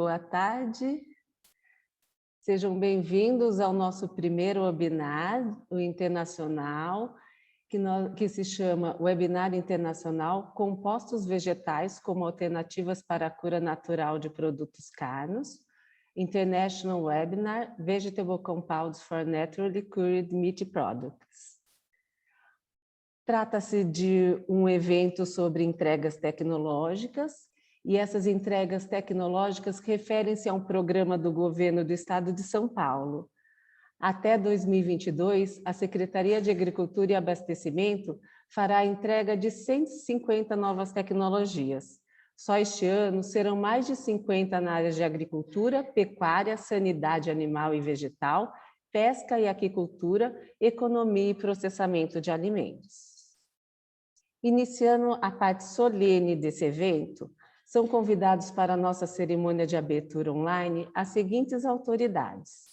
Boa tarde. Sejam bem-vindos ao nosso primeiro webinar, o Internacional, que se chama Webinar Internacional Compostos Vegetais como Alternativas para a Cura Natural de Produtos Cárneos, International Webinar Vegetable Compounds for Naturally Cured Meat Products. Trata-se de um evento sobre entregas tecnológicas, e essas entregas tecnológicas referem-se a um programa do governo do Estado de São Paulo. Até 2022, a Secretaria de Agricultura e Abastecimento fará a entrega de 150 novas tecnologias. Só este ano serão mais de 50 na área de agricultura, pecuária, sanidade animal e vegetal, pesca e aquicultura, economia e processamento de alimentos. Iniciando a parte solene desse evento, são convidados para a nossa cerimônia de abertura online as seguintes autoridades.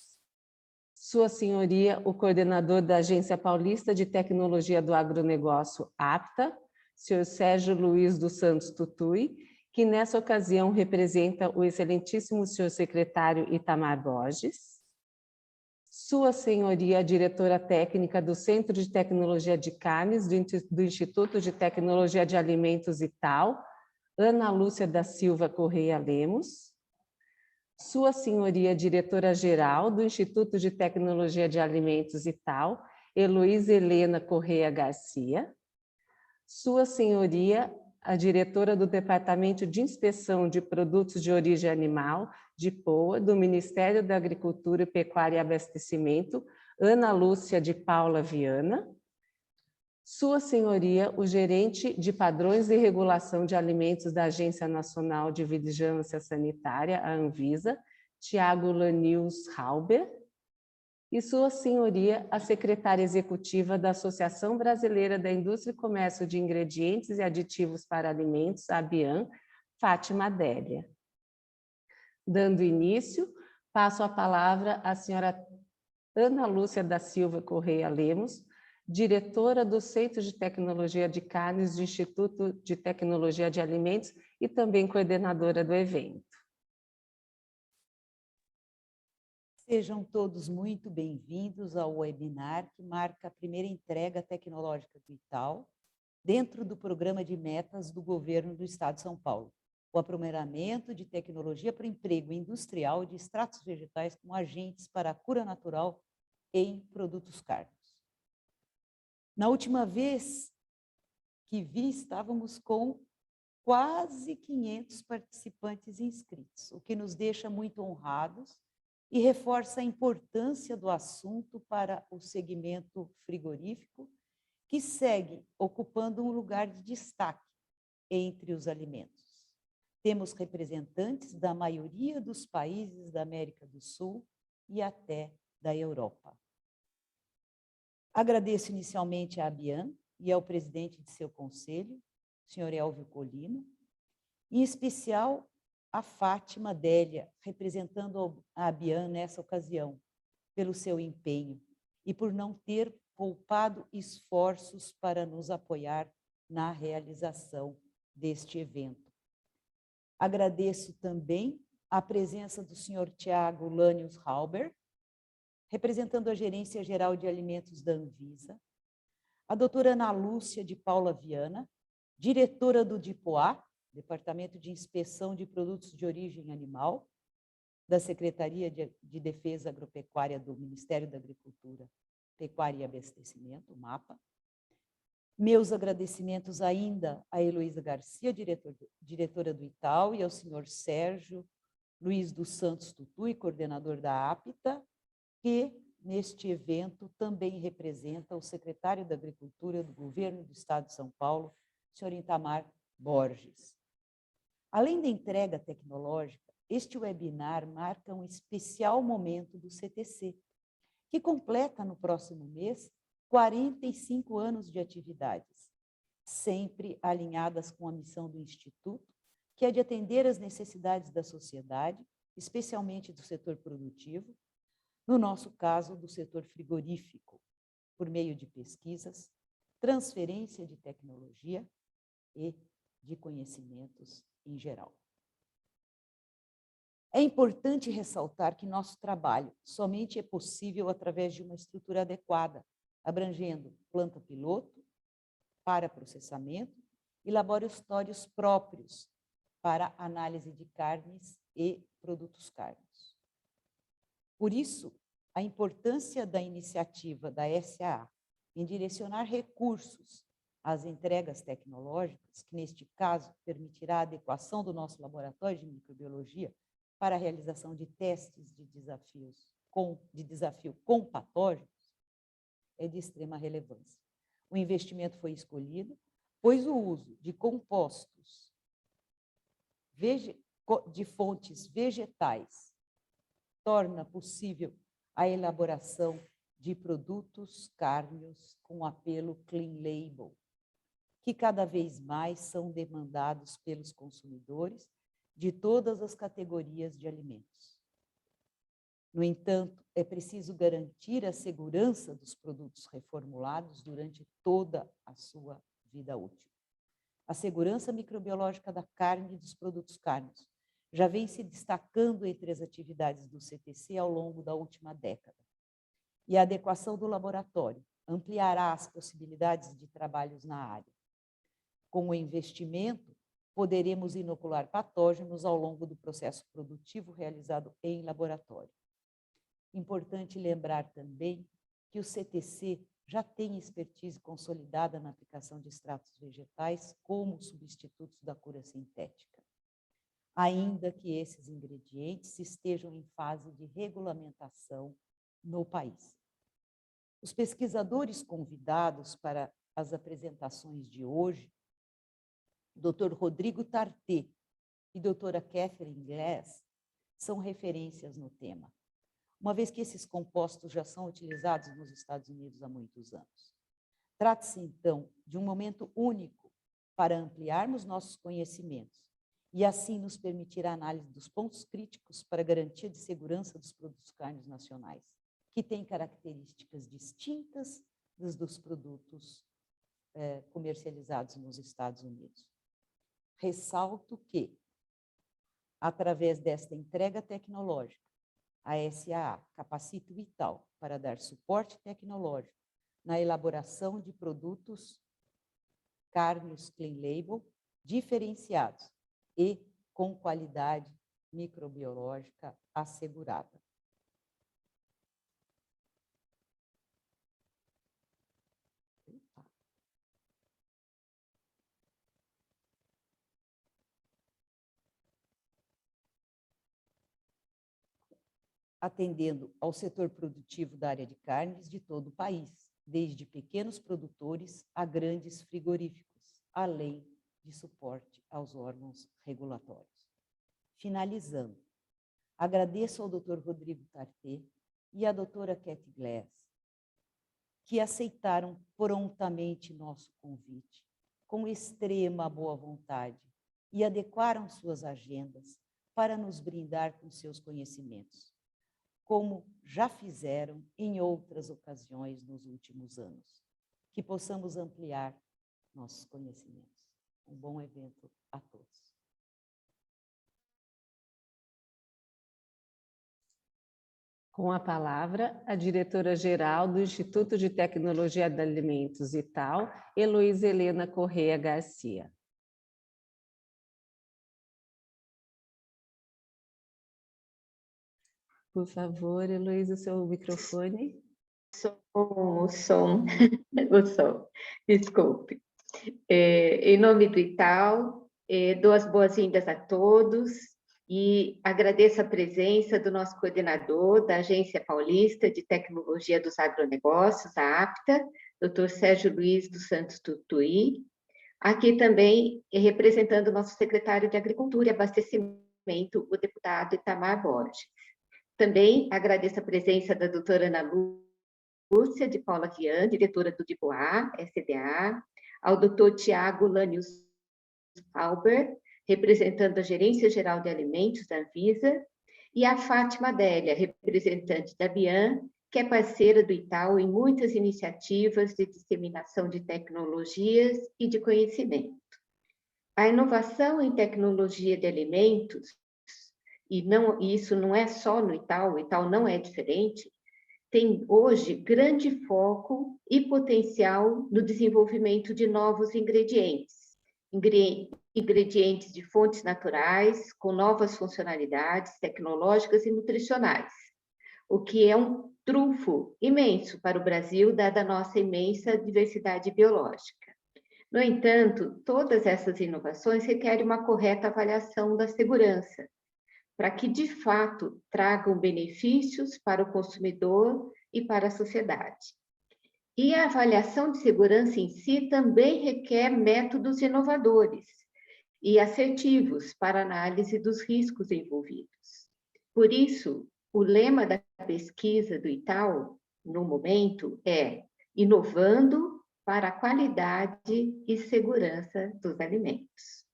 Sua Senhoria, o coordenador da Agência Paulista de Tecnologia do Agronegócio, APTA, Sr. Sergio Luiz dos Santos Tutui, que nessa ocasião representa o excelentíssimo Sr. Secretário Itamar Borges. Sua Senhoria, a diretora técnica do Centro de Tecnologia de Carnes do Instituto de Tecnologia de Alimentos Ital, Ana Lúcia da Silva Correia Lemos. Sua Senhoria, diretora-geral do Instituto de Tecnologia de Alimentos Ital, Eloísa Helena Correia Garcia. Sua Senhoria, a diretora do Departamento de Inspeção de Produtos de Origem Animal, de POA, do Ministério da Agricultura, Pecuária e Abastecimento, Ana Lúcia de Paula Viana. Sua Senhoria, o gerente de Padrões e Regulação de Alimentos da Agência Nacional de Vigilância Sanitária, a Anvisa, Tiago Lanius Rauber. E Sua Senhoria, a secretária executiva da Associação Brasileira da Indústria e Comércio de Ingredientes e Aditivos para Alimentos, a ABIAN, Fatima D'Elia. Dando início, passo a palavra à senhora Ana Lúcia da Silva Correia Lemos, diretora do Centro de Tecnologia de Carnes do Instituto de Tecnologia de Alimentos e também coordenadora do evento. Sejam todos muito bem-vindos ao webinar que marca a primeira entrega tecnológica do Ital dentro do programa de metas do governo do Estado de São Paulo, o aprimoramento de tecnologia para o emprego industrial de extratos vegetais como agentes para a cura natural em produtos cárneos. Na última vez que vi, estávamos com quase 500 participantes inscritos, o que nos deixa muito honrados e reforça a importância do assunto para o segmento frigorífico, que segue ocupando um lugar de destaque entre os alimentos. Temos representantes da maioria dos países da América do Sul e até da Europa. Agradeço inicialmente à ABIAN e ao presidente de seu conselho, senhor Elvio Colino, em especial a Fatima D'Elia, representando a ABIAN nessa ocasião, pelo seu empenho e por não ter poupado esforços para nos apoiar na realização deste evento. Agradeço também a presença do senhor Tiago Lanius Rauber, representando a Gerência Geral de Alimentos da Anvisa, a doutora Ana Lúcia de Paula Viana, diretora do DIPOA, Departamento de Inspeção de Produtos de Origem Animal, da Secretaria de Defesa Agropecuária do Ministério da Agricultura, Pecuária e Abastecimento, o MAPA. Meus agradecimentos ainda à Eloísa Garcia, diretora do Ital, e ao senhor Sergio Luiz dos Santos Tutui, coordenador da APTA, que neste evento também representa o secretário da Agricultura do Governo do Estado de São Paulo, senhor Itamar Borges. Além da entrega tecnológica, este webinar marca um especial momento do CTC, que completa no próximo mês 45 anos de atividades, sempre alinhadas com a missão do Instituto, que é de atender às necessidades da sociedade, especialmente do setor produtivo, no nosso caso, do setor frigorífico, por meio de pesquisas, transferência de tecnologia e de conhecimentos em geral. É importante ressaltar que nosso trabalho somente é possível através de uma estrutura adequada, abrangendo planta piloto para processamento e laboratórios próprios para análise de carnes e produtos cárneos. Por isso, a importância da iniciativa da SAA em direcionar recursos às entregas tecnológicas, que neste caso permitirá a adequação do nosso laboratório de microbiologia para a realização de testes de desafio com patógenos, é de extrema relevância. O investimento foi escolhido, pois o uso de compostos de fontes vegetais torna possível a elaboração de produtos cárneos com apelo clean label, que cada vez mais são demandados pelos consumidores de todas as categorias de alimentos. No entanto, é preciso garantir a segurança dos produtos reformulados durante toda a sua vida útil. A segurança microbiológica da carne e dos produtos cárneos já vem se destacando entre as atividades do CTC ao longo da última década. E a adequação do laboratório ampliará as possibilidades de trabalhos na área. Com o investimento, poderemos inocular patógenos ao longo do processo produtivo realizado em laboratório. Importante lembrar também que o CTC já tem expertise consolidada na aplicação de extratos vegetais como substitutos da cura sintética, ainda que esses ingredientes estejam em fase de regulamentação no país. Os pesquisadores convidados para as apresentações de hoje, Dr. Rodrigo Tarté e doutora Catherine Glass, são referências no tema, uma vez que esses compostos já são utilizados nos Estados Unidos há muitos anos. Trata-se, então, de um momento único para ampliarmos nossos conhecimentos e assim nos permitir a análise dos pontos críticos para a garantia de segurança dos produtos cárneos nacionais, que têm características distintas dos produtos comercializados nos Estados Unidos. Ressalto que, através desta entrega tecnológica, a SAA capacita o Ital para dar suporte tecnológico na elaboração de produtos cárneos clean label diferenciados e com qualidade microbiológica assegurada. Atendendo ao setor produtivo da área de carnes de todo o país, desde pequenos produtores a grandes frigoríficos, além de suporte aos órgãos regulatórios. Finalizando, agradeço ao Dr. Rodrigo Tarté e à doutora Cathy Glass, que aceitaram prontamente nosso convite, com extrema boa vontade, e adequaram suas agendas para nos brindar com seus conhecimentos, como já fizeram em outras ocasiões nos últimos anos. Que possamos ampliar nossos conhecimentos. Um bom evento a todos. Com a palavra, a diretora-geral do Instituto de Tecnologia de Alimentos, Ital, Eloísa Correia Garcia. Por favor, Eloísa, o seu microfone. O som, desculpe. Em nome do Ital, dou as boas-vindas a todos e agradeço a presença do nosso coordenador da Agência Paulista de Tecnologia dos Agronegócios, a APTA, Dr. Sérgio Luiz dos Santos Tutui, aqui também representando o nosso secretário de Agricultura e Abastecimento, o deputado Itamar Borges. Também agradeço a presença da doutora Lúcia de Paula Viana, diretora do DIPOA, SDA, ao doutor Tiago Lanius Rauber, representando a Gerência Geral de Alimentos da Anvisa, e a Fatima D'Elia, representante da BIAN, que é parceira do Ital em muitas iniciativas de disseminação de tecnologias e de conhecimento. A inovação em tecnologia de alimentos e isso não é só no Ital, o Ital não é diferente, tem hoje grande foco e potencial no desenvolvimento de novos ingredientes de fontes naturais, com novas funcionalidades tecnológicas e nutricionais, o que é um trunfo imenso para o Brasil, dada a nossa imensa diversidade biológica. No entanto, todas essas inovações requerem uma correta avaliação da segurança, para que, de fato, tragam benefícios para o consumidor e para a sociedade. E a avaliação de segurança em si também requer métodos inovadores e assertivos para análise dos riscos envolvidos. Por isso, o lema da pesquisa do Ital, no momento, é inovando para a qualidade e segurança dos alimentos.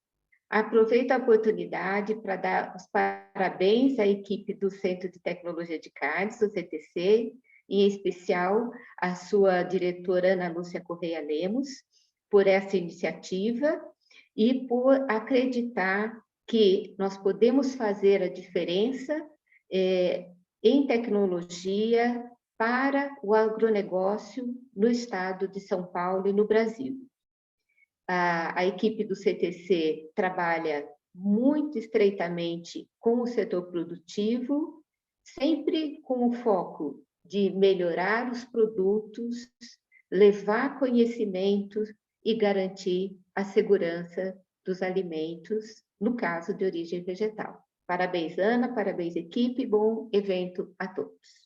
Aproveito a oportunidade para dar os parabéns à equipe do Centro de Tecnologia de Carnes, do CTC, em especial à sua diretora Ana Lúcia Correia Lemos, por essa iniciativa e por acreditar que nós podemos fazer a diferença em tecnologia para o agronegócio no Estado de São Paulo e no Brasil. A equipe do CTC trabalha muito estreitamente com o setor produtivo, sempre com o foco de melhorar os produtos, levar conhecimento e garantir a segurança dos alimentos, no caso de origem vegetal. Parabéns, Ana, parabéns, equipe, bom evento a todos.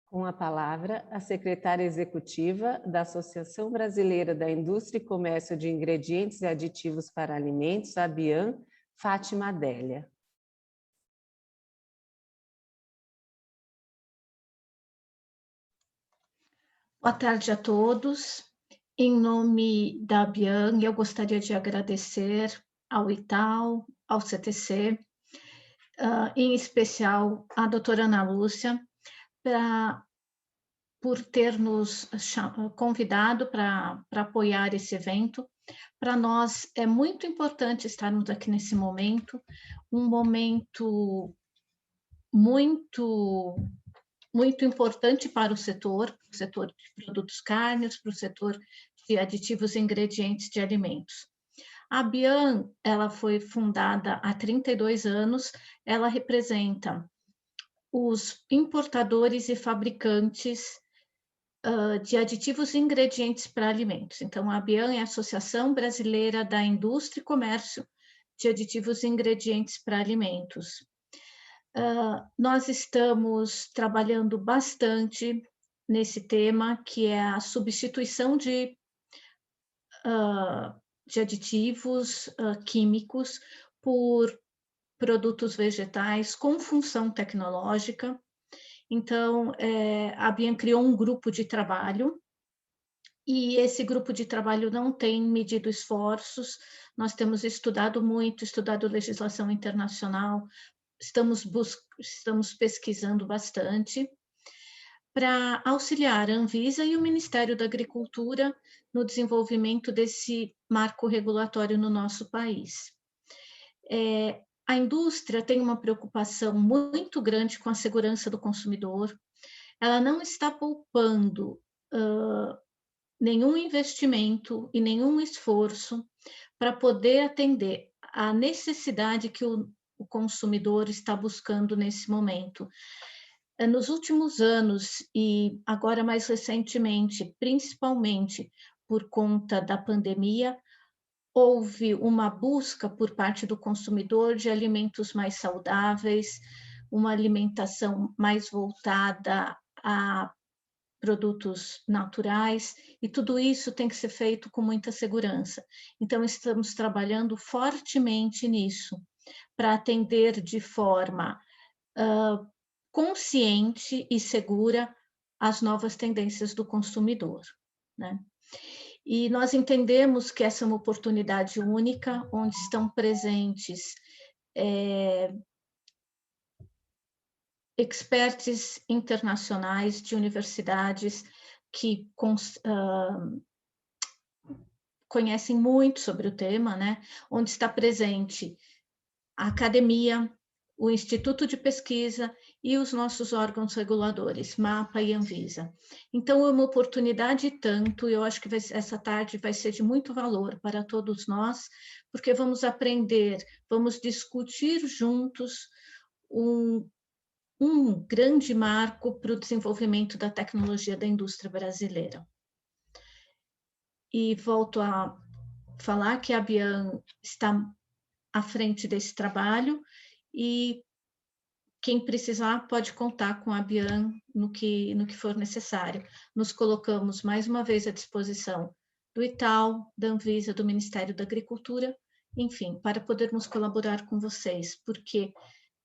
Com a palavra, a secretária executiva da Associação Brasileira da Indústria e Comércio de Ingredientes e Aditivos para Alimentos, a BIAN, Fatima D'Elia. Boa tarde a todos. Em nome da BIAN, eu gostaria de agradecer ao Ital, ao CTC, em especial à doutora Ana Lúcia, por ter nos convidado para apoiar esse evento. Para nós é muito importante estarmos aqui nesse momento, um momento muito importante para o setor de produtos cárneos, para o setor de aditivos e ingredientes de alimentos. A BIAN, ela foi fundada há 32 anos, ela representa os importadores e fabricantes de aditivos e ingredientes para alimentos. Então, a BIAN é a Associação Brasileira da Indústria e Comércio de Aditivos e Ingredientes para Alimentos. Nós estamos trabalhando bastante nesse tema, que é a substituição de aditivos químicos por produtos vegetais com função tecnológica. Então, a BIAN criou um grupo de trabalho, e esse grupo de trabalho não tem medido esforços. Nós temos estudado muito, estudado legislação internacional, estamos pesquisando bastante para auxiliar a Anvisa e o Ministério da Agricultura no desenvolvimento desse marco regulatório no nosso país. A indústria tem uma preocupação muito grande com a segurança do consumidor. Ela não está poupando nenhum investimento e nenhum esforço para poder atender à necessidade que o consumidor está buscando nesse momento. Nos últimos anos, e agora mais recentemente, principalmente por conta da pandemia, houve uma busca por parte do consumidor de alimentos mais saudáveis, uma alimentação mais voltada a produtos naturais, e tudo isso tem que ser feito com muita segurança. Então, estamos trabalhando fortemente nisso, para atender de forma consciente e segura as novas tendências do consumidor, né? E nós entendemos que essa é uma oportunidade única, onde estão presentes experts internacionais de universidades que conhecem muito sobre o tema, né? Onde está presente a academia, o Instituto de Pesquisa e os nossos órgãos reguladores, MAPA e Anvisa. Então, é uma oportunidade tanto, eu acho que essa tarde vai ser de muito valor para todos nós, porque vamos aprender, vamos discutir juntos um grande marco para o desenvolvimento da tecnologia da indústria brasileira. E volto a falar que a Bian está à frente desse trabalho e quem precisar pode contar com a Bian no que for necessário. Nos colocamos mais uma vez à disposição do Ital, da Anvisa, do Ministério da Agricultura, enfim, para podermos colaborar com vocês, porque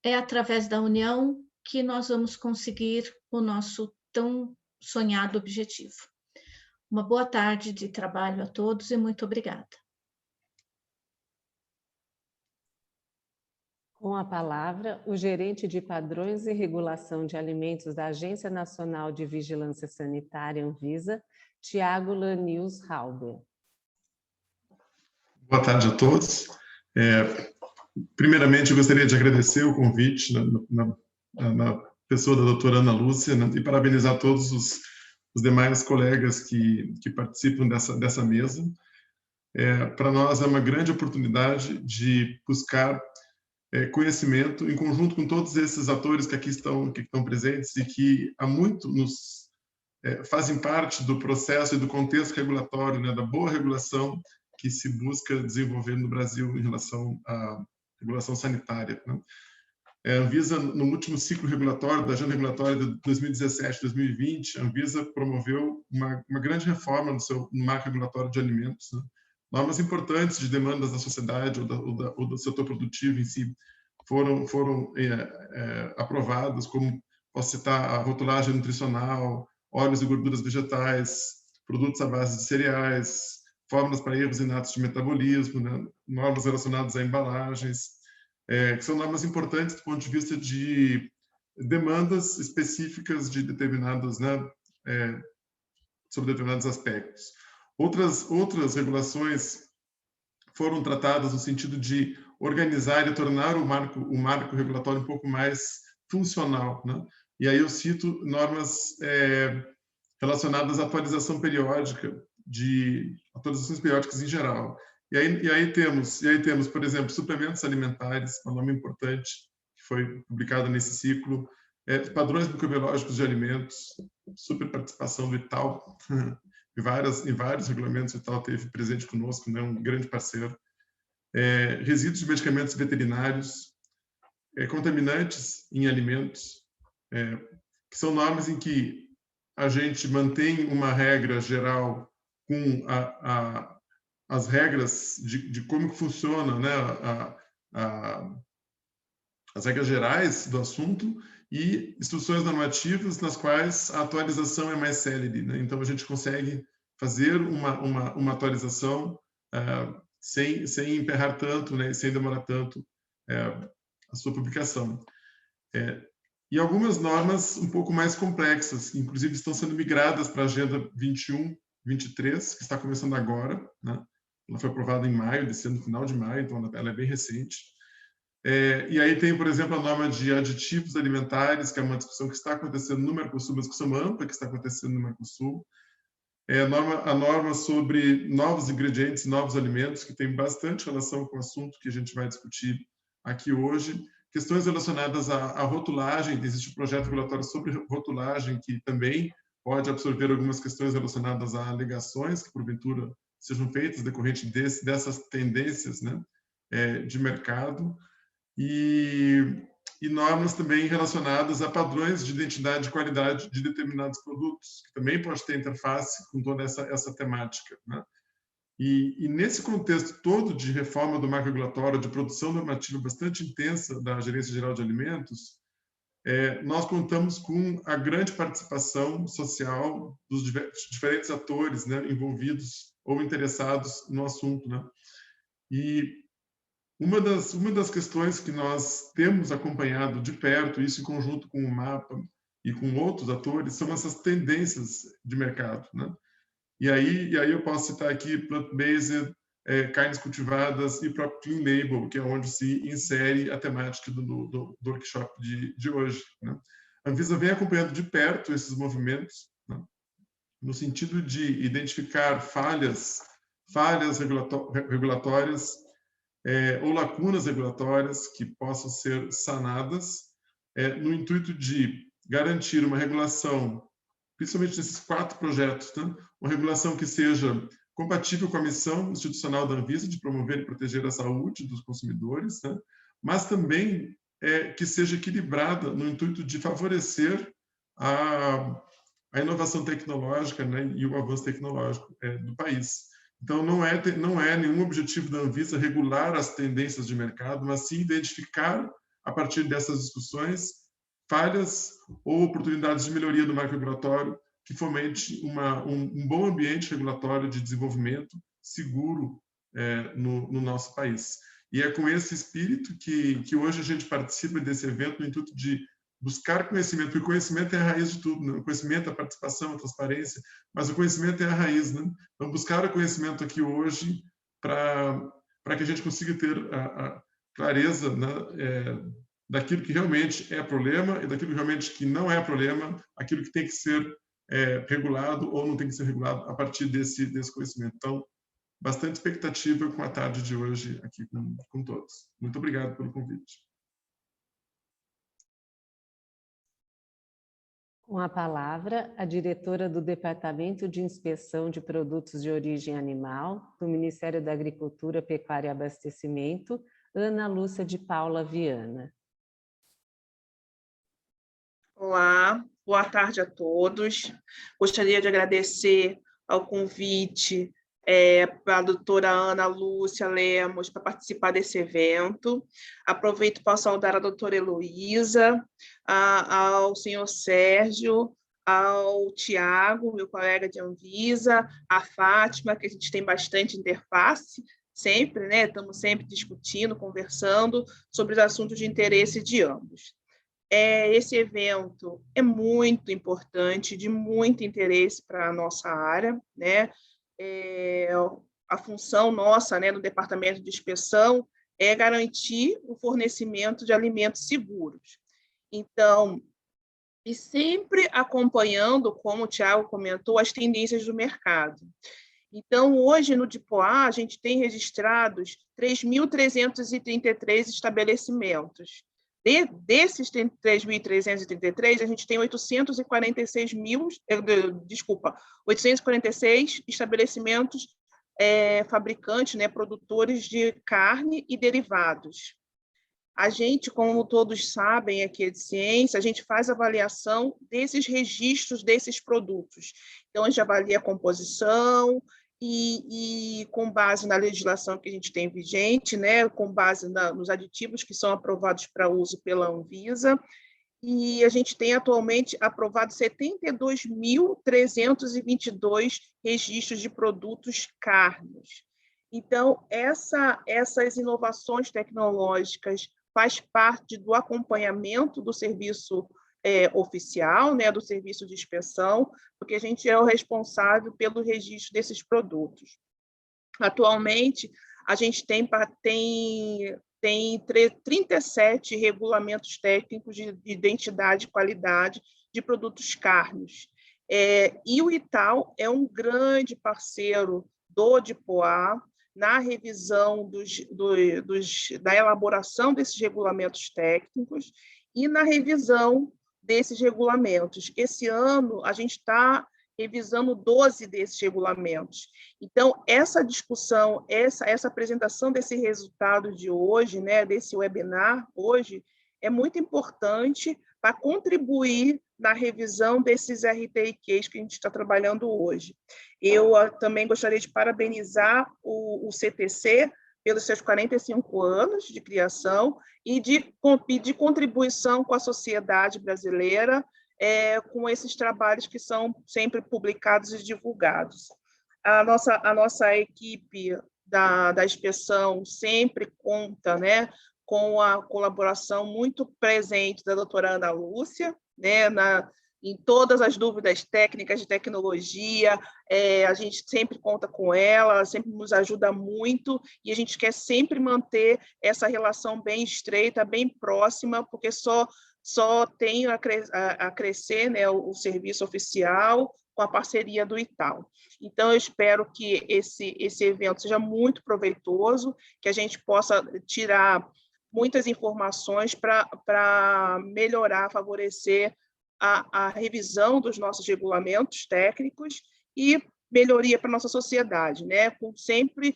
é através da união que nós vamos conseguir o nosso tão sonhado objetivo. Uma boa tarde de trabalho a todos e muito obrigada. Com a palavra, o gerente de Padrões e Regulação de Alimentos da Agência Nacional de Vigilância Sanitária, Anvisa, Tiago Lanius Rauber. Boa tarde a todos. Primeiramente, eu gostaria de agradecer o convite na pessoa da doutora Ana Lúcia, né, e parabenizar todos os demais colegas que participam dessa mesa. Para nós é uma grande oportunidade de buscar conhecimento em conjunto com todos esses atores que aqui estão presentes e que há muito nos fazem parte do processo e do contexto regulatório, né, da boa regulação que se busca desenvolver no Brasil em relação à regulação sanitária, né? A Anvisa, no último ciclo regulatório, da agenda regulatória de 2017-2020, a Anvisa promoveu uma grande reforma no marco regulatório de alimentos, né? Normas importantes de demandas da sociedade ou do setor produtivo em si foram aprovadas, como posso citar a rotulagem nutricional, óleos e gorduras vegetais, produtos à base de cereais, fórmulas para erros inatos de metabolismo, né? Normas relacionadas a embalagens, que são normas importantes do ponto de vista de demandas específicas de determinados, né, sobre determinados aspectos. Outras regulações foram tratadas no sentido de organizar e tornar o marco regulatório um pouco mais funcional, né? E aí eu cito normas relacionadas à atualizações periódicas em geral. E aí temos, por exemplo, suplementos alimentares, uma norma importante que foi publicada nesse ciclo, padrões microbiológicos de alimentos, super participação do Ital, em vários regulamentos o Ital teve presente conosco, né, um grande parceiro. Resíduos de medicamentos veterinários, contaminantes em alimentos, que são normas em que a gente mantém uma regra geral com as regras de como que funciona, né, as regras gerais do assunto e instruções normativas nas quais a atualização é mais célere, né? Então a gente consegue fazer uma atualização sem emperrar tanto, né, sem demorar tanto a sua publicação. E algumas normas um pouco mais complexas, que inclusive estão sendo migradas para a Agenda 21-23, que está começando agora, né? Ela foi aprovada em maio, desse ano, no final de maio, então ela é bem recente. E aí tem, por exemplo, a norma de aditivos alimentares, que é uma discussão que está acontecendo no Mercosul, uma discussão ampla que está acontecendo no Mercosul. A norma sobre novos ingredientes, novos alimentos, que tem bastante relação com o assunto que a gente vai discutir aqui hoje. Questões relacionadas à rotulagem, existe um projeto regulatório sobre rotulagem que também pode absorver algumas questões relacionadas a alegações que, porventura, sejam feitas decorrente dessas tendências, né, de mercado. E normas também relacionadas a padrões de identidade e qualidade de determinados produtos, que também pode ter interface com toda essa temática, né? E nesse contexto todo de reforma do marco regulatório, de produção normativa bastante intensa da Gerência Geral de Alimentos, nós contamos com a grande participação social dos diferentes atores, né, envolvidos ou interessados no assunto, né? E uma das questões que nós temos acompanhado de perto, isso em conjunto com o MAPA e com outros atores, são essas tendências de mercado, né? E aí eu posso citar aqui plant-based, carnes cultivadas e próprio Clean Label, que é onde se insere a temática do workshop de hoje, né? A Anvisa vem acompanhando de perto esses movimentos, né, no sentido de identificar falhas regulatórias ou lacunas regulatórias que possam ser sanadas, no intuito de garantir uma regulação, principalmente nesses 4 projetos, né, uma regulação que seja compatível com a missão institucional da Anvisa de promover e proteger a saúde dos consumidores, né, mas também que seja equilibrada no intuito de favorecer a inovação tecnológica, né, e o avanço tecnológico do país. Então, não é nenhum objetivo da Anvisa regular as tendências de mercado, mas sim identificar, a partir dessas discussões, falhas ou oportunidades de melhoria do marco regulatório que fomente um bom ambiente regulatório de desenvolvimento seguro no nosso país. E é com esse espírito que hoje a gente participa desse evento no intuito de buscar conhecimento, porque o conhecimento é a raiz de tudo, né? O conhecimento, a participação, a transparência, mas o conhecimento é a raiz, né? Então, buscar o conhecimento aqui hoje para que a gente consiga ter a clareza, né, daquilo que realmente é problema e daquilo realmente que não é problema, aquilo que tem que ser regulado ou não tem que ser regulado a partir desse conhecimento. Então, bastante expectativa com a tarde de hoje aqui com todos. Muito obrigado pelo convite. Com a palavra, a diretora do Departamento de Inspeção de Produtos de Origem Animal, do Ministério da Agricultura, Pecuária e Abastecimento, Ana Lúcia de Paula Viana. Olá, boa tarde a todos. Gostaria de agradecer ao convite para a doutora Ana Lúcia Lemos para participar desse evento. Aproveito para saudar a doutora Eloísa, ao senhor Sérgio, ao Tiago, meu colega de Anvisa, a Fátima, que a gente tem bastante interface, sempre, né? Estamos sempre discutindo, conversando sobre os assuntos de interesse de ambos. Esse evento é muito importante, de muito interesse para a nossa área, né? A função nossa, né, no Departamento de Inspeção é garantir o fornecimento de alimentos seguros. Então, e sempre acompanhando, como o Tiago comentou, as tendências do mercado. Então, hoje, no DIPOA, a gente tem registrados 3.333 estabelecimentos. Desses 3.333, a gente tem 846 estabelecimentos fabricantes, né, produtores de carne e derivados. A gente, como todos sabem aqui de ciência, a gente faz avaliação desses registros desses produtos. Então, a gente avalia a composição e com base na legislação que a gente tem vigente, né, com base nos aditivos que são aprovados para uso pela Anvisa, e a gente tem atualmente aprovado 72.322 registros de produtos cárneos. Então, essas inovações tecnológicas faz parte do acompanhamento do serviço oficial, né, do serviço de inspeção, porque a gente é o responsável pelo registro desses produtos. Atualmente, a gente tem 37 regulamentos técnicos de identidade e qualidade de produtos cárneos. E o Ital é um grande parceiro do DIPOA na revisão da elaboração desses regulamentos técnicos e na revisão desses regulamentos. Esse ano, a gente está revisando 12 desses regulamentos. Então, essa discussão, essa apresentação desse resultado de hoje, né, desse webinar hoje, é muito importante para contribuir na revisão desses RTIQs que a gente está trabalhando hoje. Eu também gostaria de parabenizar o CTC pelos seus 45 anos de criação e de contribuição com a sociedade brasileira, com esses trabalhos que são sempre publicados e divulgados. A nossa equipe da inspeção sempre conta, né, com a colaboração muito presente da doutora Ana Lúcia, né, em todas as dúvidas técnicas de tecnologia, a gente sempre conta com ela sempre nos ajuda muito, e a gente quer sempre manter essa relação bem estreita, bem próxima, porque só tem a crescer, né, o serviço oficial com a parceria do Ital. Então, eu espero que esse evento seja muito proveitoso, que a gente possa tirar muitas informações para melhorar, favorecer a revisão dos nossos regulamentos técnicos e melhoria para a nossa sociedade, né? Sempre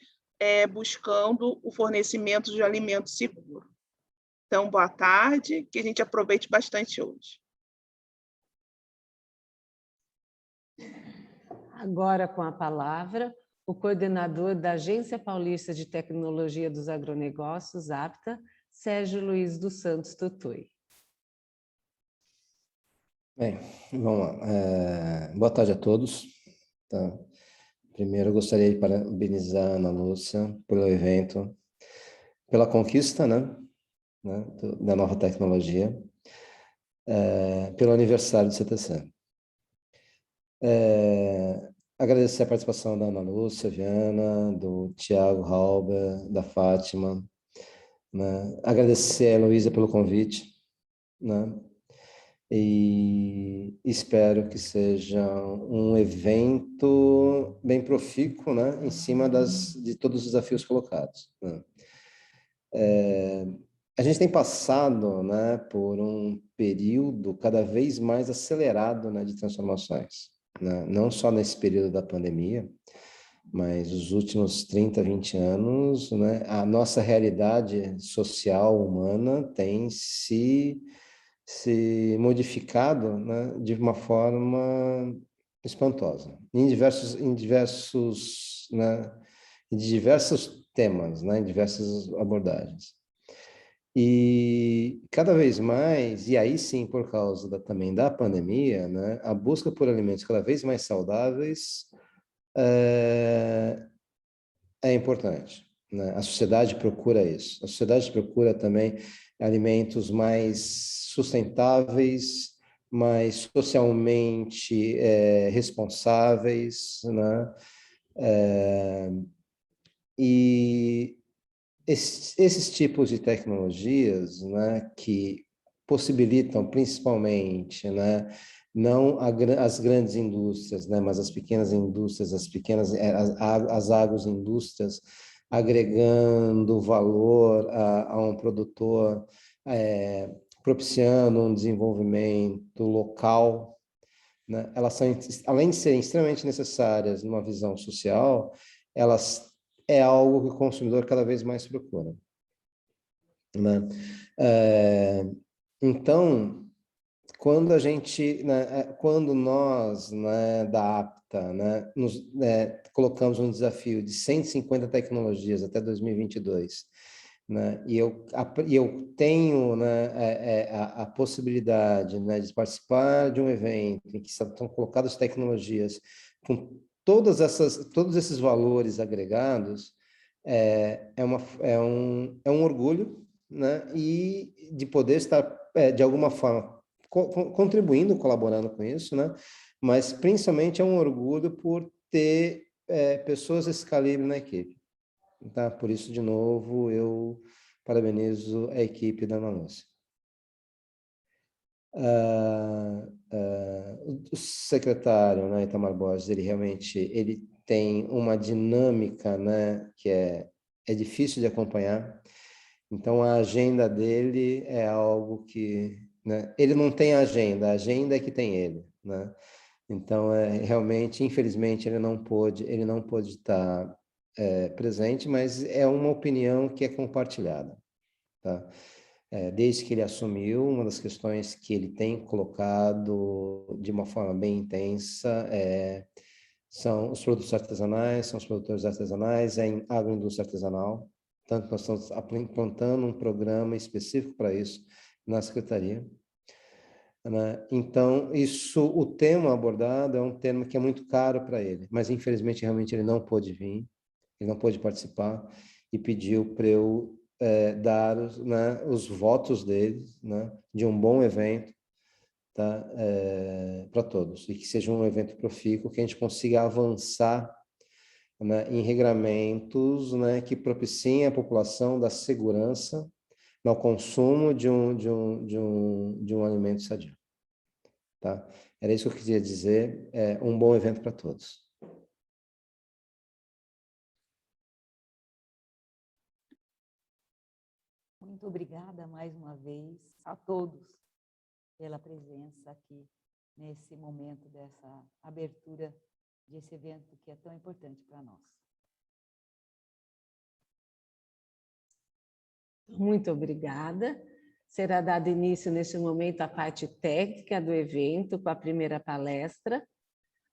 buscando o fornecimento de alimento seguro. Então, boa tarde, que a gente aproveite bastante hoje. Agora, com a palavra, o coordenador da Agência Paulista de Tecnologia dos Agronegócios, APTA, Sérgio Luiz dos Santos Tutui. Bem, vamos lá. Boa tarde a todos. Tá. Primeiro, eu gostaria de parabenizar a Ana Lúcia pelo evento, pela conquista, né, da nova tecnologia, pelo aniversário do CTC. Agradecer a participação da Ana Lúcia Viana, do Tiago Lanius, da Fatima, né? Agradecer a Eloísa pelo convite, né? E espero que seja um evento bem profícuo, né? Em cima de todos os desafios colocados, né? A gente tem passado, né, por um período cada vez mais acelerado, né, de transformações, né? Não só nesse período da pandemia, mas os últimos 30, 20 anos, né, a nossa realidade social humana tem se modificado, né, de uma forma espantosa, em diversos, né, de diversos temas, né, em diversas abordagens. E cada vez mais, e aí sim por causa também da pandemia, né, a busca por alimentos cada vez mais saudáveis é importante, né? A sociedade procura isso. A sociedade procura também alimentos mais sustentáveis, mais socialmente responsáveis, né? E esses tipos de tecnologias, né, que possibilitam principalmente, né, não as grandes indústrias, né, mas as pequenas indústrias, as agroindústrias, agregando valor a um produtor, propiciando um desenvolvimento local, né, elas são, além de serem extremamente necessárias numa visão social, elas é algo que o consumidor cada vez mais procura, né? Então, quando a gente, né, quando nós, né, da APTA, né, colocamos um desafio de 150 tecnologias até 2022, né, e eu tenho, né, a possibilidade, né, de participar de um evento em que estão colocadas tecnologias com todos esses valores agregados, é um orgulho, né, e de poder estar, de alguma forma, contribuindo, colaborando com isso, né, mas principalmente é um orgulho por ter pessoas desse calibre na equipe. Tá? Por isso, de novo, eu parabenizo a equipe da Ana Lúcia. O secretário, né, Itamar Borges, ele tem uma dinâmica, né, que é difícil de acompanhar. Então, a agenda dele é algo que, né, ele não tem agenda, a agenda é que tem ele, né? Então, realmente, infelizmente, ele não pôde estar presente, mas é uma opinião que é compartilhada, tá? Desde que ele assumiu, uma das questões que ele tem colocado de uma forma bem intensa são os produtos artesanais, são os produtores artesanais, em agroindústria artesanal. Tanto nós estamos implantando um programa específico para isso na Secretaria, né? Então, o tema abordado é um tema que é muito caro para ele, mas infelizmente, realmente, ele não pôde vir, ele não pôde participar e pediu para eu dar, né, os votos dele, né, de um bom evento, tá? Para todos, e que seja um evento profícuo, que a gente consiga avançar, né, em regramentos, né, que propiciem a população da segurança no consumo de um alimento sadio. Tá? Era isso que eu queria dizer. Um bom evento para todos. Muito obrigada mais uma vez a todos pela presença aqui nesse momento dessa abertura desse evento que é tão importante para nós. Muito obrigada. Será dado início neste momento à parte técnica do evento com a primeira palestra.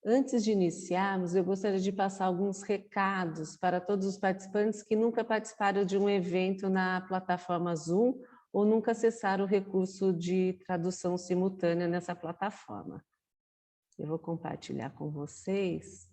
Antes de iniciarmos, eu gostaria de passar alguns recados para todos os participantes que nunca participaram de um evento na plataforma Zoom ou nunca acessaram o recurso de tradução simultânea nessa plataforma. Eu vou compartilhar com vocês.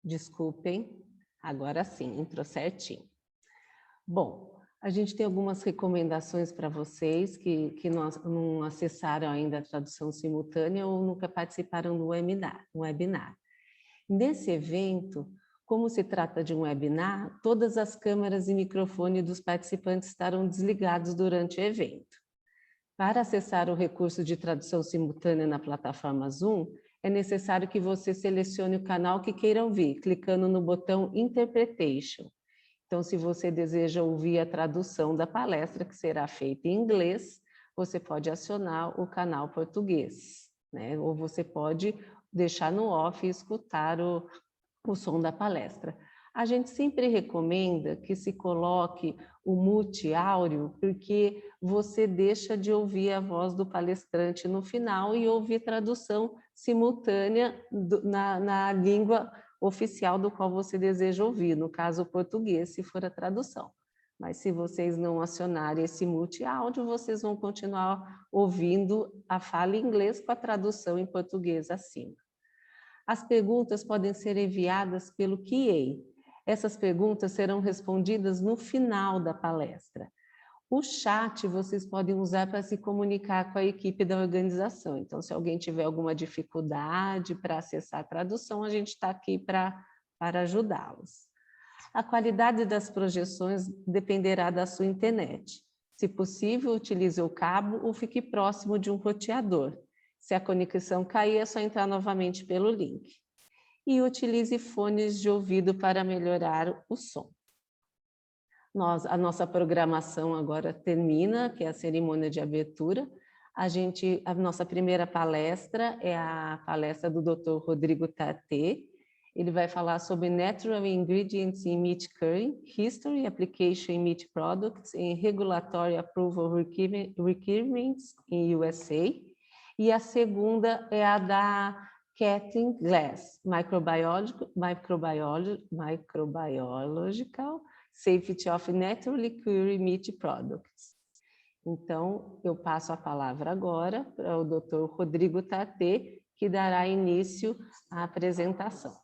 Desculpem, agora sim, entrou certinho. Bom, a gente tem algumas recomendações para vocês que não acessaram ainda a tradução simultânea ou nunca participaram do webinar. Nesse evento, como se trata de um webinar, todas as câmeras e microfone dos participantes estarão desligados durante o evento. Para acessar o recurso de tradução simultânea na plataforma Zoom, é necessário que você selecione o canal que queira ouvir, clicando no botão Interpretation. Então, se você deseja ouvir a tradução da palestra, que será feita em inglês, você pode acionar o canal português, né? Ou você pode deixar no off e escutar o som da palestra. A gente sempre recomenda que se coloque o multi-áudio, porque você deixa de ouvir a voz do palestrante no final e ouvir tradução simultânea na língua oficial do qual você deseja ouvir, no caso o português, se for a tradução. Mas se vocês não acionarem esse multi-áudio, vocês vão continuar ouvindo a fala em inglês com a tradução em português acima. As perguntas podem ser enviadas pelo QA. Essas perguntas serão respondidas no final da palestra. O chat vocês podem usar para se comunicar com a equipe da organização. Então, se alguém tiver alguma dificuldade para acessar a tradução, a gente está aqui para ajudá-los. A qualidade das projeções dependerá da sua internet. Se possível, utilize o cabo ou fique próximo de um roteador. Se a conexão cair, é só entrar novamente pelo link. E utilize fones de ouvido para melhorar o som. A nossa programação agora termina, que é a cerimônia de abertura. A nossa primeira palestra é a palestra do Dr. Rodrigo Tarté. Ele vai falar sobre Natural Ingredients in Meat Curing, History, Application in Meat Products and Regulatory Approval Requirements in USA. E a segunda é a da Kathleen Glass, Microbiological Safety of Naturally Cured Meat Products. Então, eu passo a palavra agora para o Dr. Rodrigo Tarté, que dará início à apresentação.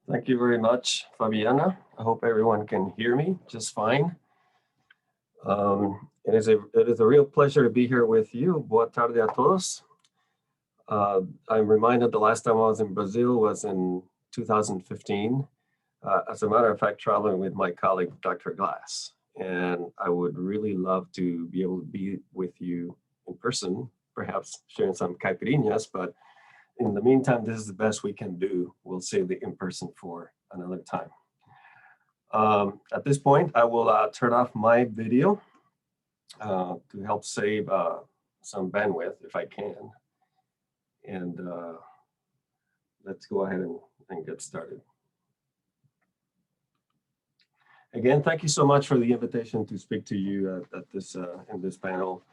Thank you very much, Fabiana. I hope everyone can hear me just fine. It is a real pleasure to be here with you. Boa tarde a todos. I'm reminded the last time I was in Brazil was in 2015. As a matter of fact, traveling with my colleague, Dr. Glass. And I would really love to be able to be with you in person, perhaps sharing some caipirinhas, but in the meantime, this is the best we can do. We'll save the in-person for another time. At this point, I will turn off my video to help save some bandwidth if I can. And let's go ahead and get started. Again, thank you so much for the invitation to speak to you at this in this panel.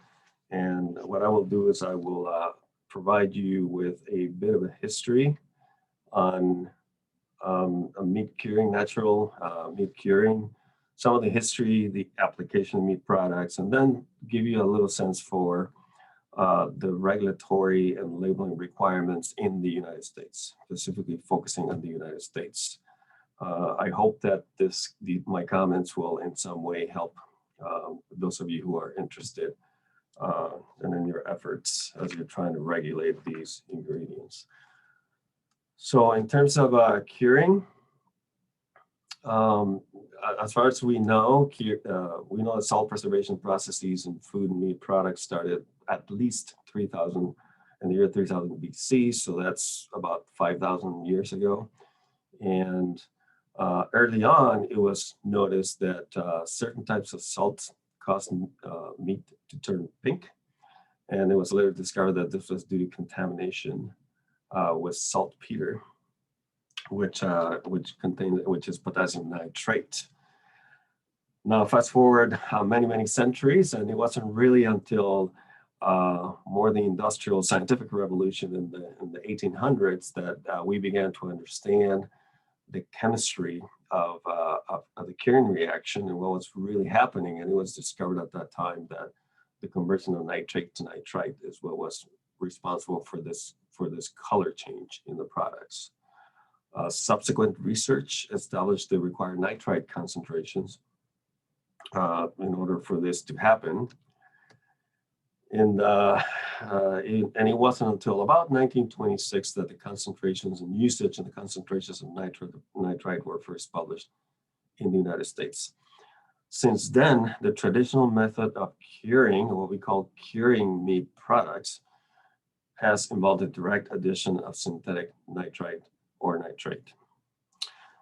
And what I will do is I will provide you with a bit of a history on meat curing, natural meat curing, some of the history, the application of meat products, and then give you a little sense for the regulatory and labeling requirements in the United States, specifically focusing on the United States. I hope that my comments will in some way help those of you who are interested and in your efforts as you're trying to regulate these ingredients. So in terms of curing, as far as we know that salt preservation processes in food and meat products started at least 3,000 in the year 3000 BC. So that's about 5,000 years ago. And early on, it was noticed that certain types of salts caused meat to turn pink. And it was later discovered that this was due to contamination with saltpeter, which is potassium nitrate. Now, fast forward many centuries, and it wasn't really until more the industrial scientific revolution in the 1800s that we began to understand the chemistry of the curing reaction and what was really happening. And it was discovered at that time that the conversion of nitrate to nitrite is what was responsible for this color change in the products. Subsequent research established the required nitrite concentrations in order for this to happen. And it wasn't until about 1926 that the concentrations and usage and the concentrations of nitrite were first published in the United States. Since then, the traditional method of curing, or what we call curing meat products, has involved the direct addition of synthetic nitrite or nitrate.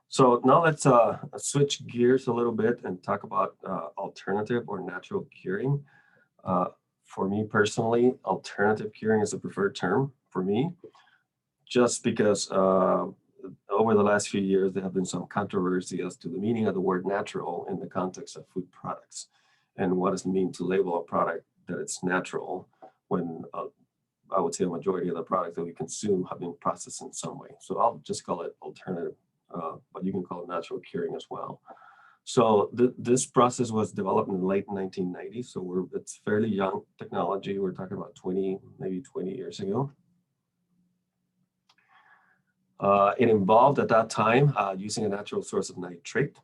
So now let's switch gears a little bit and talk about alternative or natural curing. For me personally, alternative curing is the preferred term for me, just because over the last few years, there have been some controversy as to the meaning of the word natural in the context of food products. And what does it mean to label a product that it's natural when I would say a majority of the products that we consume have been processed in some way. So I'll just call it alternative, but you can call it natural curing as well. So this process was developed in the late 1990s. So it's fairly young technology. We're talking about maybe 20 years ago. It involved at that time using a natural source of nitrate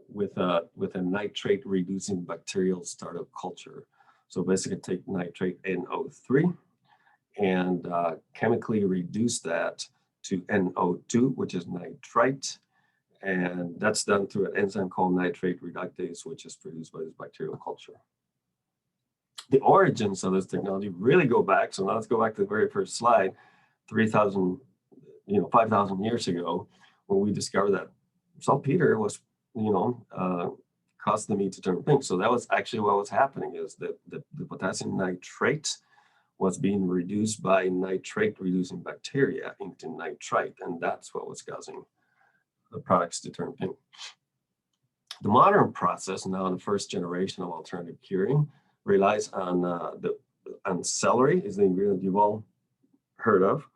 with a nitrate reducing bacterial startup culture. So basically take nitrate NO3 and chemically reduce that to NO2, which is nitrite. And that's done through an enzyme called nitrate reductase, which is produced by this bacterial culture. The origins of this technology really go back. So now let's go back to the very first slide, 5,000 years ago, when we discovered that saltpeter was, caused the meat to turn pink. So that was actually what was happening, is that the potassium nitrate was being reduced by nitrate reducing bacteria into nitrite, and that's what was causing the products to turn pink. The modern process, now the first generation of alternative curing, relies on celery, is the ingredient you've all heard of.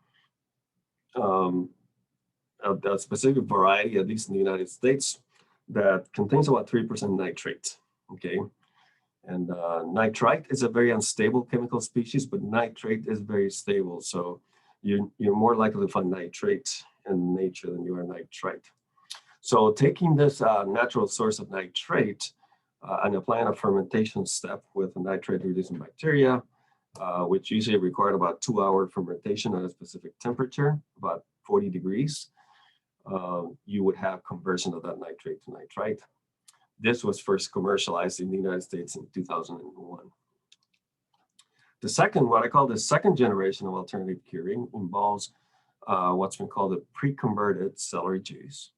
A specific variety, at least in the United States, that contains about 3% nitrate, okay? And nitrite is a very unstable chemical species, but nitrate is very stable. So you're more likely to find nitrate in nature than you are nitrite. So taking this natural source of nitrate, and applying a fermentation step with a nitrate-reducing bacteria, which usually required about 2-hour fermentation at a specific temperature, about 40 degrees, you would have conversion of that nitrate to nitrite. This was first commercialized in the United States in 2001. The second, what I call the second generation of alternative curing, involves what's been called a pre-converted celery juice.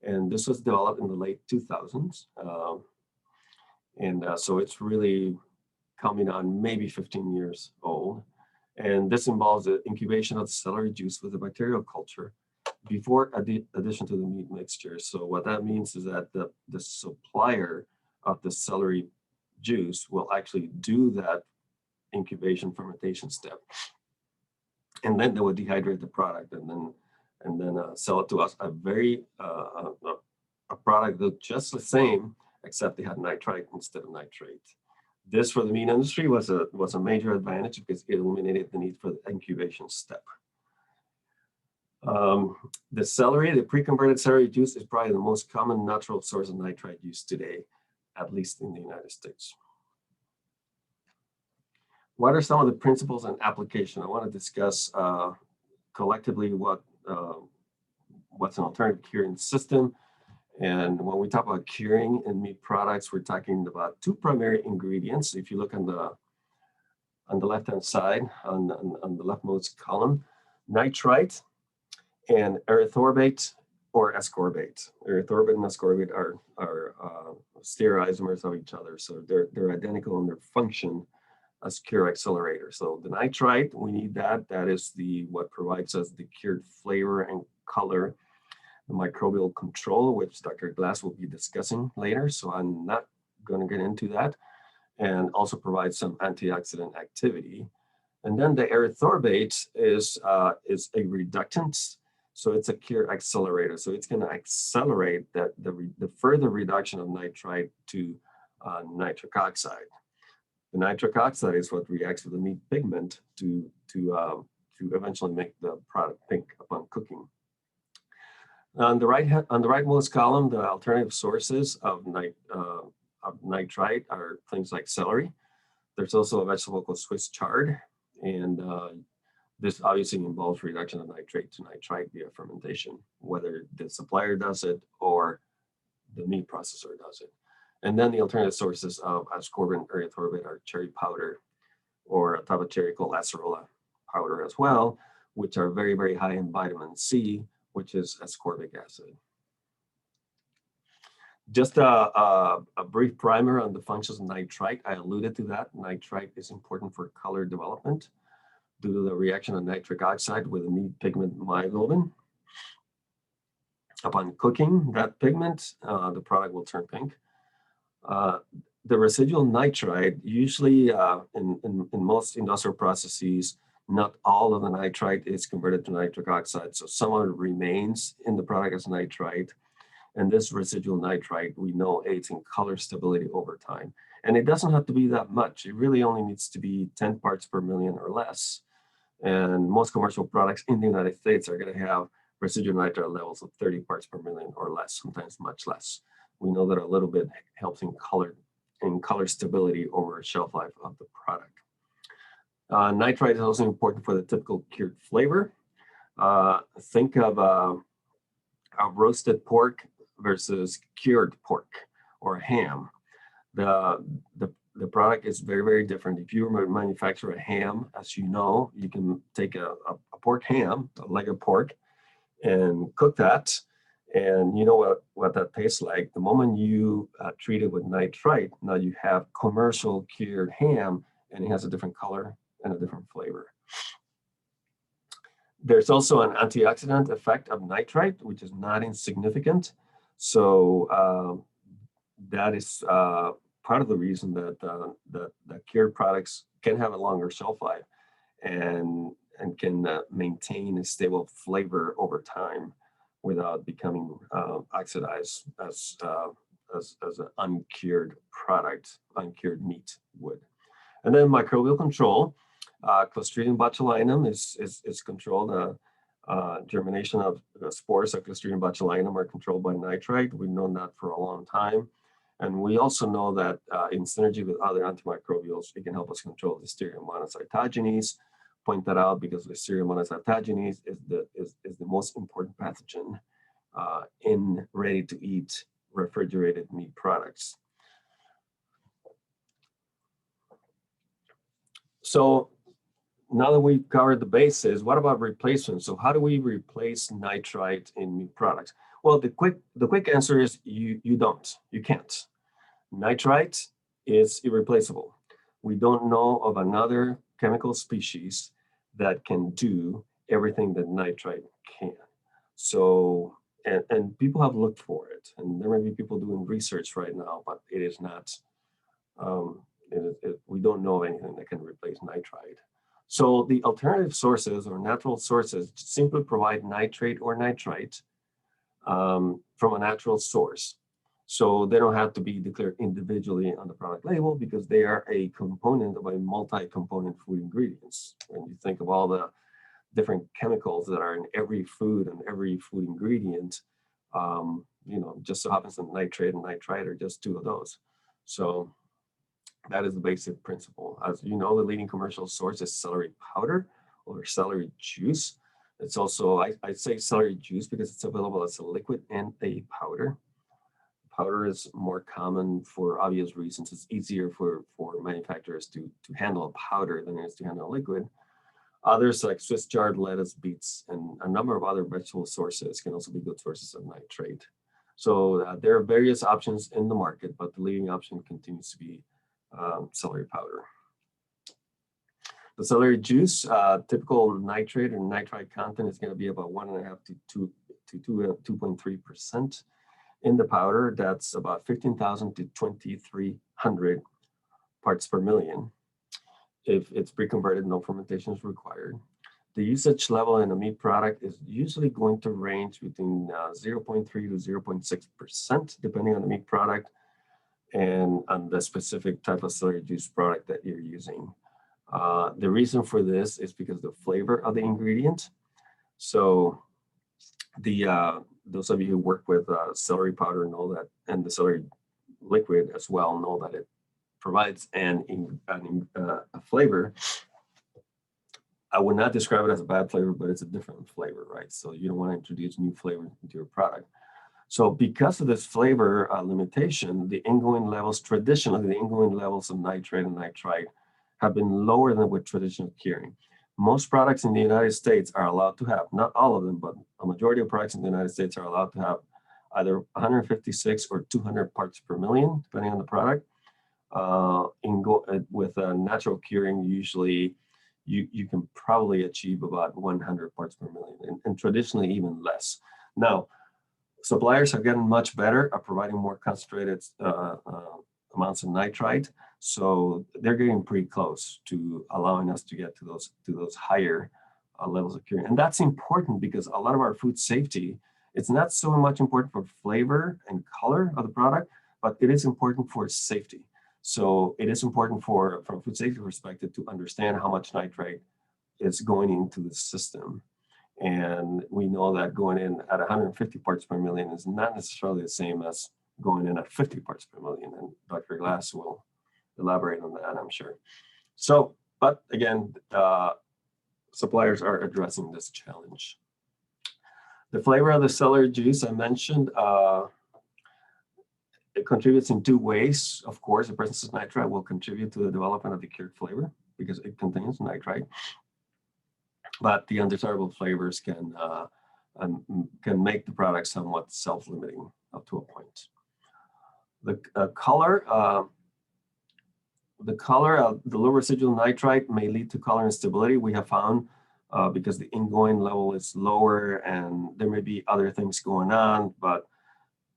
And this was developed in the late 2000s. So it's really coming on maybe 15 years old. And this involves the incubation of the celery juice with a bacterial culture before addition to the meat mixture. So what that means is that the supplier of the celery juice will actually do that incubation fermentation step. And then they will dehydrate the product and then sell it to us. A product that's just the same, except they had nitrite instead of nitrate. This for the meat industry was a major advantage because it eliminated the need for the incubation step. The pre-converted celery juice is probably the most common natural source of nitrite used today, at least in the United States. What are some of the principles and application? I want to discuss collectively what's an alternative curing system. And when we talk about curing in meat products, we're talking about two primary ingredients. If you look on the left-hand side, on the leftmost column, nitrite and erythorbate or ascorbate. Erythorbate and ascorbate are stereoisomers of each other, so they're identical in their function as cure accelerator. So the nitrite, we need that. That is what provides us the cured flavor and color. The microbial control, which Dr. Glass will be discussing later, so I'm not going to get into that, and also provides some antioxidant activity. And then the erythorbate is a reductant, so it's a cure accelerator. So it's going to accelerate the further reduction of nitrite to nitric oxide. The nitric oxide is what reacts with the meat pigment to eventually make the product pink upon cooking. On the rightmost column, the alternative sources of nitrite are things like celery. There's also a vegetable called Swiss chard, and this obviously involves reduction of nitrate to nitrite via fermentation, whether the supplier does it or the meat processor does it. And then the alternative sources of ascorbate and erythorbate are cherry powder, or a type of cherry called acerola powder as well, which are very, very high in vitamin C, which is ascorbic acid. Just a brief primer on the functions of nitrite. I alluded to that. Nitrite is important for color development due to the reaction of nitric oxide with the meat pigment myoglobin. Upon cooking that pigment, the product will turn pink. The residual nitrite, usually in most industrial processes, not all of the nitrite is converted to nitric oxide. So some of it remains in the product as nitrite. And this residual nitrite, we know, aids in color stability over time. And it doesn't have to be that much. It really only needs to be 10 parts per million or less. And most commercial products in the United States are going to have residual nitrite levels of 30 parts per million or less, sometimes much less. We know that a little bit helps in color stability over shelf life of the product. Nitrite is also important for the typical cured flavor. Think of a roasted pork versus cured pork or ham. The product is very, very different. If you manufacture a ham, as you know, you can take a pork ham, a leg of pork, and cook that. And you know what that tastes like. The moment you treat it with nitrite, now you have commercial cured ham, and it has a different color and a different flavor. There's also an antioxidant effect of nitrite, which is not insignificant. So that is part of the reason that cured products can have a longer shelf life and can maintain a stable flavor over time without becoming oxidized as an uncured product, uncured meat would. And then microbial control. Clostridium botulinum is controlled. Germination of the spores of Clostridium botulinum are controlled by nitrite. We've known that for a long time. And we also know that in synergy with other antimicrobials, it can help us control Listeria Monocytogenes. Point that out because Listeria Monocytogenes is the most important pathogen in ready-to-eat refrigerated meat products. So now that we've covered the bases, what about replacement? So how do we replace nitrite in meat products? Well, the quick answer is you can't. Nitrite is irreplaceable. We don't know of another chemical species that can do everything that nitrite can. So, and people have looked for it, and there may be people doing research right now, but it is not, we don't know of anything that can replace nitrite. So the alternative sources or natural sources simply provide nitrate or nitrite from a natural source. So they don't have to be declared individually on the product label because they are a component of a multi-component food ingredients. When you think of all the different chemicals that are in every food and every food ingredient, just so happens that nitrate and nitrite are just two of those. So that is the basic principle. As you know, the leading commercial source is celery powder or celery juice. It's also, I say celery juice because it's available as a liquid and a powder. Powder is more common for obvious reasons. It's easier for manufacturers to handle a powder than it is to handle a liquid. Others like Swiss chard, lettuce, beets, and a number of other vegetable sources can also be good sources of nitrate. So there are various options in the market, but the leading option continues to be celery powder. The celery juice, typical nitrate and nitrite content is going to be about 1.5 to 2.3%. In the powder, that's about 15,000 to 2,300 parts per million. If it's pre-converted, no fermentation is required. The usage level in a meat product is usually going to range between 0.3 to 0.6%, depending on the meat product and on the specific type of celery juice product that you're using. The reason for this is because the flavor of the ingredient. So those of you who work with celery powder know that, and the celery liquid as well, know that it provides a flavor. I would not describe it as a bad flavor, but it's a different flavor, right? So you don't want to introduce new flavors into your product. So because of this flavor limitation, the ingoing levels, traditionally the ingoing levels of nitrate and nitrite have been lower than with traditional curing. Most products in the United States are allowed to have, not all of them, but a majority of products in the United States are allowed to have either 156 or 200 parts per million, depending on the product. With natural curing, usually you can probably achieve about 100 parts per million, and traditionally even less. Now, suppliers have gotten much better at providing more concentrated amounts of nitrite, so they're getting pretty close to allowing us to get to those higher levels of curing. And that's important because a lot of our food safety, it's not so much important for flavor and color of the product, but it is important for safety. So it is important from a food safety perspective to understand how much nitrate is going into the system. And we know that going in at 150 parts per million is not necessarily the same as going in at 50 parts per million. And Dr. Glass will elaborate on that, I'm sure. So, but again, suppliers are addressing this challenge. The flavor of the celery juice I mentioned, it contributes in two ways. Of course, the presence of nitrite will contribute to the development of the cured flavor because it contains nitrite. But the undesirable flavors can make the product somewhat self-limiting up to a point. The color of the low residual nitrite may lead to color instability. We have found because the ingoing level is lower and there may be other things going on, but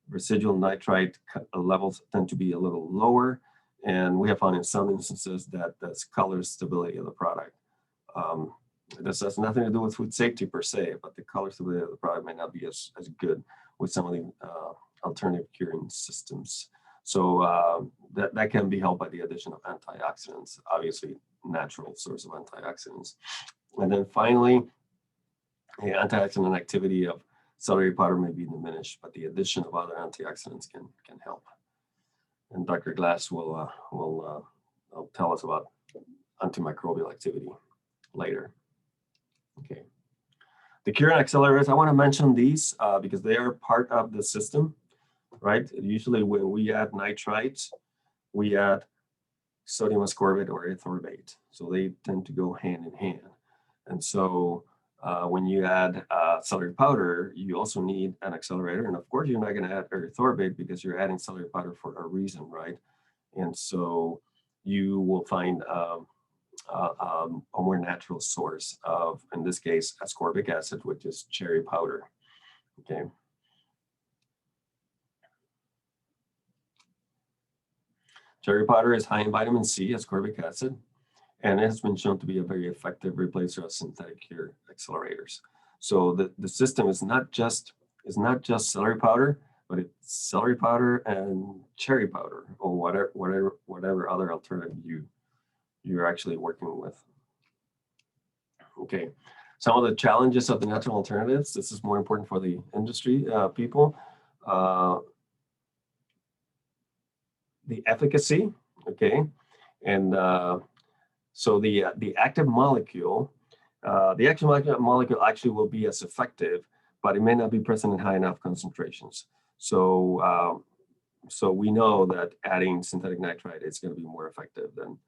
residual nitrite levels tend to be a little lower. And we have found in some instances that that's color stability of the product. This has nothing to do with food safety per se, but the color stability of the product may not be as good with some of the alternative curing systems. So that can be helped by the addition of antioxidants, obviously natural source of antioxidants. And then finally, the antioxidant activity of celery powder may be diminished, but the addition of other antioxidants can help. And Dr. Glass will tell us about antimicrobial activity later. Okay. The cure and accelerators, I want to mention these because they are part of the system, right? Usually when we add nitrite, we add sodium ascorbate or ethorbate. So they tend to go hand in hand. And so when you add celery powder, you also need an accelerator. And of course, you're not going to add ethorbate because you're adding celery powder for a reason, right? And so you will find a more natural source of, in this case, ascorbic acid, which is cherry powder, okay? Cherry powder is high in vitamin C, ascorbic acid, and it has been shown to be a very effective replacer of synthetic cure accelerators. So the system is not just celery powder, but it's celery powder and cherry powder, or whatever other alternative you're actually working with. Okay, some of the challenges of the natural alternatives. This is more important for the industry people. The efficacy, okay, and so the active molecule, molecule actually will be as effective, but it may not be present in high enough concentrations. So so we know that adding synthetic nitrite is going to be more effective than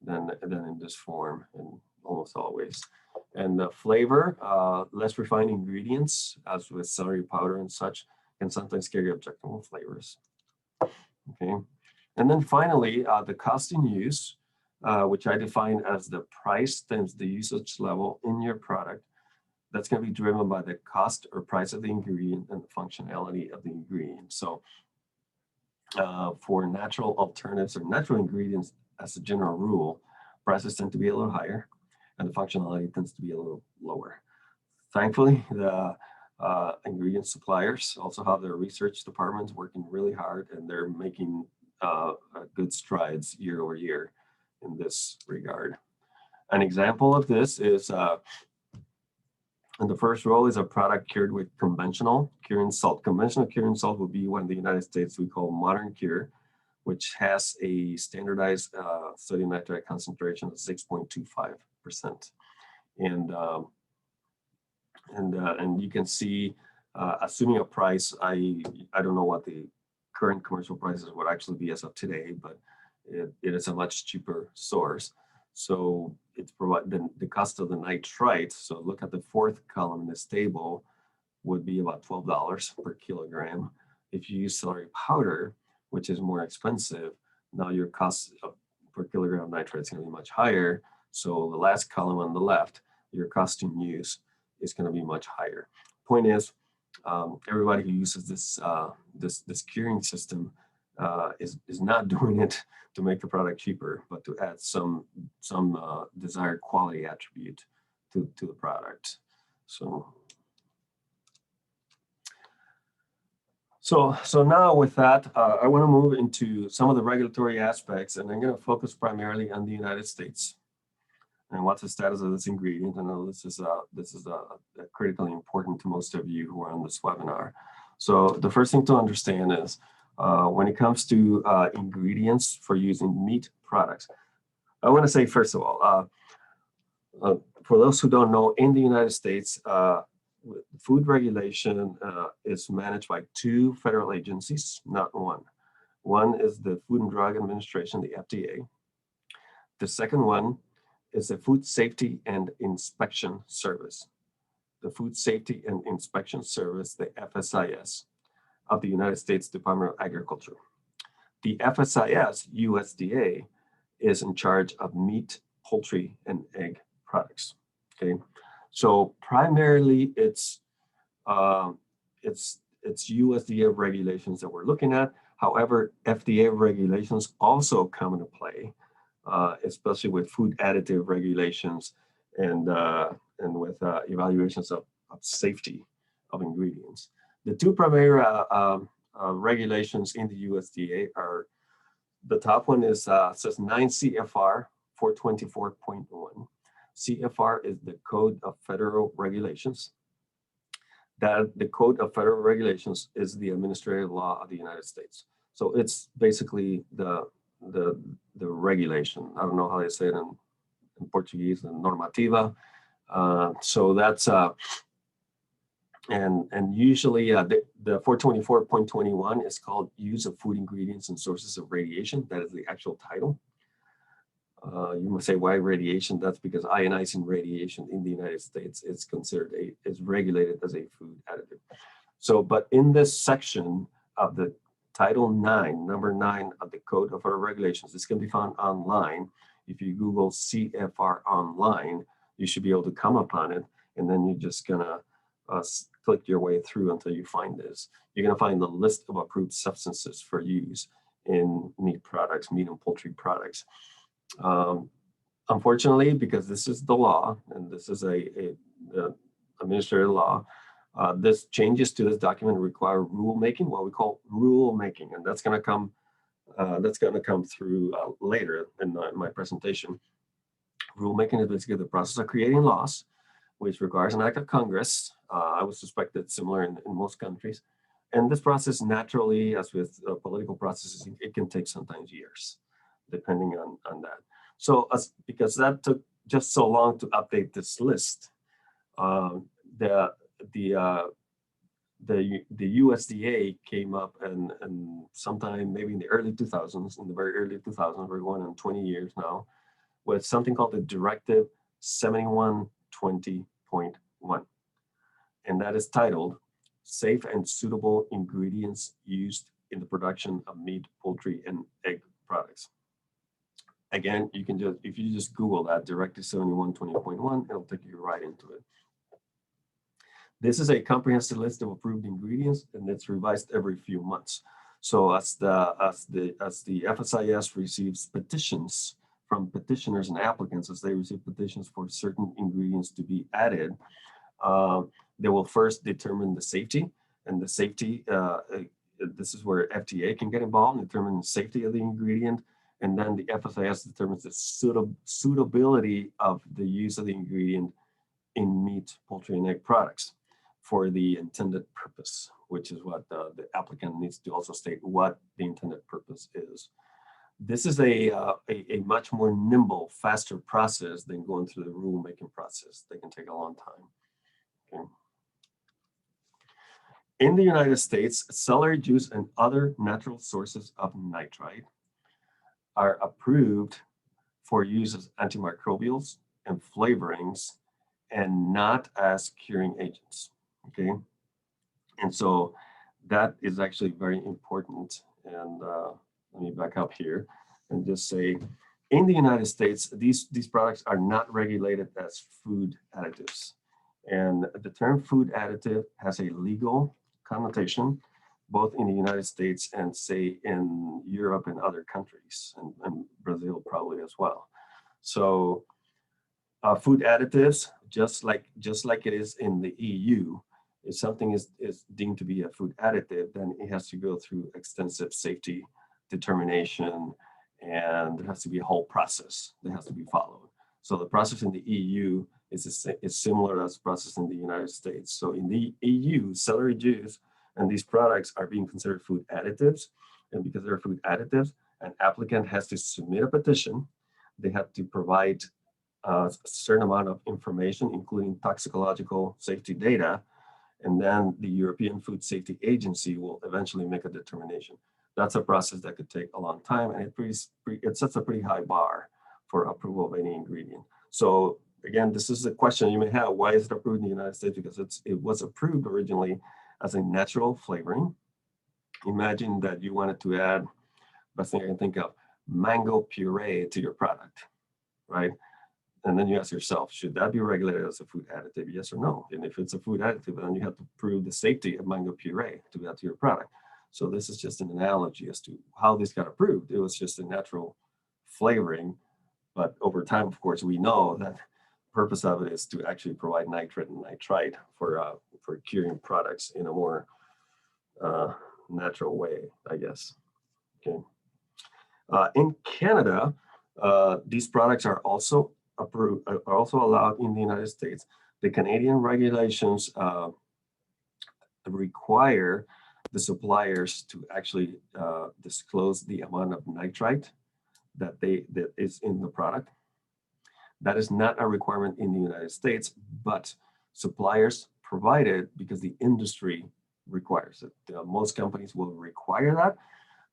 in this form, and almost always. And the flavor, less refined ingredients, as with celery powder and such, can sometimes carry objectionable flavors. Okay, and then finally, the cost in use, which I define as the price times the usage level in your product. That's going to be driven by the cost or price of the ingredient and the functionality of the ingredient. So for natural alternatives or natural ingredients, as a general rule, prices tend to be a little higher and the functionality tends to be a little lower. Thankfully, the ingredient suppliers also have their research departments working really hard, and they're making good strides year over year in this regard. An example of this is, and the first row is a product cured with conventional curing salt. Conventional curing salt will be what in the United States we call modern cure, which has a standardized sodium nitrite concentration of 6.25%. And you can see, assuming a price, I don't know what the current commercial prices would actually be as of today, but it is a much cheaper source. So it's the cost of the nitrite. So look at the fourth column in this table, would be about $12 per kilogram. If you use celery powder, which is more expensive, now your cost per kilogram of nitrite is going to be much higher. So the last column on the left, your cost in use is going to be much higher. Point is, everybody who uses this curing system is not doing it to make the product cheaper, but to add some desired quality attribute to the product. So now with that, I want to move into some of the regulatory aspects, and I'm going to focus primarily on the United States and what's the status of this ingredient. I know this is critically important to most of you who are on this webinar. So the first thing to understand is when it comes to ingredients for using meat products, I want to say, first of all, for those who don't know, in the United States, food regulation is managed by two federal agencies, not one. One is the Food and Drug Administration, the FDA. The second one is the Food Safety and Inspection Service. The Food Safety and Inspection Service, the FSIS, of the United States Department of Agriculture. The FSIS, USDA, is in charge of meat, poultry, and egg products. Okay, so primarily it's USDA regulations that we're looking at. However, FDA regulations also come into play, especially with food additive regulations and with evaluations of safety of ingredients. The two primary regulations in the USDA are, the top one is says 9 CFR 424.1. CFR is the Code of Federal Regulations. That the Code of Federal Regulations is the administrative law of the United States. So it's basically the regulation. I don't know how they say it in Portuguese, the normativa. So that's and usually the 424.21 is called use of food ingredients and sources of radiation. That is the actual title. You must say, why radiation? That's because ionizing radiation in the United States is considered is regulated as a food additive. So, but in this section of the Title 9, number 9 of the Code of Federal Regulations, this can be found online. If you Google CFR online, you should be able to come upon it, and then you're just gonna click your way through until you find this. You're gonna find the list of approved substances for use in meat products, meat and poultry products. Unfortunately, because this is the law, and this is a administrative law, this changes to this document require rulemaking, what we call rulemaking, and that's going to come through later in my presentation. Rulemaking is basically the process of creating laws, which requires an act of Congress. I would suspect that's similar in most countries, and this process naturally, as with political processes, it can take sometimes years, depending on that. So because that took just so long to update this list, the USDA came up and sometime maybe in the early 2000s, in the very early 2000s, we're going on 20 years now, with something called the Directive 7120.1. And that is titled Safe and Suitable Ingredients Used in the Production of Meat, Poultry, and Egg Products. Again, you can just, if you just Google that, Directive 7120.1, it'll take you right into it. This is a comprehensive list of approved ingredients, and it's revised every few months. So as the FSIS receives petitions from petitioners and applicants, as they receive petitions for certain ingredients to be added, they will first determine the safety, and the safety, this is where FDA can get involved and determine the safety of the ingredient. And then the FSIS determines the suitability of the use of the ingredient in meat, poultry, and egg products for the intended purpose, which is what the applicant needs to also state what the intended purpose is. This is a much more nimble, faster process than going through the rulemaking process. They can take a long time. Okay. In the United States, celery juice and other natural sources of nitrite are approved for use as antimicrobials and flavorings and not as curing agents, okay? And so that is actually very important. And let me back up here and just say, in the United States, these products are not regulated as food additives. And the term food additive has a legal connotation, both in the United States and say in Europe and other countries, and Brazil probably as well. So food additives, just like it is in the EU, if something is deemed to be a food additive, then it has to go through extensive safety determination, and there has to be a whole process that has to be followed. So the process in the EU is similar as the process in the United States. So in the EU, celery juice and these products are being considered food additives. And because they're food additives, an applicant has to submit a petition. They have to provide a certain amount of information, including toxicological safety data. And then the European Food Safety Agency will eventually make a determination. That's a process that could take a long time, and it sets a pretty high bar for approval of any ingredient. So again, this is a question you may have: why is it approved in the United States? Because it was approved originally as a natural flavoring. Imagine that you wanted to add, best thing I can think of, mango puree to your product, right? And then you ask yourself, should that be regulated as a food additive, yes or no? And if it's a food additive, then you have to prove the safety of mango puree to add to your product. So this is just an analogy as to how this got approved. It was just a natural flavoring, but over time, of course, we know that the purpose of it is to actually provide nitrate and nitrite for curing products in a more natural way, I guess. Okay. In Canada, these products are also approved, are also allowed in the United States. The Canadian regulations require the suppliers to actually disclose the amount of nitrite that is in the product. That is not a requirement in the United States, but suppliers provide it because the industry requires it. Most companies will require that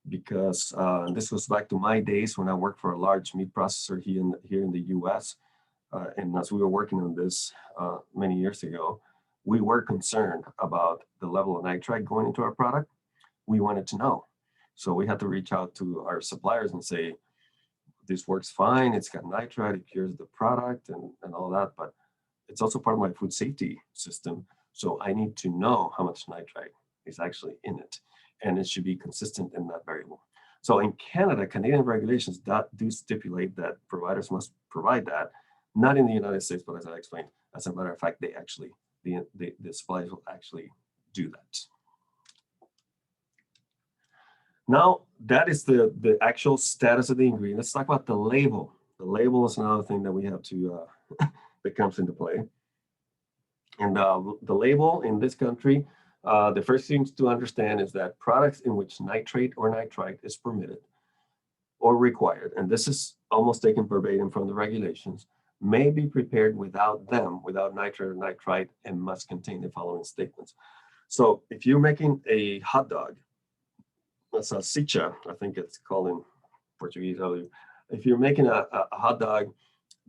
because this goes back to my days when I worked for a large meat processor here in the US. And as we were working on this many years ago, we were concerned about the level of nitrite going into our product. We wanted to know. So we had to reach out to our suppliers and say, this works fine, it's got nitrite, it cures the product and all that, but it's also part of my food safety system. So I need to know how much nitrite is actually in it. And it should be consistent in that variable. So in Canada, Canadian regulations do stipulate that providers must provide that, not in the United States, but as I explained, as a matter of fact, they actually, the suppliers will actually do that. Now, that is the actual status of the ingredient. Let's talk about the label. The label is another thing that we have to, that comes into play. And the label in this country, the first thing to understand is that products in which nitrate or nitrite is permitted or required, and this is almost taken verbatim from the regulations, may be prepared without them, without nitrate or nitrite, and must contain the following statements. So if you're making a hot dog, a salsicha, I think it's called in Portuguese. If you're making a hot dog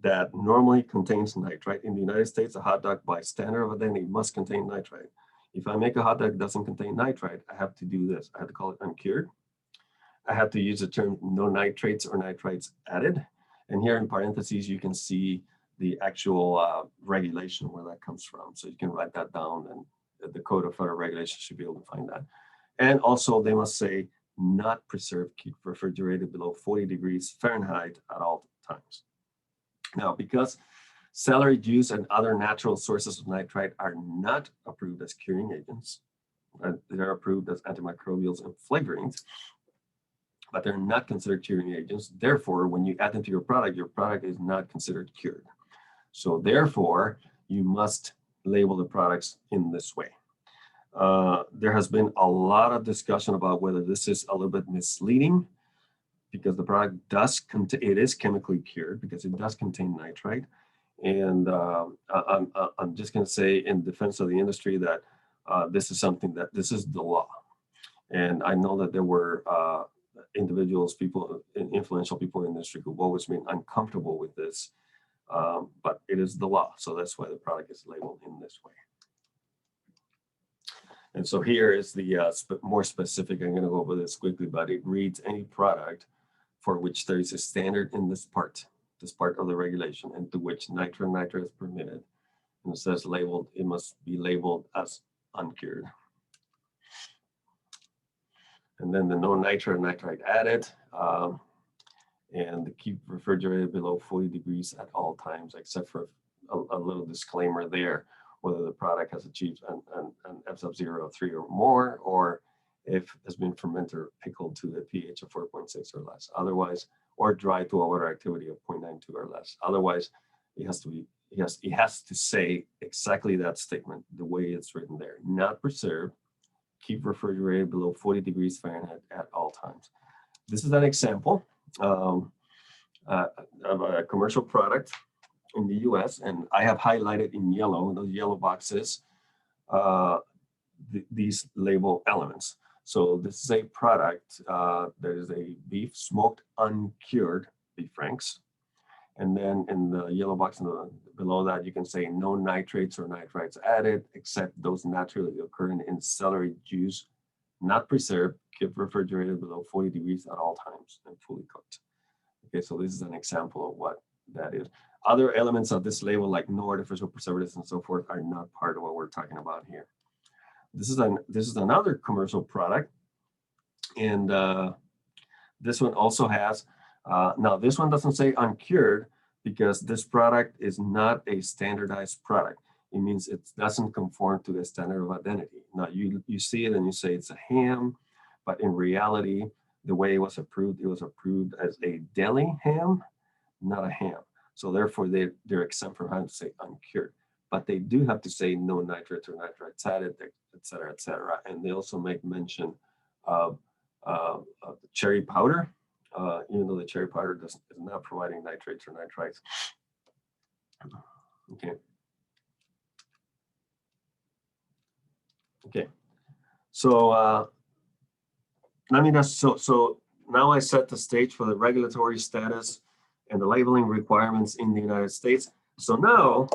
that normally contains nitrite, in the United States, a hot dog by standard of identity must contain nitrite. If I make a hot dog that doesn't contain nitrite, I have to do this. I have to call it uncured. I have to use the term no nitrates or nitrites added. And here in parentheses, you can see the actual regulation where that comes from. So you can write that down, and the Code of Federal Regulations should be able to find that. And also they must say not preserved, keep refrigerated below 40 degrees Fahrenheit at all times. Now, because celery juice and other natural sources of nitrite are not approved as curing agents, they're approved as antimicrobials and flavorings, but they're not considered curing agents. Therefore, when you add them to your product is not considered cured. So therefore, you must label the products in this way. There has been a lot of discussion about whether this is a little bit misleading, because the product it is chemically cured because it does contain nitrite. And I'm just going to say in defense of the industry that this is something that this is the law. And I know that there were individuals, influential people in the industry who've always been uncomfortable with this, but it is the law. So that's why the product is labeled in this way. And so here is the more specific. I'm going to go over this quickly, but it reads any product for which there is a standard in this part of the regulation, and to which nitrate is permitted. And it says labeled, it must be labeled as uncured. And then the no nitrate, nitrite added, and keep refrigerated below 40 degrees at all times, except for a little disclaimer there, whether the product has achieved an F sub 0 of 3 or more, or if has been fermented or pickled to a pH of 4.6 or less. Otherwise, or dried to a water activity of 0.92 or less. Otherwise, it has to say exactly that statement, the way it's written there. Not preserved, keep refrigerated below 40 degrees Fahrenheit at all times. This is an example of a commercial product in the US, and I have highlighted in yellow, those yellow boxes, these label elements. So this is a product that is a beef smoked uncured beef franks. And then in the yellow box below that, you can say no nitrates or nitrites added, except those naturally occurring in celery juice, not preserved, kept refrigerated below 40 degrees at all times, and fully cooked. Okay, so this is an example of what that is. Other elements of this label, like no artificial preservatives and so forth, are not part of what we're talking about here. This is another commercial product, and this one also has. Now this one doesn't say uncured because this product is not a standardized product. It means it doesn't conform to the standard of identity. Now you see it and you say it's a ham, but in reality, the way it was approved as a deli ham, not a ham. So therefore they're exempt from having to say uncured. but they do have to say no nitrates or nitrites added, et cetera, et cetera. And they also make mention of the cherry powder, even though the cherry powder is not providing nitrates or nitrites. Okay. Okay. So let me just, so now I set the stage for the regulatory status and the labeling requirements in the United States. So now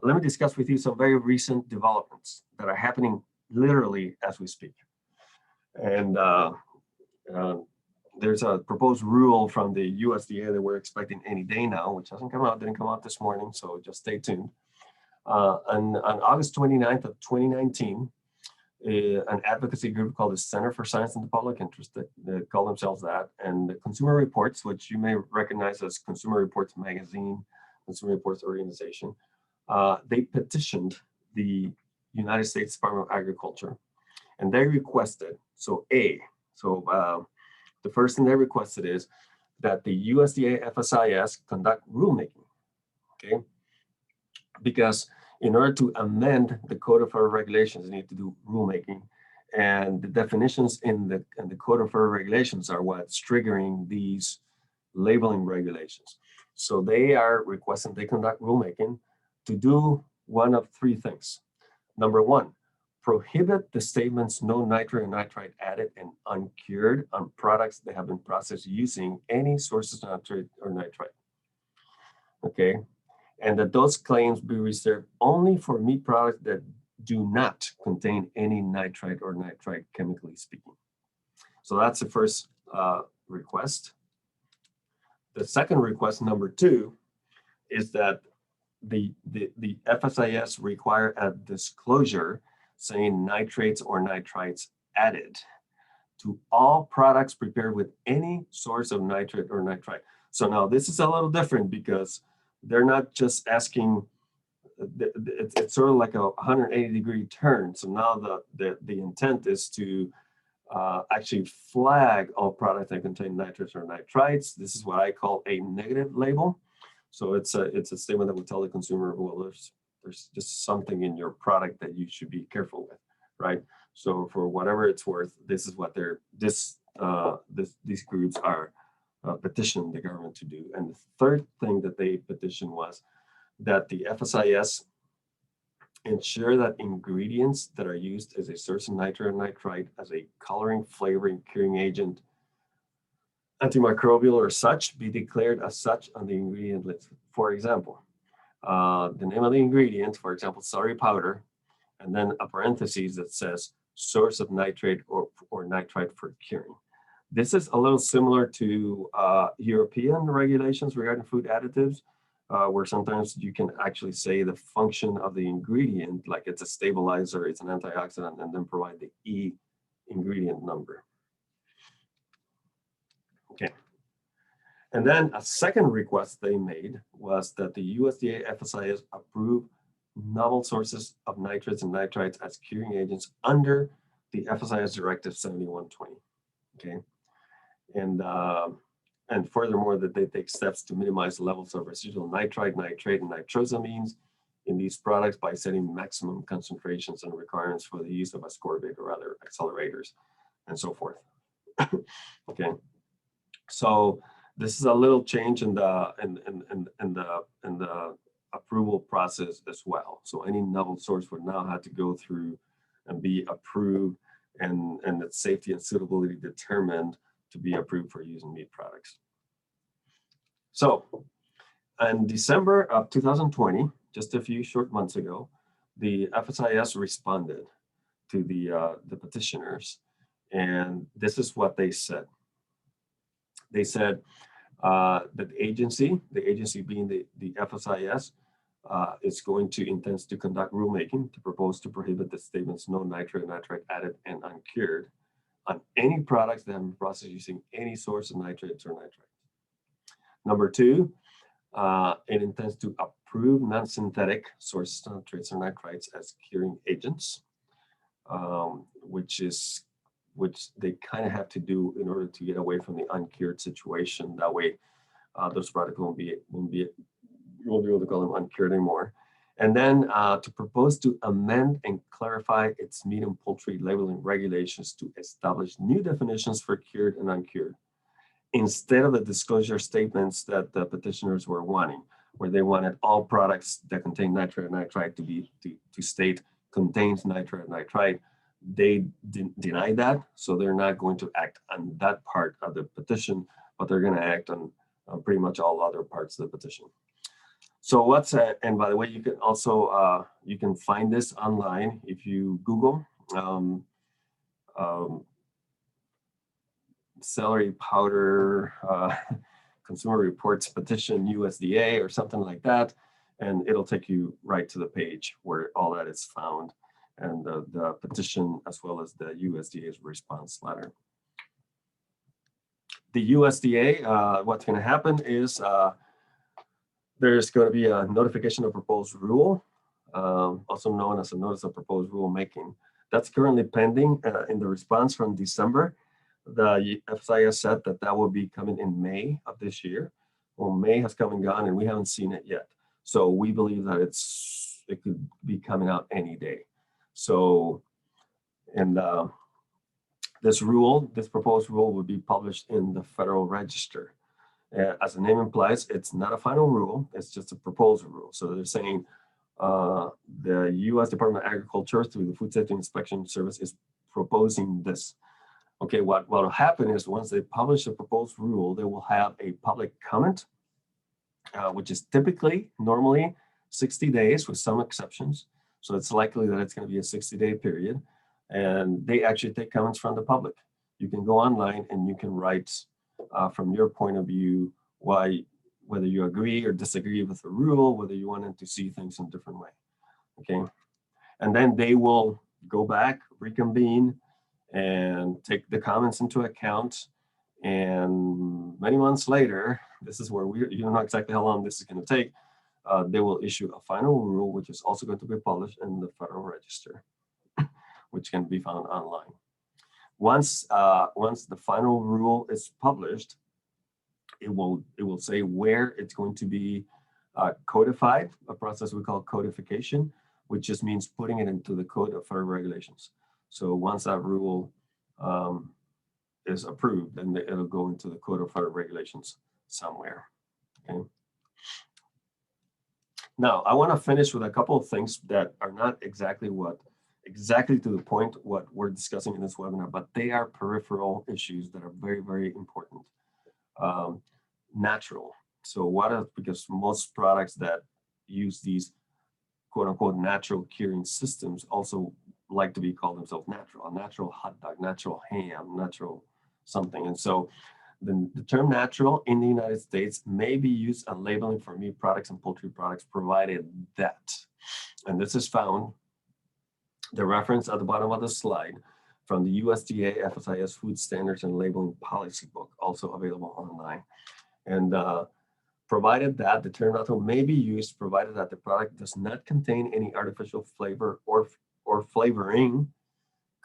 let me discuss with you some very recent developments that are happening literally as we speak. And there's a proposed rule from the USDA that we're expecting any day now, which hasn't come out, didn't come out this morning, so just stay tuned. On August 29th of 2019, an advocacy group called the Center for Science and the Public Interest, that call themselves that, and the Consumer Reports, which you may recognize as Consumer Reports Magazine, Consumer Reports Organization, they petitioned the United States Department of Agriculture, and they requested, the first thing they requested is that the USDA FSIS conduct rulemaking, okay? Because in order to amend the Code of Federal Regulations, you need to do rulemaking, and the definitions in the Code of Federal Regulations are what's triggering these labeling regulations. So they are requesting they conduct rulemaking to do one of three things. Number one, prohibit the statements no nitrate or nitrite added and uncured on products that have been processed using any sources of nitrate or nitrite. Okay, and that those claims be reserved only for meat products that do not contain any nitrite or nitrite, chemically speaking. So that's the first request. The second request, number two, is that the FSIS require a disclosure saying nitrates or nitrites added to all products prepared with any source of nitrate or nitrite. So now this is a little different because they're not just asking, it's sort of like a 180-degree turn. So now the intent is to actually flag all products that contain nitrates or nitrites. This is what I call a negative label. So it's a statement that would tell the consumer, well, there's just something in your product that you should be careful with, right? So for whatever it's worth, this is what these groups are petitioning the government to do. And the third thing that they petitioned was that the FSIS ensure that ingredients that are used as a source of nitrate or nitrite as a coloring, flavoring, curing agent, antimicrobial or such, be declared as such on the ingredient list. For example, the name of the ingredient, for example, celery powder, and then a parenthesis that says source of nitrate or nitrite for curing. This is a little similar to European regulations regarding food additives, where sometimes you can actually say the function of the ingredient, like it's a stabilizer, it's an antioxidant, and then provide the E ingredient number. Okay. And then a second request they made was that the USDA FSIS approve novel sources of nitrates and nitrites as curing agents under the FSIS Directive 7120. Okay. And furthermore, that they take steps to minimize levels of residual nitrite, nitrate, and nitrosamines in these products by setting maximum concentrations and requirements for the use of ascorbate or other accelerators, and so forth. Okay, so this is a little change in the approval process as well. So any novel source would now have to go through and be approved, and its safety and suitability determined to be approved for use in meat products. So in December of 2020, just a few short months ago, the FSIS responded to the petitioners, and this is what they said. They said that the agency being the FSIS, is intends to conduct rulemaking to propose to prohibit the statements no nitrate or nitrite added and uncured on any products that have been processed using any source of nitrates or nitrite. Number two, it intends to approve non-synthetic sources of nitrates or nitrites as curing agents, which they kind of have to do in order to get away from the uncured situation. That way, those products won't be able to call them uncured anymore. And then to propose to amend and clarify its meat and poultry labeling regulations to establish new definitions for cured and uncured, instead of the disclosure statements that the petitioners were wanting, where they wanted all products that contain nitrate and nitrite to state contains nitrate and nitrite. They denied that, so they're not going to act on that part of the petition, but they're going to act on pretty much all other parts of the petition. So what's and by the way, you can also you can find this online if you Google celery powder Consumer Reports petition USDA or something like that, and it'll take you right to the page where all that is found, and the petition as well as the USDA's response letter. The USDA, what's going to happen is there's going to be a notification of proposed rule, also known as a notice of proposed rulemaking. That's currently pending in the response from December. The FSIS said that that will be coming in May of this year. Well, May has come and gone and we haven't seen it yet. So we believe that it could be coming out any day. So, and this proposed rule will be published in the Federal Register. As the name implies, it's not a final rule, it's just a proposal rule. So they're saying the U.S. Department of Agriculture through the Food Safety Inspection Service is proposing this. Okay, what will happen is once they publish the proposed rule, they will have a public comment, which is typically, normally 60 days with some exceptions. So it's likely that it's going to be a 60-day period. And they actually take comments from the public. You can go online and you can write from your point of view whether you agree or disagree with the rule, whether you wanted to see things in a different way. Okay, and then they will go back, reconvene, and take the comments into account. And many months later, this is where you don't know exactly how long this is going to take. They will issue a final rule, which is also going to be published in the Federal Register, which can be found online. Once the final rule is published, it will say where it's going to be codified, a process we call codification, which just means putting it into the Code of Federal Regulations. So once that rule is approved, then it'll go into the Code of Federal Regulations somewhere. Okay. Now, I want to finish with a couple of things that are not exactly to the point what we're discussing in this webinar, but they are peripheral issues that are very, very important. Natural. So because most products that use these quote unquote natural curing systems also like to be called themselves natural, a natural hot dog, natural ham, natural something. And so the term natural in the United States may be used on labeling for meat products and poultry products, provided that, and this is found, the reference at the bottom of the slide from the USDA FSIS Food Standards and Labeling Policy Book, also available online. And provided that the term natural may be used, provided that the product does not contain any artificial flavor or flavoring,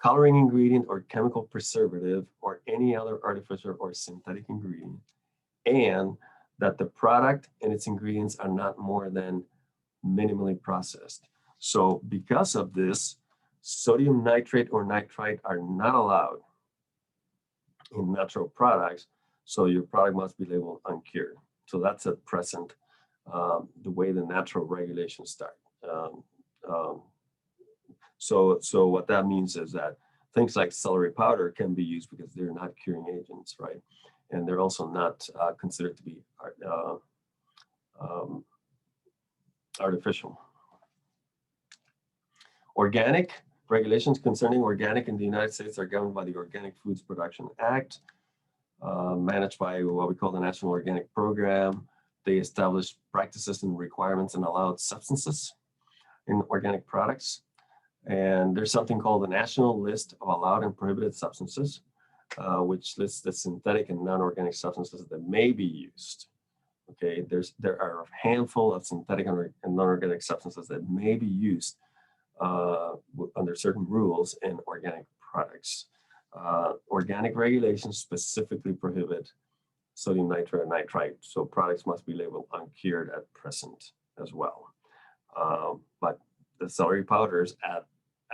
coloring ingredient, or chemical preservative, or any other artificial or synthetic ingredient, and that the product and its ingredients are not more than minimally processed. So because of this, sodium nitrate or nitrite are not allowed in natural products, so your product must be labeled uncured. So that's at present the way the natural regulations start. So what that means is that things like celery powder can be used because they're not curing agents, right? And they're also not considered to be artificial. Organic regulations concerning organic in the United States are governed by the Organic Foods Production Act, managed by what we call the National Organic Program. They establish practices and requirements and allowed substances in organic products. And there's something called the National List of Allowed and Prohibited Substances, which lists the synthetic and non-organic substances that may be used. Okay, there are a handful of synthetic and non-organic substances that may be used under certain rules in organic products. Organic regulations specifically prohibit sodium nitrate and nitrite, so products must be labeled uncured at present as well. But the celery powders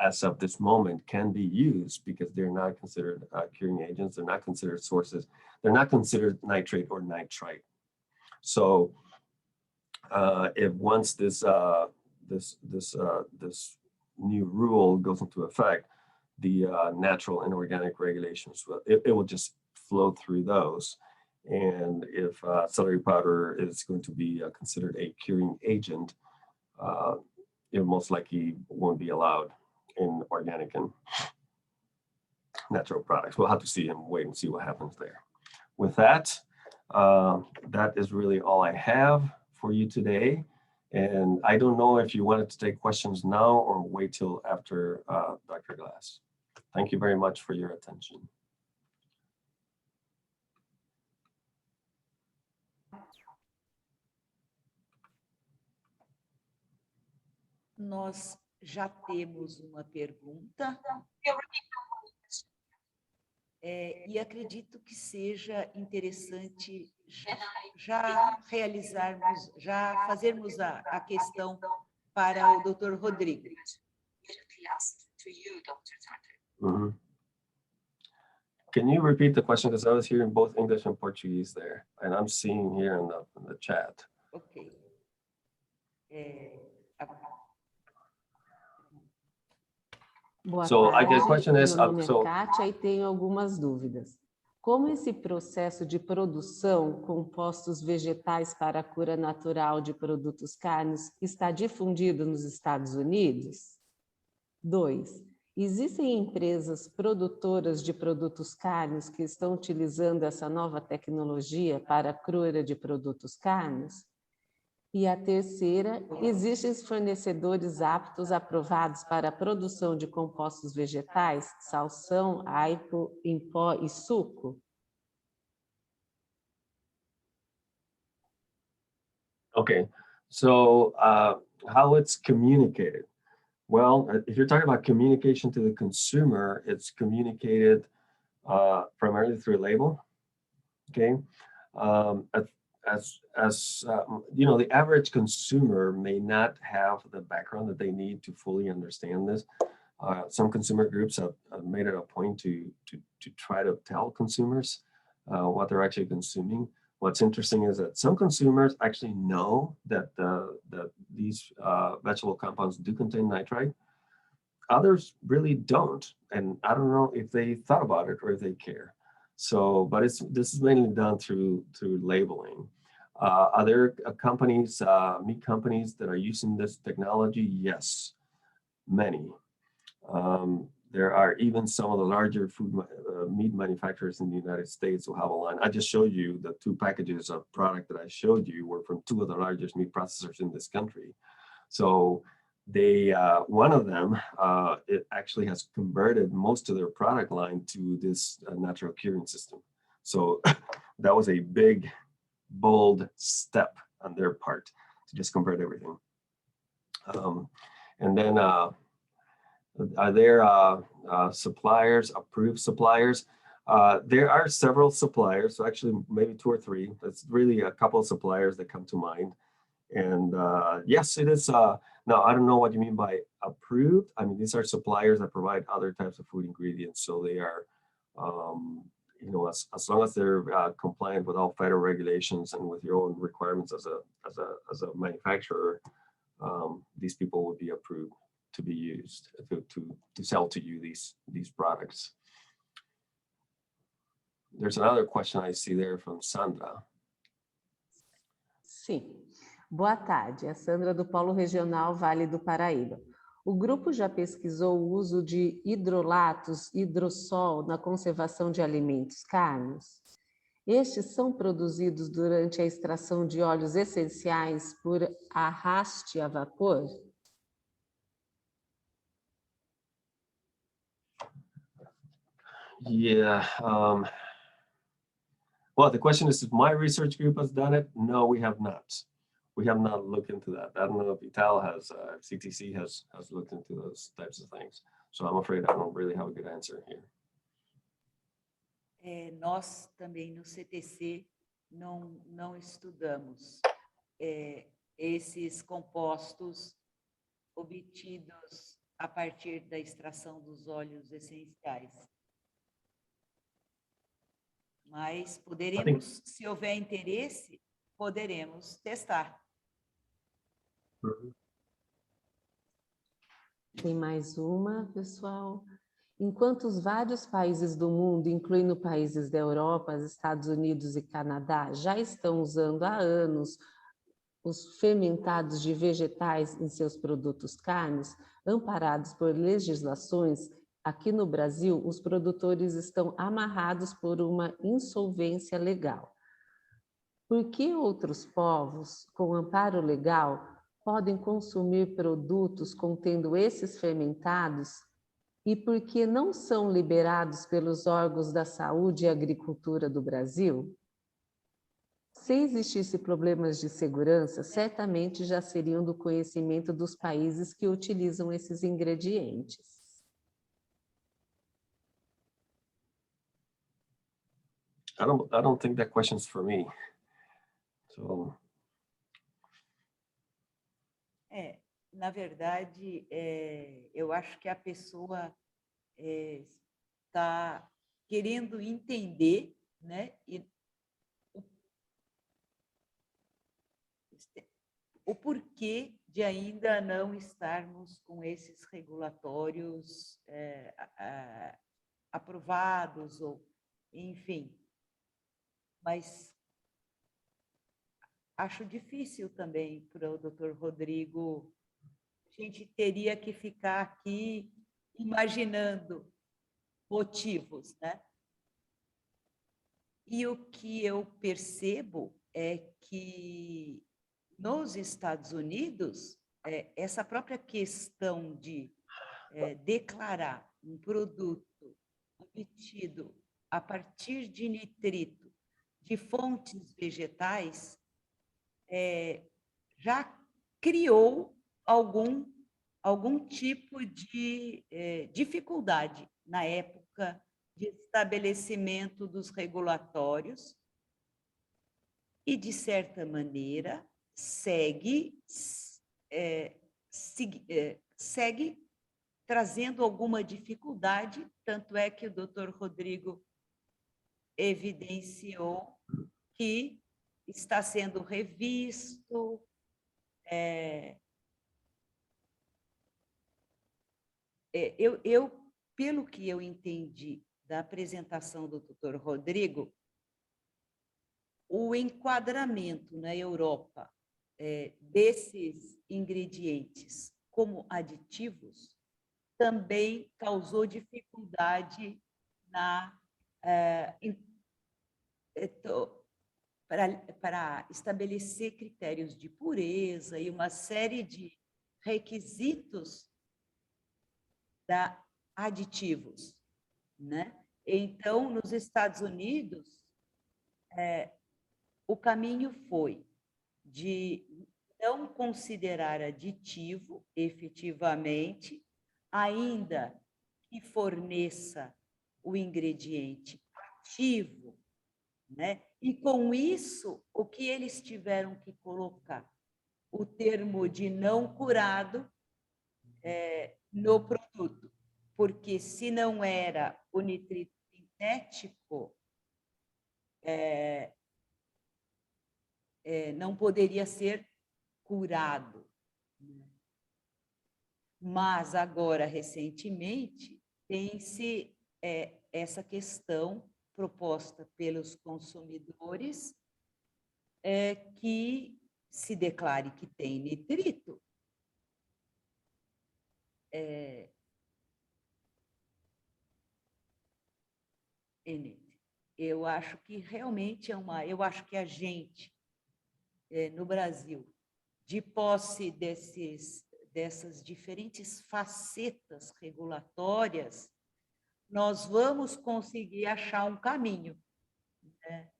as of this moment can be used because they're not considered curing agents. They're not considered sources. They're not considered nitrate or nitrite. So if once this new rule goes into effect, the natural and organic regulations, it will just flow through those. And if celery powder is going to be considered a curing agent, it most likely won't be allowed in organic and natural products. We'll have to see and wait and see what happens there. With that, that is really all I have for you today. And I don't know if you wanted to take questions now or wait till after Dr. Glass. Thank you very much for your attention. Nós já temos uma pergunta. E acredito que seja interessante já realizarmos, já fazermos a questão para o Dr. Rodrigo. Mm-hmm. Can you repeat the question? Because I was hearing both English and Portuguese there, and I'm seeing here in the chat. Ok. Boa So tarde, the question is, meu nome é Kátia e tenho algumas dúvidas. Como esse processo de produção compostos vegetais para a cura natural de produtos carnes está difundido nos Estados Unidos? 2. Existem empresas produtoras de produtos carnes que estão utilizando essa nova tecnologia para a cura de produtos carnes? E a terceira, existem fornecedores aptos aprovados para a produção de compostos vegetais, salsão, aipo, em pó e suco? Okay, so how it's communicated? Well, if you're talking about communication to the consumer, it's communicated primarily through a label. Okay, as you know, the average consumer may not have the background that they need to fully understand this. Some consumer groups have made it a point to try to tell consumers what they're actually consuming. What's interesting is that some consumers actually know that these vegetable compounds do contain nitrite. Others really don't, and I don't know if they thought about it or if they care. So, but this is mainly done through labeling. Other companies, meat companies that are using this technology, yes, many. There are even some of the larger meat manufacturers in the United States who have a line. I just showed you the 2 packages of product that I showed you were from 2 of the largest meat processors in this country. So they, one of them, it actually has converted most of their product line to this natural curing system. So that was a big, bold step on their part to just convert everything. And then are there suppliers, approved suppliers? There are several suppliers, so actually maybe 2 or 3. It's really a couple of suppliers that come to mind. And yes, it is. Now, I don't know what you mean by approved. I mean, these are suppliers that provide other types of food ingredients. So they are, you know, as long as they're compliant with all federal regulations and with your own requirements as a manufacturer, these people would be approved to be used, to sell to you these products. There's another question I see there from Sandra. Sim. Boa tarde, é Sandra do Polo Regional Vale do Paraíba. O grupo já pesquisou o uso de hidrolatos, hidrossol na conservação de alimentos carnes? Estes são produzidos durante a extração de óleos essenciais por arraste a vapor? Yeah. Well, the question is, if my research group has done it? No, we have not. We have not looked into that. I don't know if Ital has, CTC has looked into those types of things. So I'm afraid I don't really have a good answer here. Nós também no CTC não estudamos esses compostos obtidos a partir da extração dos óleos essenciais. Mas poderemos, se houver interesse, poderemos testar. Tem mais uma, pessoal. Enquanto os vários países do mundo, incluindo países da Europa, Estados Unidos e Canadá, já estão usando há anos os fermentados de vegetais em seus produtos carnes, amparados por legislações, aqui no Brasil, os produtores estão amarrados por uma insolvência legal. Por que outros povos, com amparo legal, podem consumir produtos contendo esses fermentados e por que não são liberados pelos órgãos da saúde e agricultura do Brasil? Se existissem problemas de segurança, certamente já seriam do conhecimento dos países que utilizam esses ingredientes. I don't think that question's for me. So. Na verdade, eu acho que a pessoa está querendo entender, né, o porquê de ainda não estarmos com esses regulatórios aprovados, ou enfim. Mas acho difícil também para o Dr. Rodrigo. A gente teria que ficar aqui imaginando motivos, né? E o que eu percebo é que nos Estados Unidos, essa própria questão de declarar um produto obtido a partir de nitrito de fontes vegetais já criou algum tipo de dificuldade na época de estabelecimento dos regulatórios e, de certa maneira, segue trazendo alguma dificuldade, tanto é que o Dr. Rodrigo evidenciou que está sendo revisto, pelo que eu entendi da apresentação do Dr. Rodrigo, o enquadramento na Europa desses ingredientes como aditivos também causou dificuldade para estabelecer critérios de pureza e uma série de requisitos aditivos, né? Então, nos Estados Unidos, o caminho foi de não considerar aditivo, efetivamente, ainda que forneça o ingrediente ativo, né? E com isso, o que eles tiveram que colocar? O termo de não curado no produto, porque se não era o nitrito sintético, não poderia ser curado. Mas agora, recentemente, tem-se essa questão proposta pelos consumidores que se declare que tem nitrito, eu acho que realmente eu acho que a gente, no Brasil, de posse dessas diferentes facetas regulatórias, nós vamos conseguir achar um caminho, né?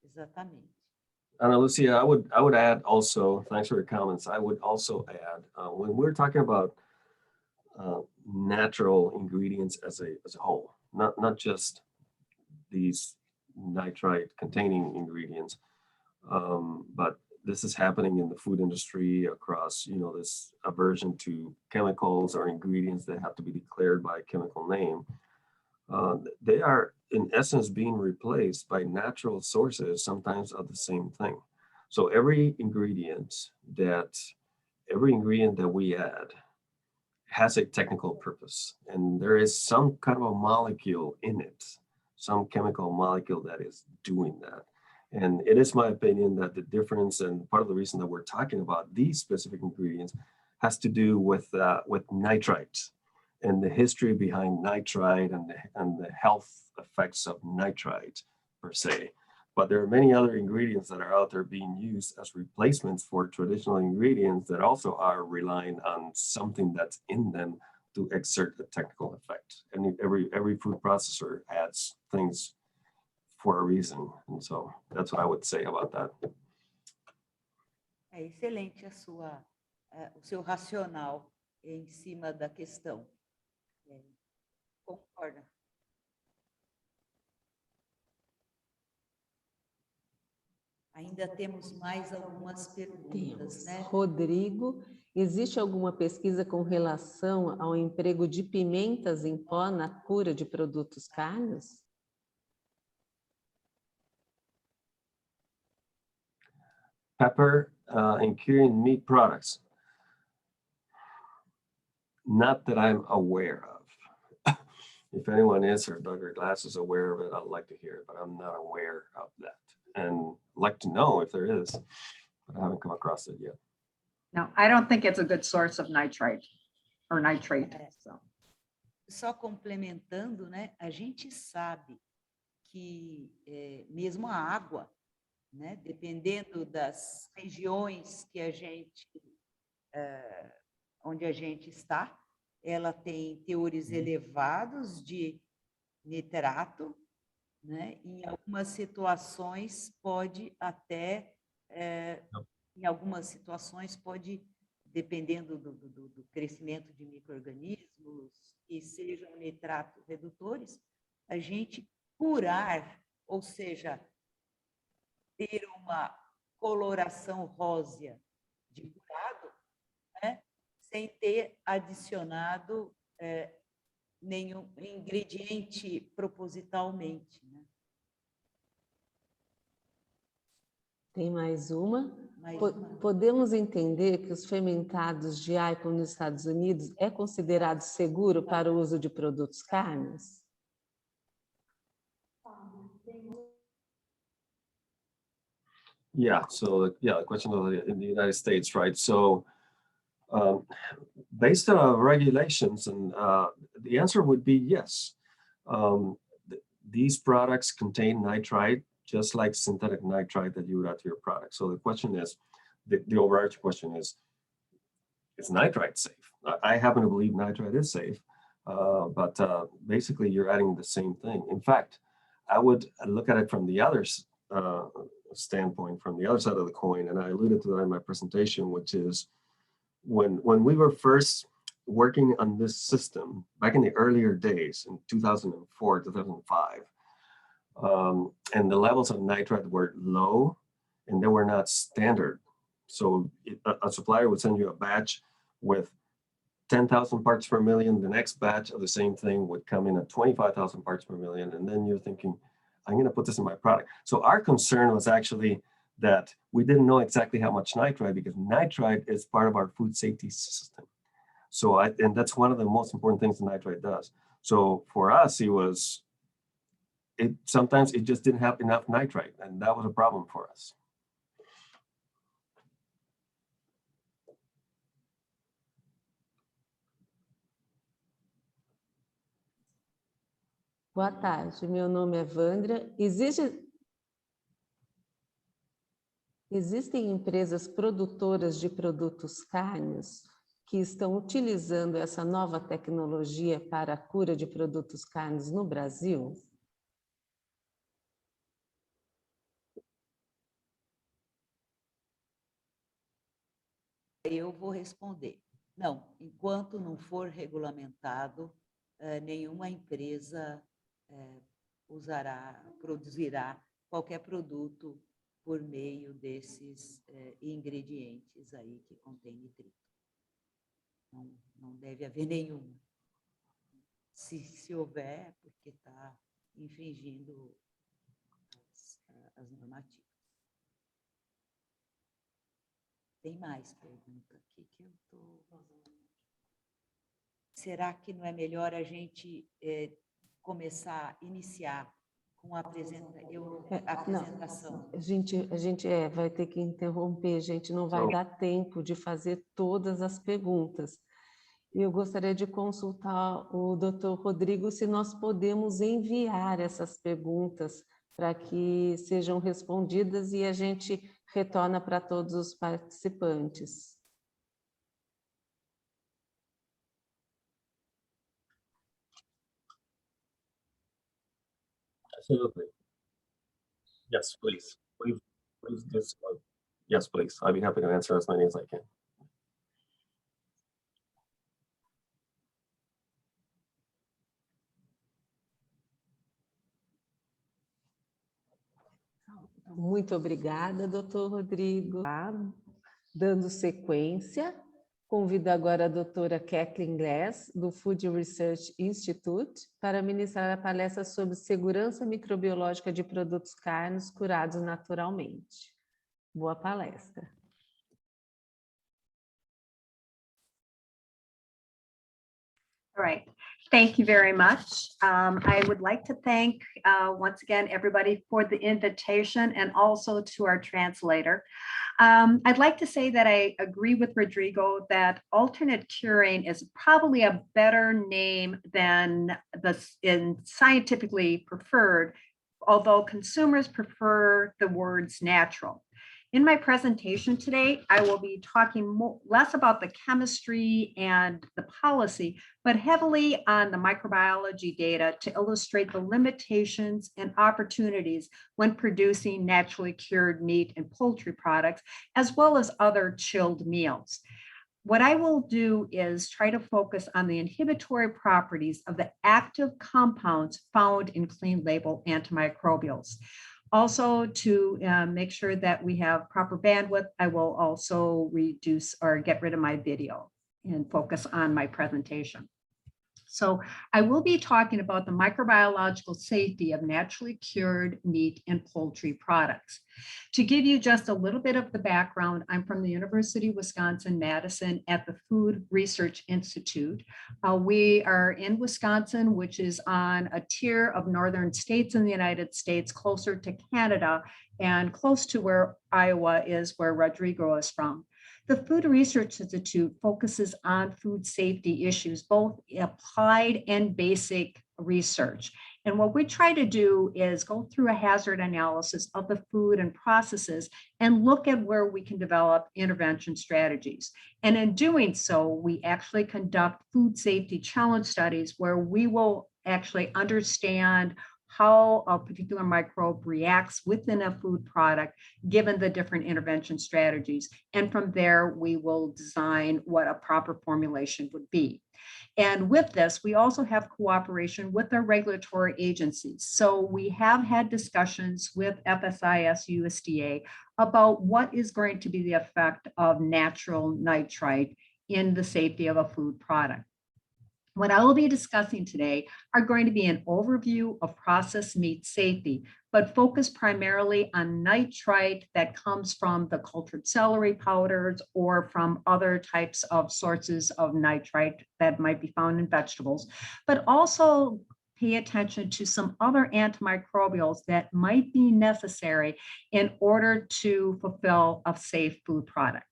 Exatamente. Ana Lucia, I would add also, thanks for your comments, I would also add, when we're talking about natural ingredients as a whole, not just these nitrite containing ingredients, But this is happening in the food industry across, this aversion to chemicals or ingredients that have to be declared by a chemical name. They are, in essence, being replaced by natural sources, sometimes of the same thing. So every ingredient that we add has a technical purpose, and there is some kind of a molecule in it, some chemical molecule that is doing that. And it is my opinion that the difference, and part of the reason that we're talking about these specific ingredients, has to do with nitrite and the history behind nitrite and the health effects of nitrite per se. But there are many other ingredients that are out there being used as replacements for traditional ingredients that also are relying on something that's in them to exert a technical effect. And every food processor adds things for a reason. And so that's what I would say about that. É excelente o seu racional em cima da questão. Concorda? Ainda temos mais algumas perguntas, né? Rodrigo, existe alguma pesquisa com relação ao emprego de pimentas em pó na cura de produtos cárneos? Pepper in curing meat products. Not that I'm aware of. If anyone is, or Dr. Glass is aware of it, I'd like to hear it, but I'm not aware of that. And like to know if there is, but I haven't come across it yet. No, I don't think it's a good source of nitrite or nitrate. So. Só complementando, né? A gente sabe que mesmo a água, né? Dependendo das regiões que a gente, onde a gente está, ela tem teores elevados de nitrato, né? Em algumas situações pode até, dependendo do crescimento de micro-organismos que sejam nitrato redutores, a gente curar, ou seja, ter uma coloração rósea de curado, né? Sem ter adicionado nenhum ingrediente propositalmente, né? Tem mais uma? Podemos entender que os fermentados de Ital nos Estados Unidos é considerado seguro para o uso de produtos carnes? Yeah, so the question in the United States, right? So based on regulations, and the answer would be yes. These products contain nitrite, just like synthetic nitrite that you would add to your product. So the question is, the overarching question is nitrite safe? I happen to believe nitrite is safe, but basically you're adding the same thing. In fact, I would look at it from the other standpoint, from the other side of the coin, and I alluded to that in my presentation, which is when we were first working on this system back in the earlier days in 2004, 2005, and the levels of nitrite were low and they were not standard. So a supplier would send you a batch with 10,000 parts per million. The next batch of the same thing would come in at 25,000 parts per million. And then you're thinking, I'm going to put this in my product. So our concern was actually that we didn't know exactly how much nitrite, because nitrite is part of our food safety system. So and that's one of the most important things that nitrite does. So for us, sometimes it just didn't have enough nitrite, and that was a problem for us. Boa tarde, meu nome é Vandra. Existem empresas produtoras de produtos cárneos que estão utilizando essa nova tecnologia para a cura de produtos cárneos no Brasil? Eu vou responder. Não, enquanto não for regulamentado, nenhuma empresa produzirá qualquer produto por meio desses ingredientes aí que contém nitrito. Não deve haver nenhuma. Se houver, é porque está infringindo as normativas. Tem mais pergunta aqui que eu estou... Será que não é melhor a gente iniciar com a apresentação? Não, a gente vai ter que interromper, a gente não vai dar tempo de fazer todas as perguntas. Eu gostaria de consultar o Dr. Rodrigo se nós podemos enviar essas perguntas para que sejam respondidas e a gente retorna para todos os participantes. Absolutely. Yes, please. Please do so. Yes, please. I'd be happy to answer as many as I can. Muito obrigada, doutor Rodrigo. Dando sequência, convido agora a doutora Kathleen Glass, do Food Research Institute, para ministrar a palestra sobre segurança microbiológica de produtos carnes curados naturalmente. Boa palestra. All right. Thank you very much. I would like to thank once again everybody for the invitation and also to our translator. I'd like to say that I agree with Rodrigo that alternate curing is probably a better name than the scientifically preferred, although consumers prefer the words natural. In my presentation today, I will be talking less about the chemistry and the policy, but heavily on the microbiology data to illustrate the limitations and opportunities when producing naturally cured meat and poultry products, as well as other chilled meals. What I will do is try to focus on the inhibitory properties of the active compounds found in clean label antimicrobials. Also, to make sure that we have proper bandwidth, I will also reduce or get rid of my video and focus on my presentation. So I will be talking about the microbiological safety of naturally cured meat and poultry products. To give you just a little bit of the background, I'm from the University of Wisconsin-Madison at the Food Research Institute. We are in Wisconsin, which is on a tier of northern states in the United States, closer to Canada and close to where Iowa is, where Rodrigo is from. The Food Research Institute focuses on food safety issues, both applied and basic research. And what we try to do is go through a hazard analysis of the food and processes and look at where we can develop intervention strategies. And in doing so, we actually conduct food safety challenge studies where we will actually understand how a particular microbe reacts within a food product, given the different intervention strategies. And from there, we will design what a proper formulation would be. And with this, we also have cooperation with our regulatory agencies. So we have had discussions with FSIS USDA about what is going to be the effect of natural nitrite in the safety of a food product. What I will be discussing today are going to be an overview of processed meat safety, but focus primarily on nitrite that comes from the cultured celery powders or from other types of sources of nitrite that might be found in vegetables, but also pay attention to some other antimicrobials that might be necessary in order to fulfill a safe food product.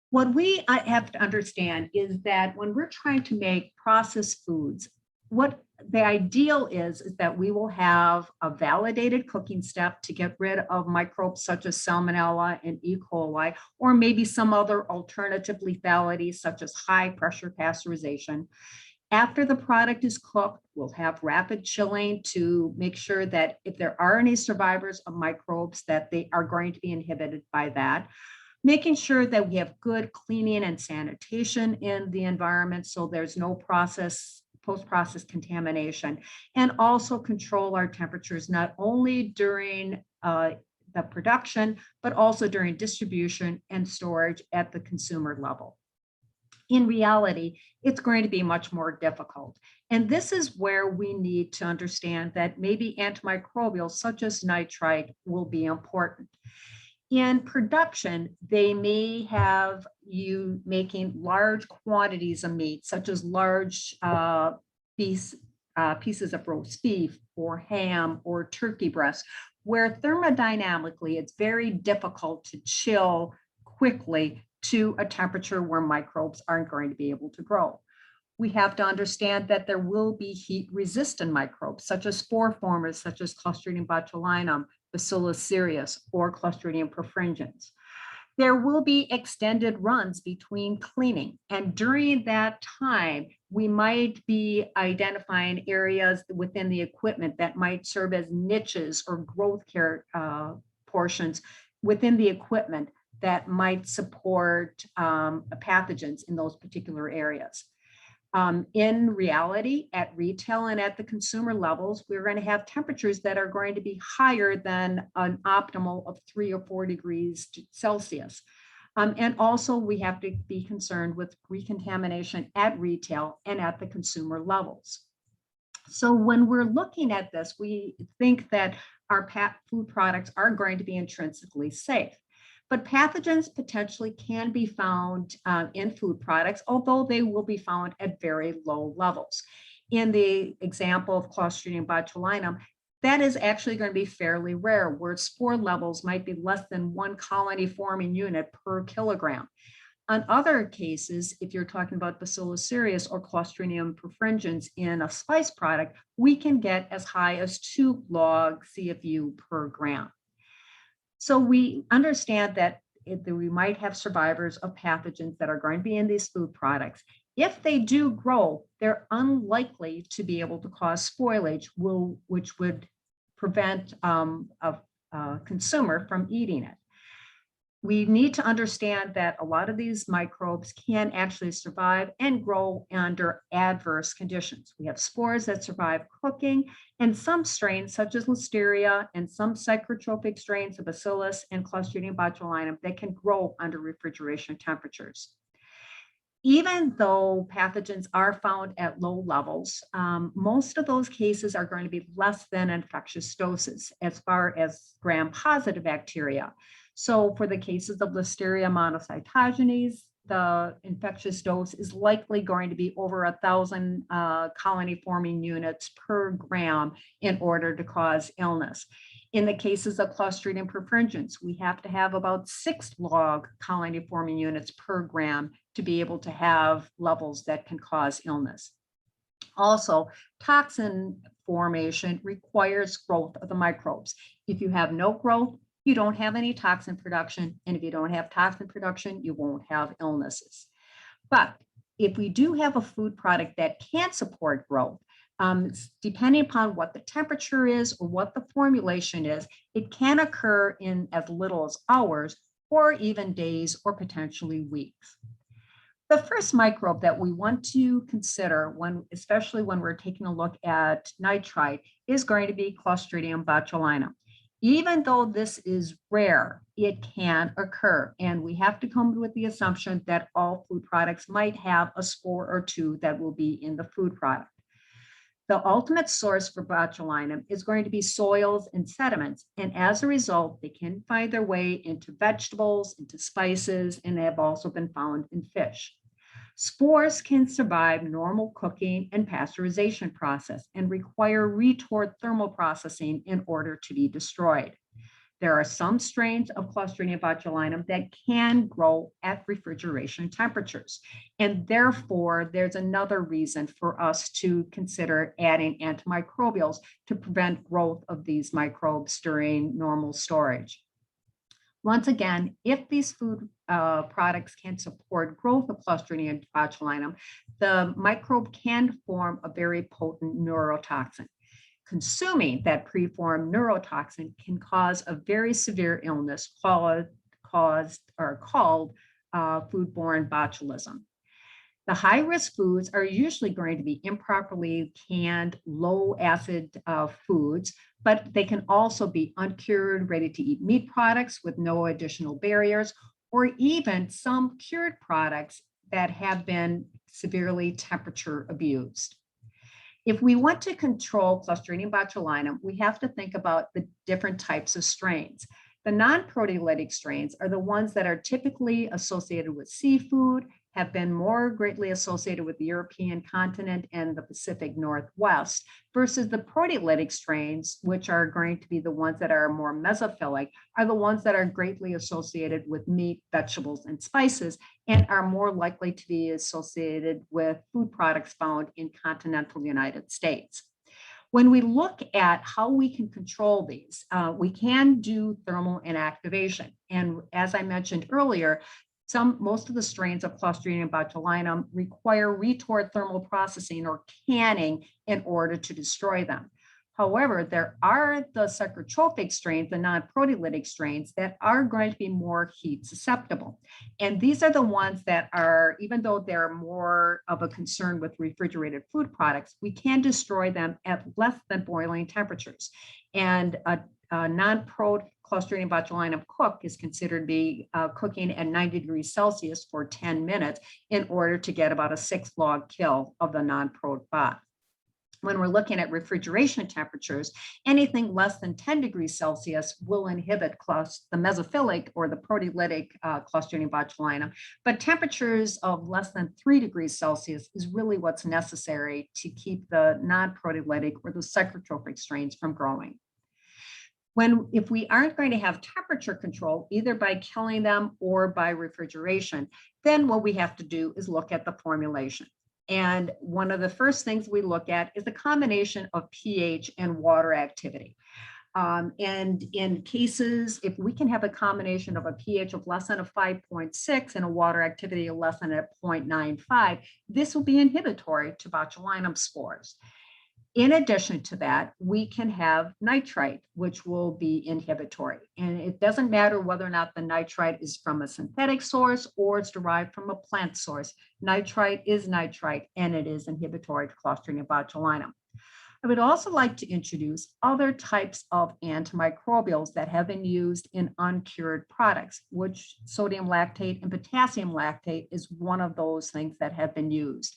What we have to understand is that when we're trying to make processed foods, what the ideal is that we will have a validated cooking step to get rid of microbes such as Salmonella and E. coli, or maybe some other alternative lethalities such as high pressure pasteurization. After the product is cooked, we'll have rapid chilling to make sure that if there are any survivors of microbes, that they are going to be inhibited by that. Making sure that we have good cleaning and sanitation in the environment so there's no post-process contamination, and also control our temperatures not only during the production, but also during distribution and storage at the consumer level. In reality, it's going to be much more difficult. And this is where we need to understand that maybe antimicrobials such as nitrite will be important. In production, they may have you making large quantities of meat, such as large pieces of roast beef or ham or turkey breast, where thermodynamically it's very difficult to chill quickly to a temperature where microbes aren't going to be able to grow. We have to understand that there will be heat-resistant microbes, such as spore formers, such as Clostridium botulinum, Bacillus cereus, or Clostridium Perfringens. There will be extended runs between cleaning, and during that time, we might be identifying areas within the equipment that might serve as niches or growth care portions within the equipment that might support pathogens in those particular areas. In reality, at retail and at the consumer levels, we're going to have temperatures that are going to be higher than an optimal of 3 or 4 degrees Celsius. And also we have to be concerned with recontamination at retail and at the consumer levels. So when we're looking at this, we think that our food products are going to be intrinsically safe. But pathogens potentially can be found in food products, although they will be found at very low levels. In the example of Clostridium botulinum, that is actually going to be fairly rare, where spore levels might be less than 1 colony forming unit per kilogram. On other cases, if you're talking about Bacillus cereus or Clostridium Perfringens in a spice product, we can get as high as 2 log CFU per gram. So we understand that we might have survivors of pathogens that are going to be in these food products. If they do grow, they're unlikely to be able to cause spoilage, which would prevent a consumer from eating it. We need to understand that a lot of these microbes can actually survive and grow under adverse conditions. We have spores that survive cooking, and some strains such as Listeria and some psychotrophic strains of Bacillus and Clostridium botulinum that can grow under refrigeration temperatures. Even though pathogens are found at low levels, most of those cases are going to be less than infectious doses as far as gram-positive bacteria. So for the cases of Listeria Monocytogenes, the infectious dose is likely going to be over 1,000 colony forming units per gram in order to cause illness. In the cases of Clostridium Perfringens, we have to have about 6 log colony forming units per gram to be able to have levels that can cause illness. Also, toxin formation requires growth of the microbes. If you have no growth, you don't have any toxin production, and if you don't have toxin production, you won't have illnesses. But if we do have a food product that can support growth, depending upon what the temperature is or what the formulation is, it can occur in as little as hours or even days or potentially weeks. The first microbe that we want to consider, especially when we're taking a look at nitrite, is going to be Clostridium botulinum. Even though this is rare, it can occur, and we have to come with the assumption that all food products might have a spore or 2 that will be in the food product. The ultimate source for botulinum is going to be soils and sediments, and as a result, they can find their way into vegetables, into spices, and they have also been found in fish. Spores can survive normal cooking and pasteurization process and require retort thermal processing in order to be destroyed. There are some strains of Clostridium botulinum that can grow at refrigeration temperatures, and therefore there's another reason for us to consider adding antimicrobials to prevent growth of these microbes during normal storage. Once again, if these food products can support growth of Clostridium botulinum, the microbe can form a very potent neurotoxin. Consuming that preformed neurotoxin can cause a very severe illness called foodborne botulism. The high-risk foods are usually going to be improperly canned, low-acid foods, but they can also be uncured, ready-to-eat meat products with no additional barriers, or even some cured products that have been severely temperature abused. If we want to control Clostridium botulinum, we have to think about the different types of strains. The non-proteolytic strains are the ones that are typically associated with seafood, have been more greatly associated with the European continent and the Pacific Northwest, versus the proteolytic strains, which are going to be the ones that are more mesophilic, are the ones that are greatly associated with meat, vegetables, and spices, and are more likely to be associated with food products found in continental United States. When we look at how we can control these, we can do thermal inactivation. And as I mentioned earlier, most of the strains of Clostridium botulinum require retort thermal processing or canning in order to destroy them. However, there are the psychotrophic strains, the non-proteolytic strains, that are going to be more heat susceptible. And these are the ones that are, even though they're more of a concern with refrigerated food products, we can destroy them at less than boiling temperatures. And a non-pro Clostridium botulinum cook is considered to be cooking at 90 degrees Celsius for 10 minutes in order to get about a 6-log kill of the non-pro bot. When we're looking at refrigeration temperatures, anything less than 10 degrees Celsius will inhibit the mesophilic or the proteolytic Clostridium botulinum, but temperatures of less than 3 degrees Celsius is really what's necessary to keep the non-proteolytic or the psychotrophic strains from growing. If we aren't going to have temperature control, either by killing them or by refrigeration, then what we have to do is look at the formulation. And one of the first things we look at is the combination of pH and water activity. And in cases, if we can have a combination of a pH of less than a 5.6 and a water activity of less than a 0.95, this will be inhibitory to botulinum spores. In addition to that, we can have nitrite, which will be inhibitory. And it doesn't matter whether or not the nitrite is from a synthetic source or it's derived from a plant source. Nitrite is nitrite, and it is inhibitory to Clostridium botulinum. I would also like to introduce other types of antimicrobials that have been used in uncured products, which sodium lactate and potassium lactate is one of those things that have been used.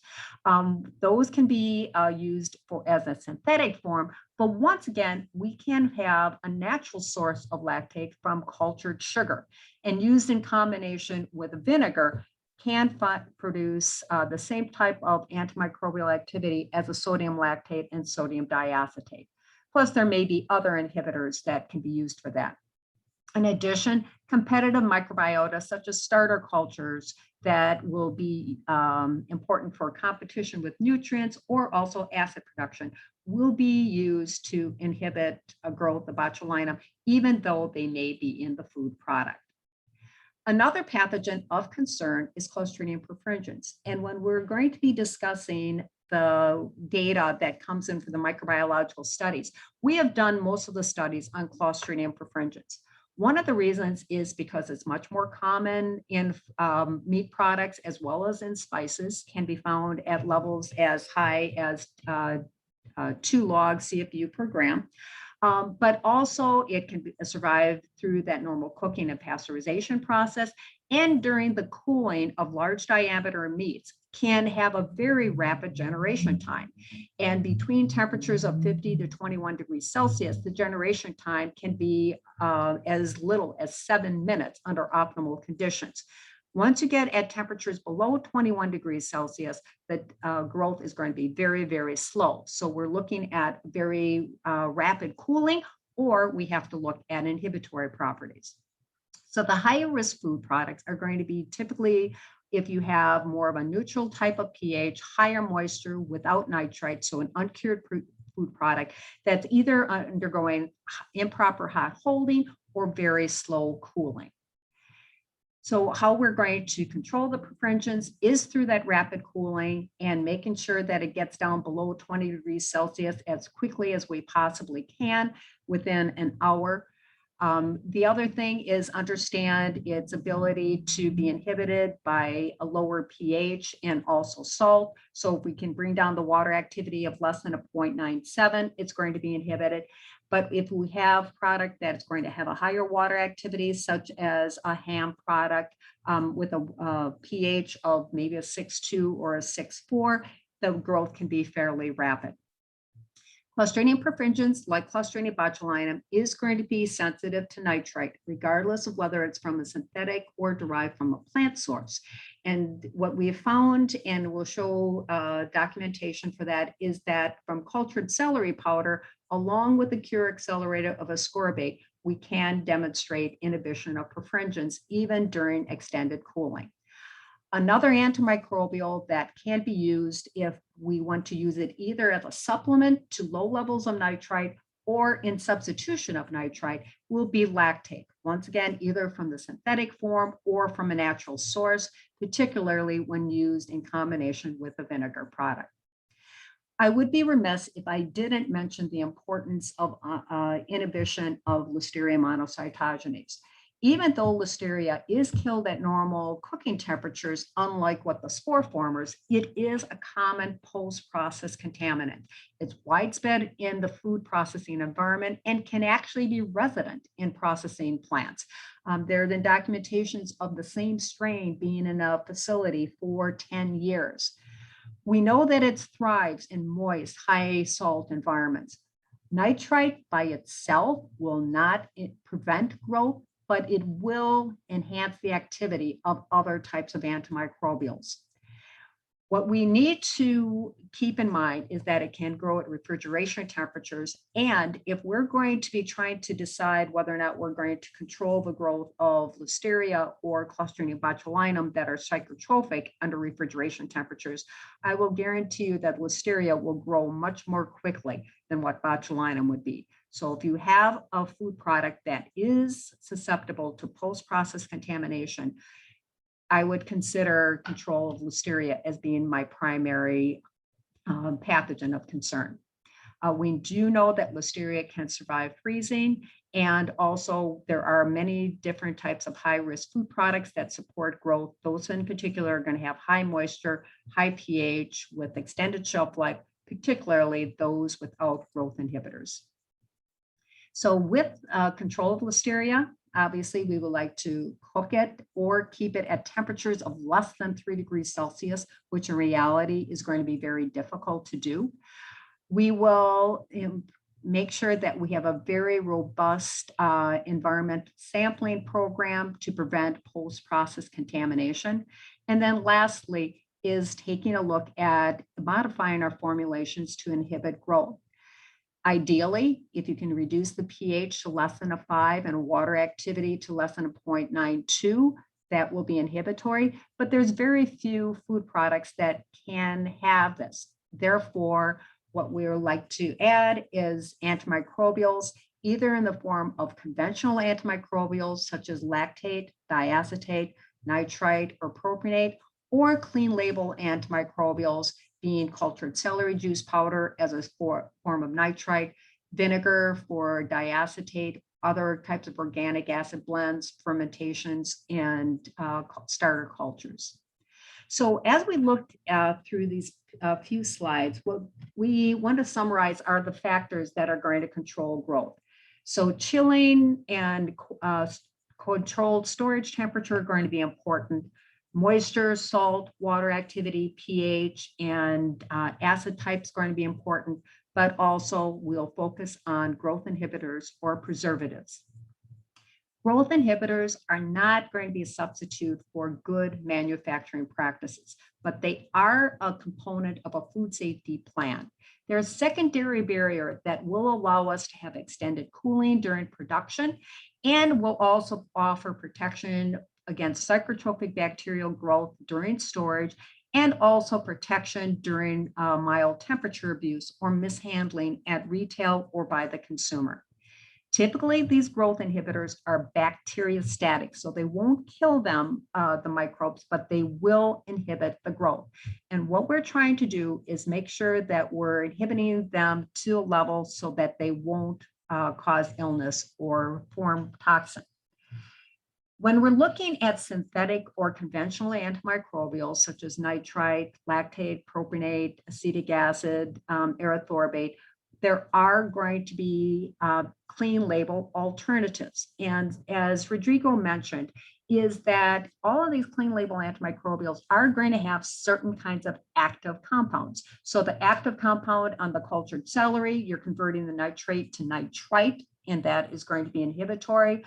Those can be used as a synthetic form, but once again, we can have a natural source of lactate from cultured sugar, and used in combination with vinegar can produce the same type of antimicrobial activity as a sodium lactate and sodium diacetate. Plus, there may be other inhibitors that can be used for that. In addition, competitive microbiota, such as starter cultures that will be important for competition with nutrients or also acid production, will be used to inhibit growth of botulinum, even though they may be in the food product. Another pathogen of concern is Clostridium Perfringens. And when we're going to be discussing the data that comes in for the microbiological studies, we have done most of the studies on Clostridium Perfringens. One of the reasons is because it's much more common in meat products as well as in spices, can be found at levels as high as 2 log CFU per gram. But also it can survive through that normal cooking and pasteurization process, and during the cooling of large diameter meats can have a very rapid generation time. And between temperatures of 50 to 21 degrees Celsius, the generation time can be as little as 7 minutes under optimal conditions. Once you get at temperatures below 21 degrees Celsius, the growth is going to be very, very slow. So we're looking at very rapid cooling, or we have to look at inhibitory properties. So the higher risk food products are going to be typically, if you have more of a neutral type of pH, higher moisture without nitrite, so an uncured food product that's either undergoing improper hot holding or very slow cooling. So how we're going to control the perfringens is through that rapid cooling and making sure that it gets down below 20 degrees Celsius as quickly as we possibly can within an hour. The other thing is understand its ability to be inhibited by a lower pH and also salt. So if we can bring down the water activity of less than a 0.97, it's going to be inhibited. But if we have product that's going to have a higher water activity, such as a ham product with a pH of maybe a 6.2 or a 6.4, the growth can be fairly rapid. Clostridium Perfringens, like Clostridium botulinum, is going to be sensitive to nitrite, regardless of whether it's from a synthetic or derived from a plant source. And what we have found, and we'll show documentation for that, is that from cultured celery powder, along with the cure accelerator of ascorbate, we can demonstrate inhibition of perfringens even during extended cooling. Another antimicrobial that can be used if we want to use it either as a supplement to low levels of nitrite or in substitution of nitrite will be lactate. Once again, either from the synthetic form or from a natural source, particularly when used in combination with a vinegar product. I would be remiss if I didn't mention the importance of inhibition of Listeria Monocytogenes. Even though Listeria is killed at normal cooking temperatures, unlike what the spore formers, it is a common post-process contaminant. It's widespread in the food processing environment and can actually be resident in processing plants. There have been documentations of the same strain being in a facility for 10 years. We know that it thrives in moist, high salt environments. Nitrite by itself will not prevent growth, but it will enhance the activity of other types of antimicrobials. What we need to keep in mind is that it can grow at refrigeration temperatures. And if we're going to be trying to decide whether or not we're going to control the growth of Listeria or Clostridium botulinum that are psychotrophic under refrigeration temperatures, I will guarantee you that Listeria will grow much more quickly than what botulinum would be. So if you have a food product that is susceptible to post-process contamination, I would consider control of Listeria as being my primary pathogen of concern. We do know that Listeria can survive freezing, and also there are many different types of high-risk food products that support growth. Those in particular are going to have high moisture, high pH with extended shelf life, particularly those without growth inhibitors. So with control of Listeria, obviously we would like to cook it or keep it at temperatures of less than 3 degrees Celsius, which in reality is going to be very difficult to do. We will make sure that we have a very robust environmental sampling program to prevent post-process contamination. And then lastly is taking a look at modifying our formulations to inhibit growth. Ideally, if you can reduce the pH to less than a 5 and water activity to less than a 0.92, that will be inhibitory, but there's very few food products that can have this. Therefore, what we would like to add is antimicrobials, either in the form of conventional antimicrobials such as lactate, diacetate, nitrite, or propionate, or clean label antimicrobials being cultured celery juice powder as a form of nitrite, vinegar for diacetate, other types of organic acid blends, fermentations, and starter cultures. So as we looked through these few slides, what we want to summarize are the factors that are going to control growth. So chilling and controlled storage temperature are going to be important. Moisture, salt, water activity, pH, and acid types going to be important, but also we'll focus on growth inhibitors or preservatives. Growth inhibitors are not going to be a substitute for good manufacturing practices, but they are a component of a food safety plan. They're a secondary barrier that will allow us to have extended cooling during production and will also offer protection against psychotrophic bacterial growth during storage, and also protection during mild temperature abuse or mishandling at retail or by the consumer. Typically, these growth inhibitors are bacteriostatic, so they won't kill them, the microbes, but they will inhibit the growth. And what we're trying to do is make sure that we're inhibiting them to a level so that they won't cause illness or form toxin. When we're looking at synthetic or conventional antimicrobials, such as nitrite, lactate, propionate, acetic acid, erythorbate, there are going to be clean label alternatives. And as Rodrigo mentioned, is that all of these clean label antimicrobials are going to have certain kinds of active compounds. So the active compound on the cultured celery, you're converting the nitrate to nitrite, and that is going to be inhibitory.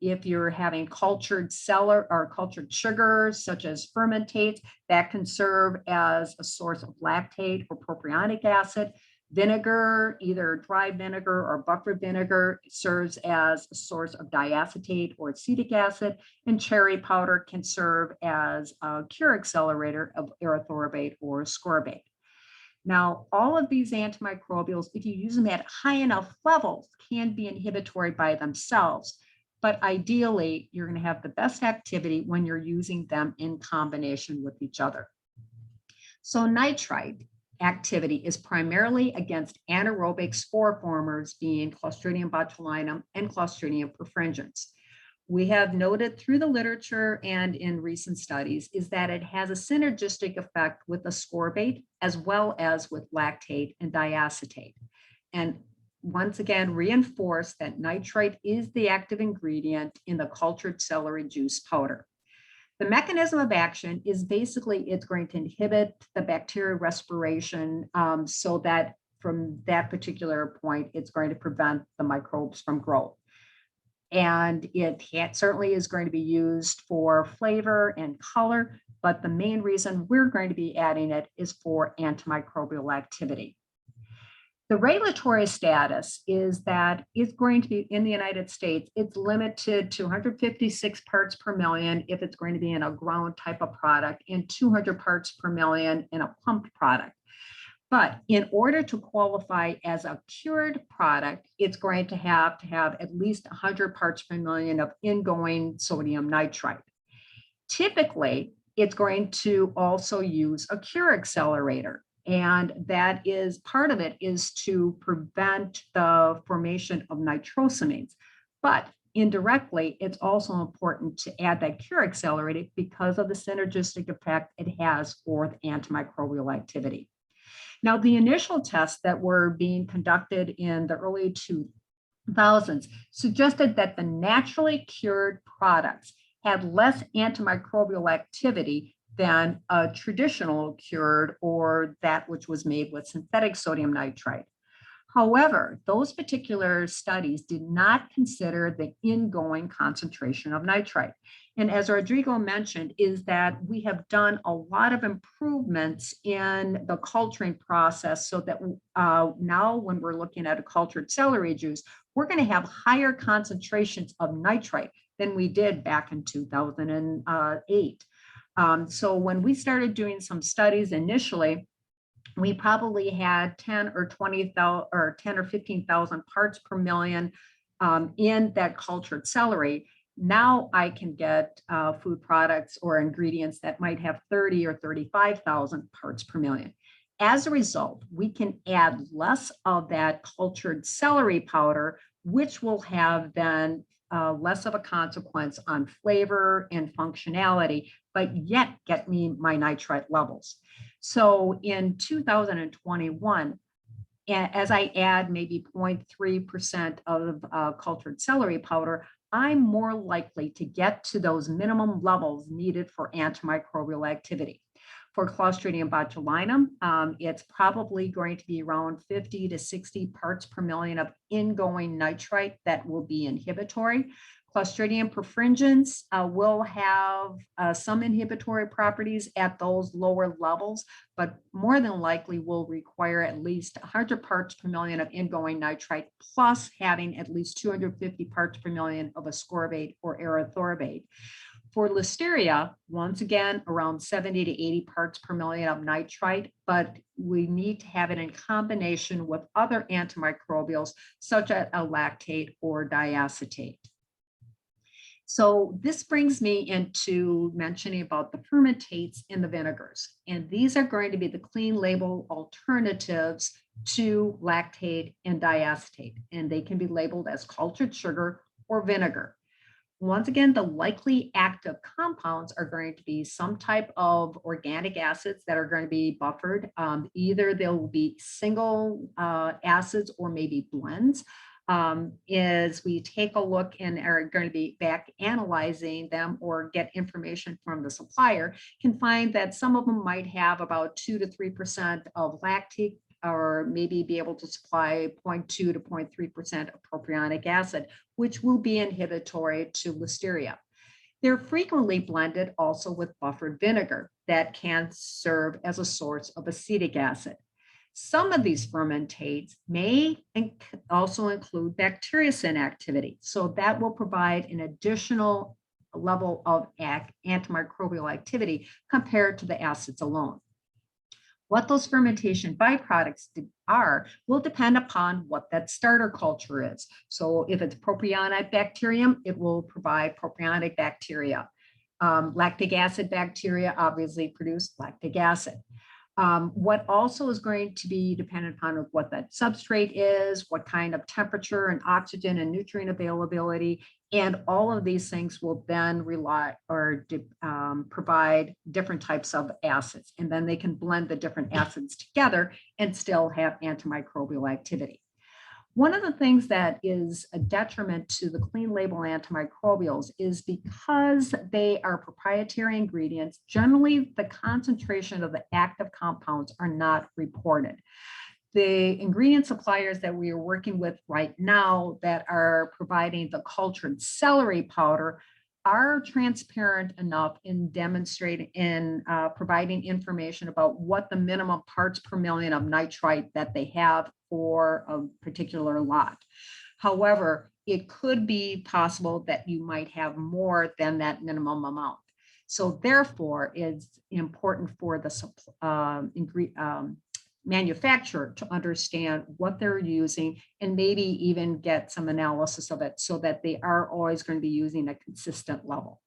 If you're having cultured celery or cultured sugars, such as fermentates, that can serve as a source of lactate or propionic acid. Vinegar, either dry vinegar or buffer vinegar, serves as a source of diacetate or acetic acid, and cherry powder can serve as a cure accelerator of erythorbate or ascorbate. Now, all of these antimicrobials, if you use them at high enough levels, can be inhibitory by themselves, but ideally, you're going to have the best activity when you're using them in combination with each other. So nitrite activity is primarily against anaerobic spore formers, being Clostridium botulinum and Clostridium perfringens. We have noted through the literature and in recent studies is that it has a synergistic effect with ascorbate as well as with lactate and diacetate. And once again, reinforce that nitrite is the active ingredient in the cultured celery juice powder. The mechanism of action is basically it's going to inhibit the bacterial respiration so that from that particular point, it's going to prevent the microbes from growth. And it certainly is going to be used for flavor and color, but the main reason we're going to be adding it is for antimicrobial activity. The regulatory status is that it's going to be in the United States, it's limited to 156 parts per million if it's going to be in a ground type of product and 200 parts per million in a pumped product. But in order to qualify as a cured product, it's going to have at least 100 parts per million of ingoing sodium nitrite. Typically, it's going to also use a cure accelerator. And that is part of it is to prevent the formation of nitrosamines. But indirectly, it's also important to add that cure accelerator because of the synergistic effect it has for the antimicrobial activity. Now, the initial tests that were being conducted in the early 2000s suggested that the naturally cured products had less antimicrobial activity than a traditional cured or that which was made with synthetic sodium nitrite. However, those particular studies did not consider the ingoing concentration of nitrite. And as Rodrigo mentioned, is that we have done a lot of improvements in the culturing process so that now when we're looking at a cultured celery juice, we're going to have higher concentrations of nitrite than we did back in 2008. So when we started doing some studies initially, we probably had 10 or 20,000 or 10 or 15,000 parts per million in that cultured celery. Now I can get food products or ingredients that might have 30 or 35,000 parts per million. As a result, we can add less of that cultured celery powder, which will have then less of a consequence on flavor and functionality, but yet get me my nitrite levels. So in 2021, as I add maybe 0.3% of cultured celery powder, I'm more likely to get to those minimum levels needed for antimicrobial activity. For Clostridium botulinum, it's probably going to be around 50 to 60 parts per million of ingoing nitrite that will be inhibitory. Clostridium perfringens will have some inhibitory properties at those lower levels, but more than likely will require at least 100 parts per million of ingoing nitrite, plus having at least 250 parts per million of ascorbate or erythorbate. For Listeria, once again, around 70 to 80 parts per million of nitrite, but we need to have it in combination with other antimicrobials, such as a lactate or diacetate. So this brings me into mentioning about the fermentates in the vinegars. And these are going to be the clean label alternatives to lactate and diacetate. And they can be labeled as cultured sugar or vinegar. Once again, the likely active compounds are going to be some type of organic acids that are going to be buffered. Either they'll be single acids or maybe blends. As we take a look and are going to be back analyzing them or get information from the supplier, can find that some of them might have about 2 to 3% of lactic, or maybe be able to supply 0.2 to 0.3% of propionic acid, which will be inhibitory to Listeria. They're frequently blended also with buffered vinegar that can serve as a source of acetic acid. Some of these fermentates may also include bacteriocin activity, so that will provide an additional level of antimicrobial activity compared to the acids alone. What those fermentation byproducts are will depend upon what that starter culture is. So if it's propionic bacterium, it will provide propionic bacteria. Lactic acid bacteria obviously produce lactic acid. What also is going to be dependent upon what that substrate is, what kind of temperature and oxygen and nutrient availability, and all of these things will then rely or provide different types of acids. And then they can blend the different acids together and still have antimicrobial activity. One of the things that is a detriment to the clean label antimicrobials is because they are proprietary ingredients, generally the concentration of the active compounds are not reported. The ingredient suppliers that we are working with right now that are providing the cultured celery powder are transparent enough in demonstrating in providing information about what the minimum parts per million of nitrite that they have for a particular lot. However, it could be possible that you might have more than that minimum amount. So therefore, it's important for the manufacturer to understand what they're using and maybe even get some analysis of it so that they are always going to be using a consistent level.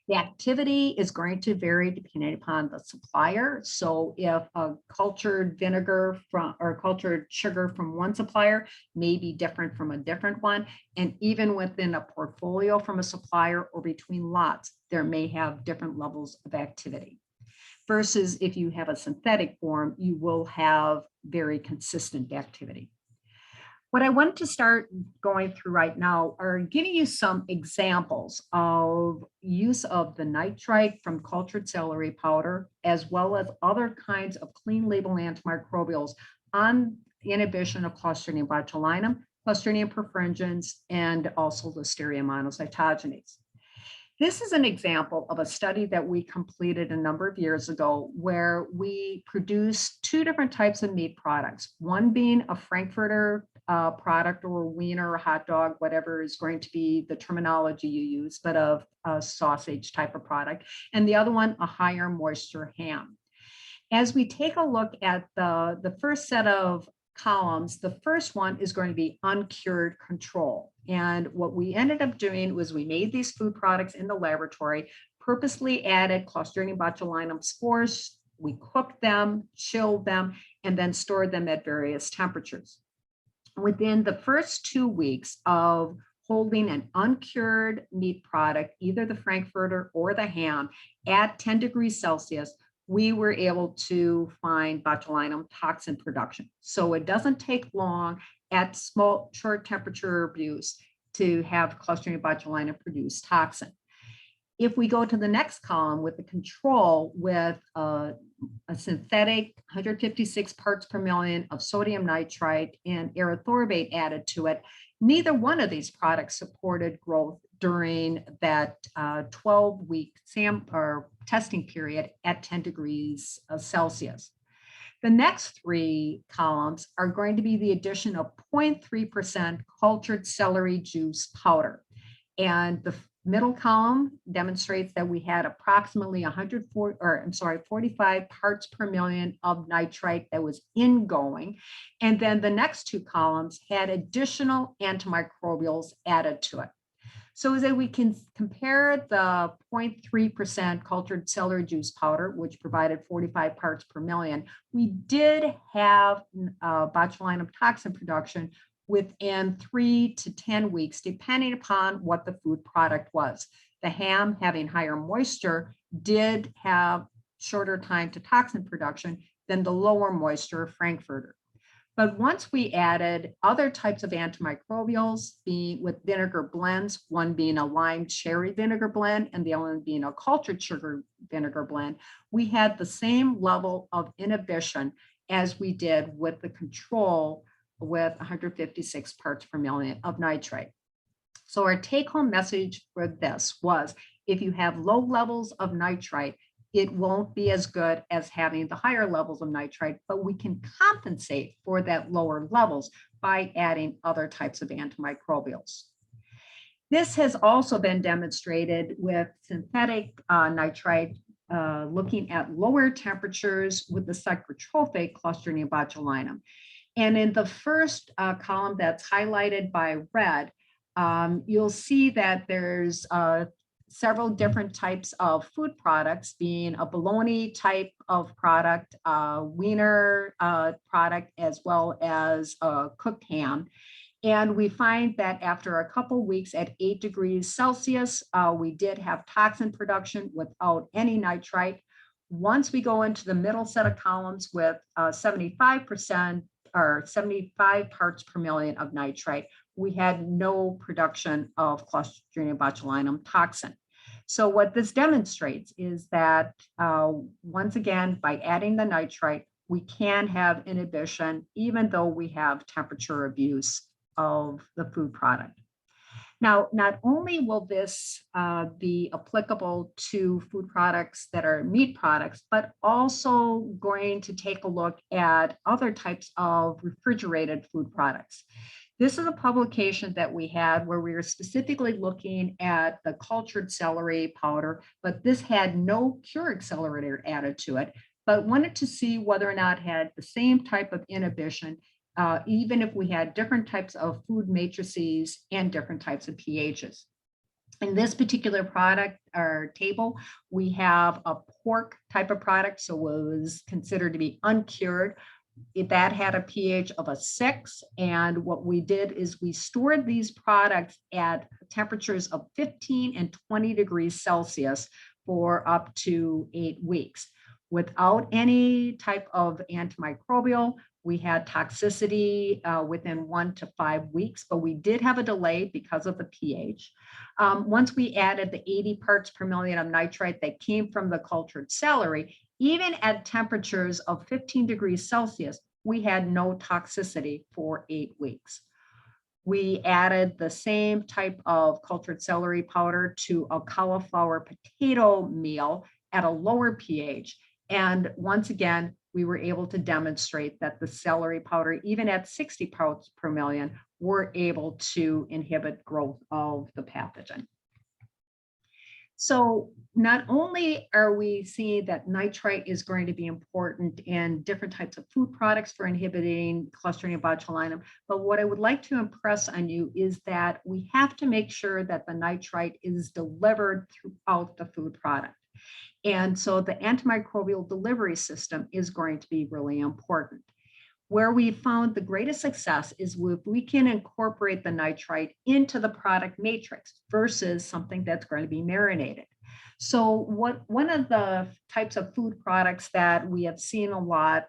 The activity is going to vary depending upon the supplier. So if a cultured vinegar or cultured sugar from one supplier may be different from a different one, and even within a portfolio from a supplier or between lots, there may have different levels of activity. Versus if you have a synthetic form, you will have very consistent activity. What I want to start going through right now are giving you some examples of use of the nitrite from cultured celery powder, as well as other kinds of clean label antimicrobials on the inhibition of Clostridium botulinum, Clostridium Perfringens, and also Listeria Monocytogenes. This is an example of a study that we completed a number of years ago where we produced 2 different types of meat products, one being a Frankfurter product or a wiener or hot dog, whatever is going to be the terminology you use, but of a sausage type of product, and the other one, a higher moisture ham. As we take a look at the first set of columns, the first one is going to be uncured control. And what we ended up doing was we made these food products in the laboratory, purposely added Clostridium botulinum spores, we cooked them, chilled them, and then stored them at various temperatures. Within the first 2 weeks of holding an uncured meat product, either the Frankfurter or the ham, at 10 degrees Celsius, we were able to find botulinum toxin production. So it doesn't take long at small, short temperature abuse to have Clostridium botulinum produce toxin. If we go to the next column with the control with a synthetic 156 parts per million of sodium nitrite and erythorbate added to it, neither one of these products supported growth during that 12-week testing period at 10 degrees Celsius. The next 3 columns are going to be the addition of 0.3% cultured celery juice powder. And the middle column demonstrates that we had approximately 45 parts per million of nitrite that was ingoing. And then the next 2 columns had additional antimicrobials added to it. So that we can compare the 0.3% cultured celery juice powder, which provided 45 parts per million, we did have botulinum toxin production within 3 to 10 weeks, depending upon what the food product was. The ham, having higher moisture, did have shorter time to toxin production than the lower moisture Frankfurter. But once we added other types of antimicrobials with vinegar blends, one being a lime cherry vinegar blend and the other one being a cultured sugar vinegar blend, we had the same level of inhibition as we did with the control with 156 parts per million of nitrite. So our take-home message for this was, if you have low levels of nitrite, it won't be as good as having the higher levels of nitrite, but we can compensate for that lower levels by adding other types of antimicrobials. This has also been demonstrated with synthetic nitrite, looking at lower temperatures with the psychotrophic Clostridium botulinum. And in the first column that's highlighted by red, you'll see that there's several different types of food products, being a bologna type of product, wiener product, as well as cooked ham. And we find that after a couple weeks at 8 degrees Celsius, we did have toxin production without any nitrite. Once we go into the middle set of columns with 75% or 75 parts per million of nitrite, we had no production of Clostridium botulinum toxin. So what this demonstrates is that, once again, by adding the nitrite, we can have inhibition even though we have temperature abuse of the food product. Now, not only will this be applicable to food products that are meat products, but also going to take a look at other types of refrigerated food products. This is a publication that we had where we were specifically looking at the cultured celery powder, but this had no cure accelerator added to it, but wanted to see whether or not it had the same type of inhibition, even if we had different types of food matrices and different types of pHs. In this particular product or table, we have a pork type of product, so it was considered to be uncured. That had a pH of a 6, and what we did is we stored these products at temperatures of 15 and 20 degrees Celsius for up to 8 weeks. Without any type of antimicrobial, we had toxicity within 1 to 5 weeks, but we did have a delay because of the pH. Once we added the 80 parts per million of nitrite that came from the cultured celery, even at temperatures of 15 degrees Celsius, we had no toxicity for 8 weeks. We added the same type of cultured celery powder to a cauliflower potato meal at a lower pH. And once again, we were able to demonstrate that the celery powder, even at 60 parts per million, were able to inhibit growth of the pathogen. So not only are we seeing that nitrite is going to be important in different types of food products for inhibiting Clostridium botulinum, but what I would like to impress on you is that we have to make sure that the nitrite is delivered throughout the food product. And so the antimicrobial delivery system is going to be really important. Where we found the greatest success is if we can incorporate the nitrite into the product matrix versus something that's going to be marinated. So one of the types of food products that we have seen a lot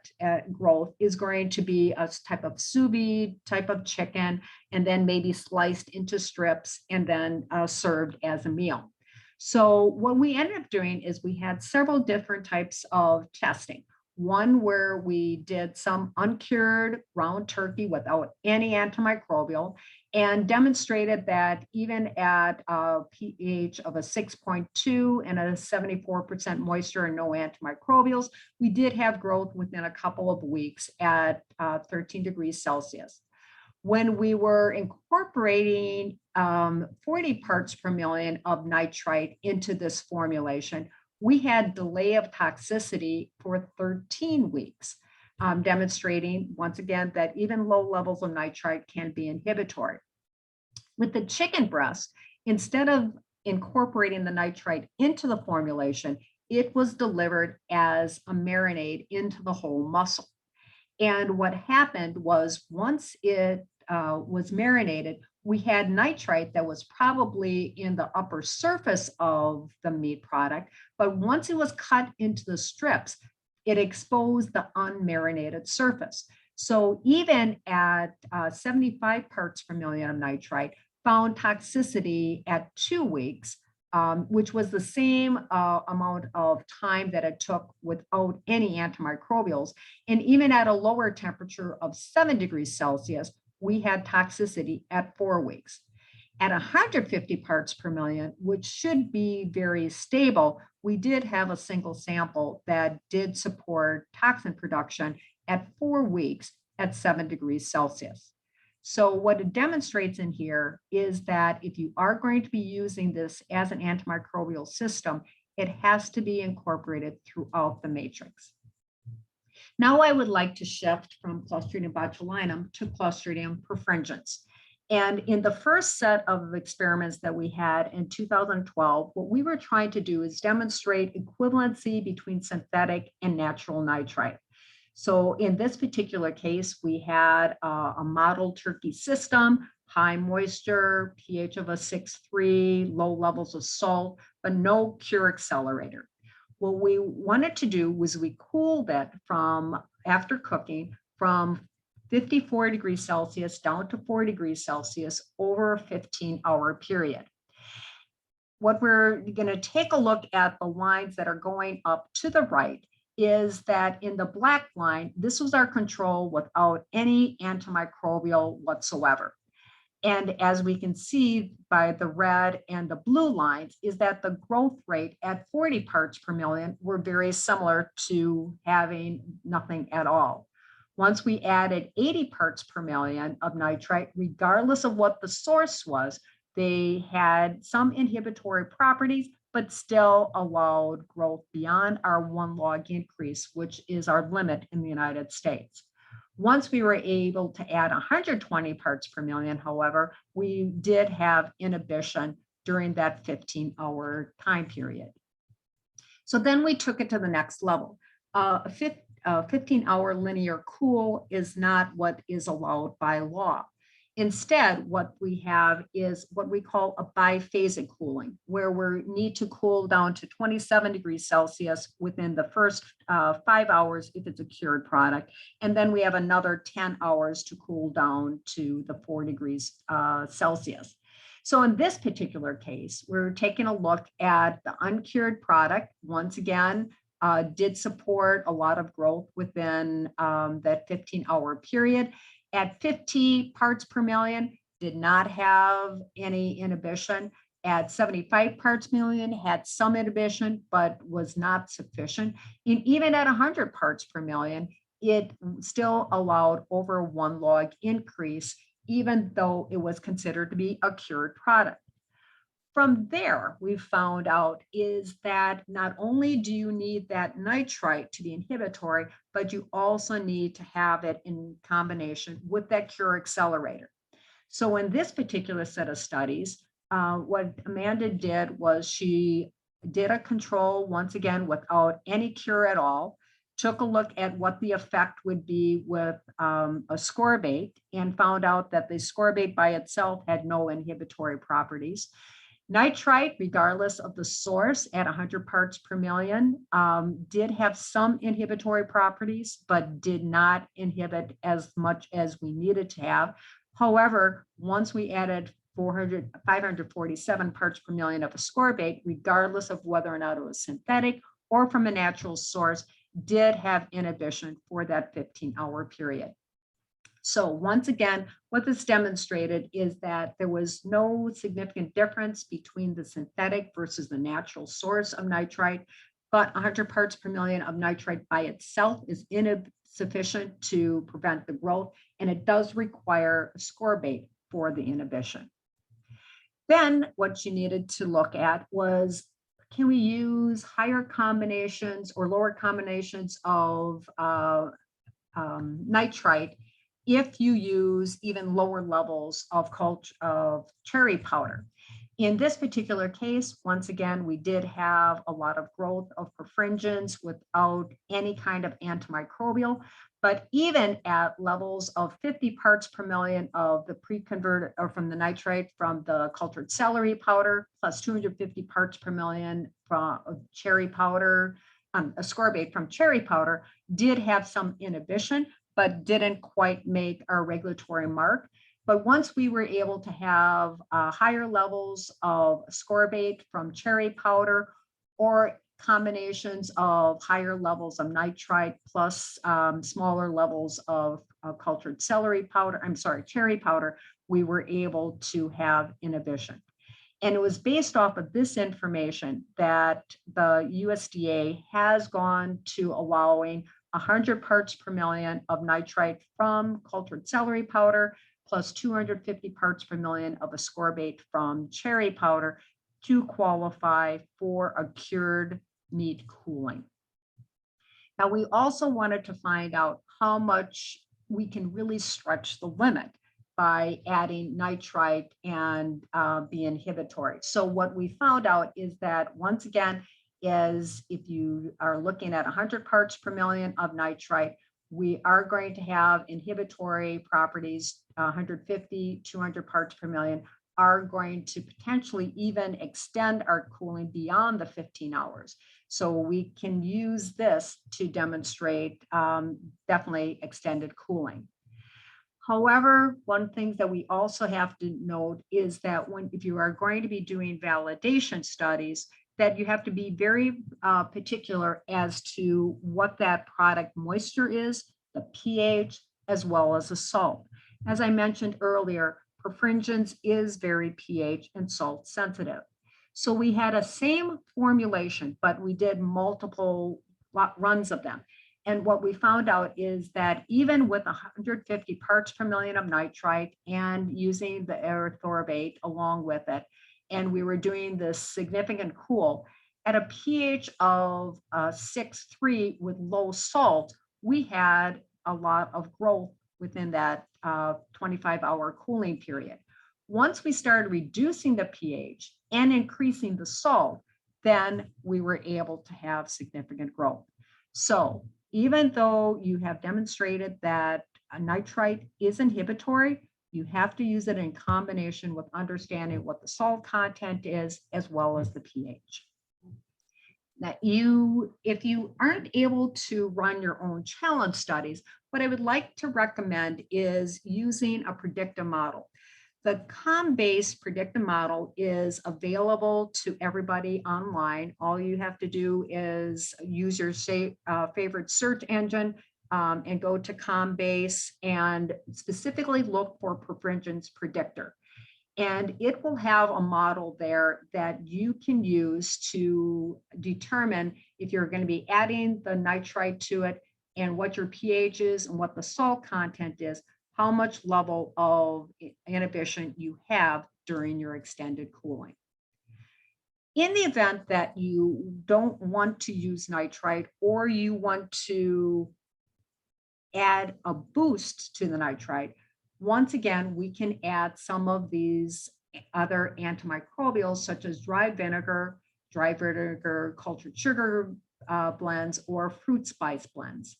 growth is going to be a type of sous vide type of chicken, and then maybe sliced into strips and then served as a meal. So what we ended up doing is we had several different types of testing. One where we did some uncured ground turkey without any antimicrobial and demonstrated that even at a pH of a 6.2 and a 74% moisture and no antimicrobials, we did have growth within a couple of weeks at 13 degrees Celsius. When we were incorporating 40 parts per million of nitrite into this formulation, we had delay of toxicity for 13 weeks, demonstrating once again that even low levels of nitrite can be inhibitory. With the chicken breast, instead of incorporating the nitrite into the formulation, it was delivered as a marinade into the whole muscle. And what happened was once it was marinated, we had nitrite that was probably in the upper surface of the meat product, but once it was cut into the strips, it exposed the unmarinated surface. So even at 75 parts per million of nitrite, found toxicity at 2 weeks, which was the same amount of time that it took without any antimicrobials. And even at a lower temperature of 7 degrees Celsius, we had toxicity at 4 weeks. At 150 parts per million, which should be very stable, we did have a single sample that did support toxin production at 4 weeks at 7 degrees Celsius. So what it demonstrates in here is that if you are going to be using this as an antimicrobial system, it has to be incorporated throughout the matrix. Now I would like to shift from Clostridium botulinum to Clostridium perfringens. And in the first set of experiments that we had in 2012, what we were trying to do is demonstrate equivalency between synthetic and natural nitrite. So in this particular case, we had a model turkey system, high moisture, pH of a 6.3, low levels of salt, but no cure accelerator. What we wanted to do was we cooled it from, after cooking, from 54 degrees Celsius down to 4 degrees Celsius over a 15-hour period. What we're going to take a look at the lines that are going up to the right is that in the black line, this was our control without any antimicrobial whatsoever. And as we can see by the red and the blue lines, is that the growth rate at 40 parts per million were very similar to having nothing at all. Once we added 80 parts per million of nitrite, regardless of what the source was, they had some inhibitory properties, but still allowed growth beyond our 1 log increase, which is our limit in the United States. Once we were able to add 120 parts per million, however, we did have inhibition during that 15-hour time period. So then we took it to the next level. A 15-hour linear cool is not what is allowed by law. Instead, what we have is what we call a biphasic cooling, where we need to cool down to 27 degrees Celsius within the first 5 hours if it's a cured product. And then we have another 10 hours to cool down to the 4 degrees Celsius. So in this particular case, we're taking a look at the uncured product. Once again, did support a lot of growth within that 15-hour period. At 50 parts per million, did not have any inhibition. At 75 parts per million, had some inhibition, but was not sufficient. And even at 100 parts per million, it still allowed over 1 log increase, even though it was considered to be a cured product. From there, we found out is that not only do you need that nitrite to be inhibitory, but you also need to have it in combination with that cure accelerator. So in this particular set of studies, what Amanda did was she did a control, once again, without any cure at all, took a look at what the effect would be with a ascorbate and found out that the ascorbate by itself had no inhibitory properties. Nitrite, regardless of the source at 100 parts per million, did have some inhibitory properties, but did not inhibit as much as we needed to have. However, once we added 547 parts per million of ascorbate, regardless of whether or not it was synthetic or from a natural source, did have inhibition for that 15-hour period. So once again, what this demonstrated is that there was no significant difference between the synthetic versus the natural source of nitrite, but 100 parts per million of nitrite by itself is insufficient to prevent the growth, and it does require ascorbate for the inhibition. Then what you needed to look at was, can we use higher combinations or lower combinations of nitrite if you use even lower levels of cherry powder? In this particular case, once again, we did have a lot of growth of perfringens without any kind of antimicrobial, but even at levels of 50 parts per million of the pre-converted or from the nitrite from the cultured celery powder, plus 250 parts per million from cherry powder, ascorbate from cherry powder, did have some inhibition, but didn't quite make our regulatory mark. But once we were able to have higher levels of ascorbate from cherry powder or combinations of higher levels of nitrite plus smaller levels of cultured celery powder, cherry powder, we were able to have inhibition. And it was based off of this information that the USDA has gone to allowing 100 parts per million of nitrite from cultured celery powder plus 250 parts per million of ascorbate from cherry powder to qualify for a cured meat cooling. Now, we also wanted to find out how much we can really stretch the limit by adding nitrite and the inhibitory. So what we found out is that, once again, is if you are looking at 100 parts per million of nitrite, we are going to have inhibitory properties, 150, 200 parts per million, are going to potentially even extend our cooling beyond the 15 hours. So we can use this to demonstrate definitely extended cooling. However, one thing that we also have to note is that if you are going to be doing validation studies, that you have to be very particular as to what that product moisture is, the pH, as well as the salt. As I mentioned earlier, perfringens is very pH and salt sensitive. So we had a same formulation, but we did multiple runs of them. And what we found out is that even with 150 parts per million of nitrite and using the erythorbate along with it, and we were doing this significant cool at a pH of 6.3 with low salt, we had a lot of growth within that 25-hour cooling period. Once we started reducing the pH and increasing the salt, then we were able to have significant growth. So even though you have demonstrated that a nitrite is inhibitory, you have to use it in combination with understanding what the salt content is, as well as the pH. Now, if you aren't able to run your own challenge studies, what I would like to recommend is using a predictive model. The COM-based predictive model is available to everybody online. All you have to do is use your favorite search engine and go to COM-base and specifically look for perfringens predictor. And it will have a model there that you can use to determine if you're going to be adding the nitrite to it and what your pH is and what the salt content is, how much level of inhibition you have during your extended cooling. In the event that you don't want to use nitrite or you want to add a boost to the nitrite, once again, we can add some of these other antimicrobials such as dry vinegar, cultured sugar blends, or fruit spice blends.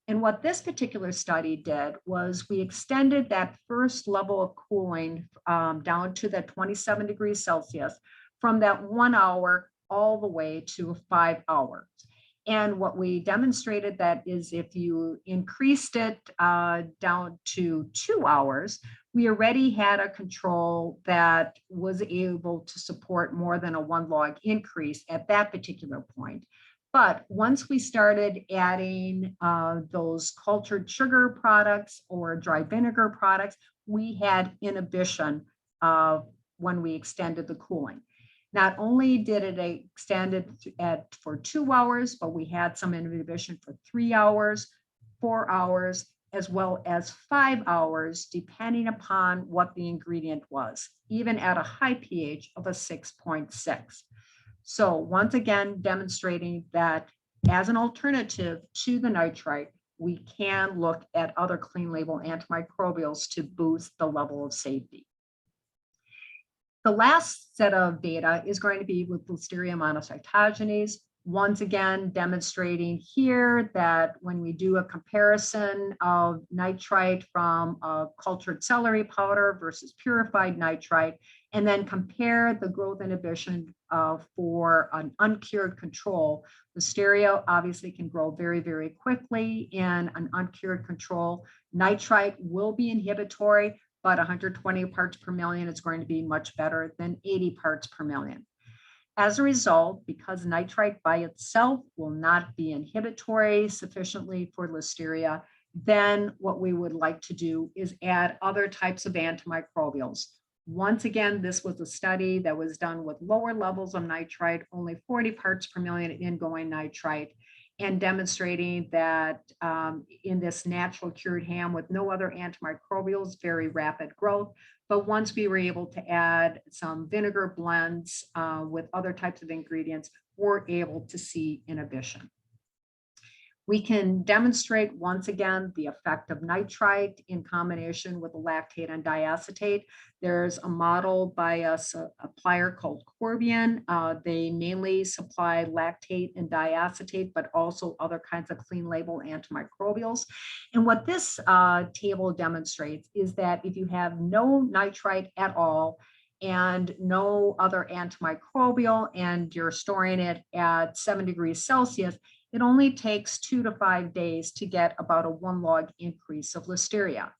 And what this particular study did was we extended that first level of cooling down to that 27 degrees Celsius from that 1 hour all the way to 5 hours. And what we demonstrated that is if you increased it down to 2 hours, we already had a control that was able to support more than a 1 log increase at that particular point. But once we started adding those cultured sugar products or dry vinegar products, we had inhibition when we extended the cooling. Not only did it extend it for 2 hours, but we had some inhibition for 3 hours, 4 hours, as well as 5 hours, depending upon what the ingredient was, even at a high pH of a 6.6. So once again, demonstrating that as an alternative to the nitrite, we can look at other clean label antimicrobials to boost the level of safety. The last set of data is going to be with Listeria Monocytogenes, once again demonstrating here that when we do a comparison of nitrite from a cultured celery powder versus purified nitrite, and then compare the growth inhibition for an uncured control, Listeria obviously can grow very, very quickly in an uncured control. Nitrite will be inhibitory, but 120 parts per million is going to be much better than 80 parts per million. As a result, because nitrite by itself will not be inhibitory sufficiently for Listeria, then what we would like to do is add other types of antimicrobials. Once again, this was a study that was done with lower levels of nitrite, only 40 parts per million ingoing nitrite, and demonstrating that in this natural cured ham with no other antimicrobials, very rapid growth. But once we were able to add some vinegar blends with other types of ingredients, we're able to see inhibition. We can demonstrate once again the effect of nitrite in combination with a lactate and diacetate. There's a model by a supplier called Corbion. They mainly supply lactate and diacetate, but also other kinds of clean label antimicrobials. And what this table demonstrates is that if you have no nitrite at all and no other antimicrobial, and you're storing it at 7 degrees Celsius, it only takes 2 to 5 days to get about a 1 log increase of Listeria.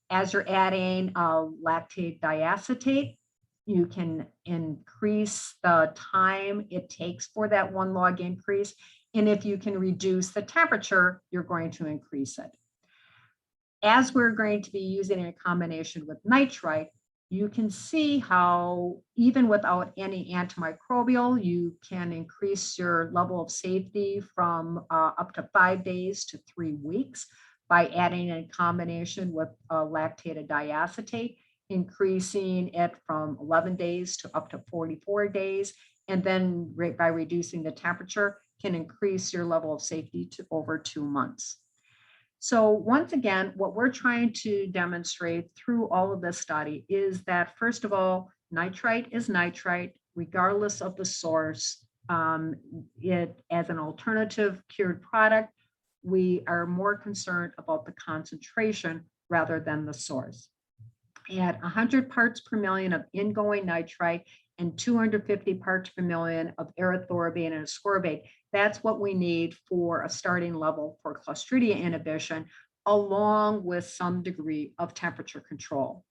As you're adding lactate diacetate, you can increase the time it takes for that 1 log increase. And if you can reduce the temperature, you're going to increase it. As we're going to be using it in combination with nitrite, you can see how even without any antimicrobial, you can increase your level of safety from up to 5 days to 3 weeks by adding in combination with lactated diacetate, increasing it from 11 days to up to 44 days. And then by reducing the temperature, can increase your level of safety to over 2 months. So once again, what we're trying to demonstrate through all of this study is that, first of all, nitrite is nitrite, regardless of the source. It, as an alternative cured product, we are more concerned about the concentration rather than the source. At 100 parts per million of ingoing nitrite and 250 parts per million of erythrobate and ascorbate, that's what we need for a starting level for Clostridia inhibition, along with some degree of temperature control.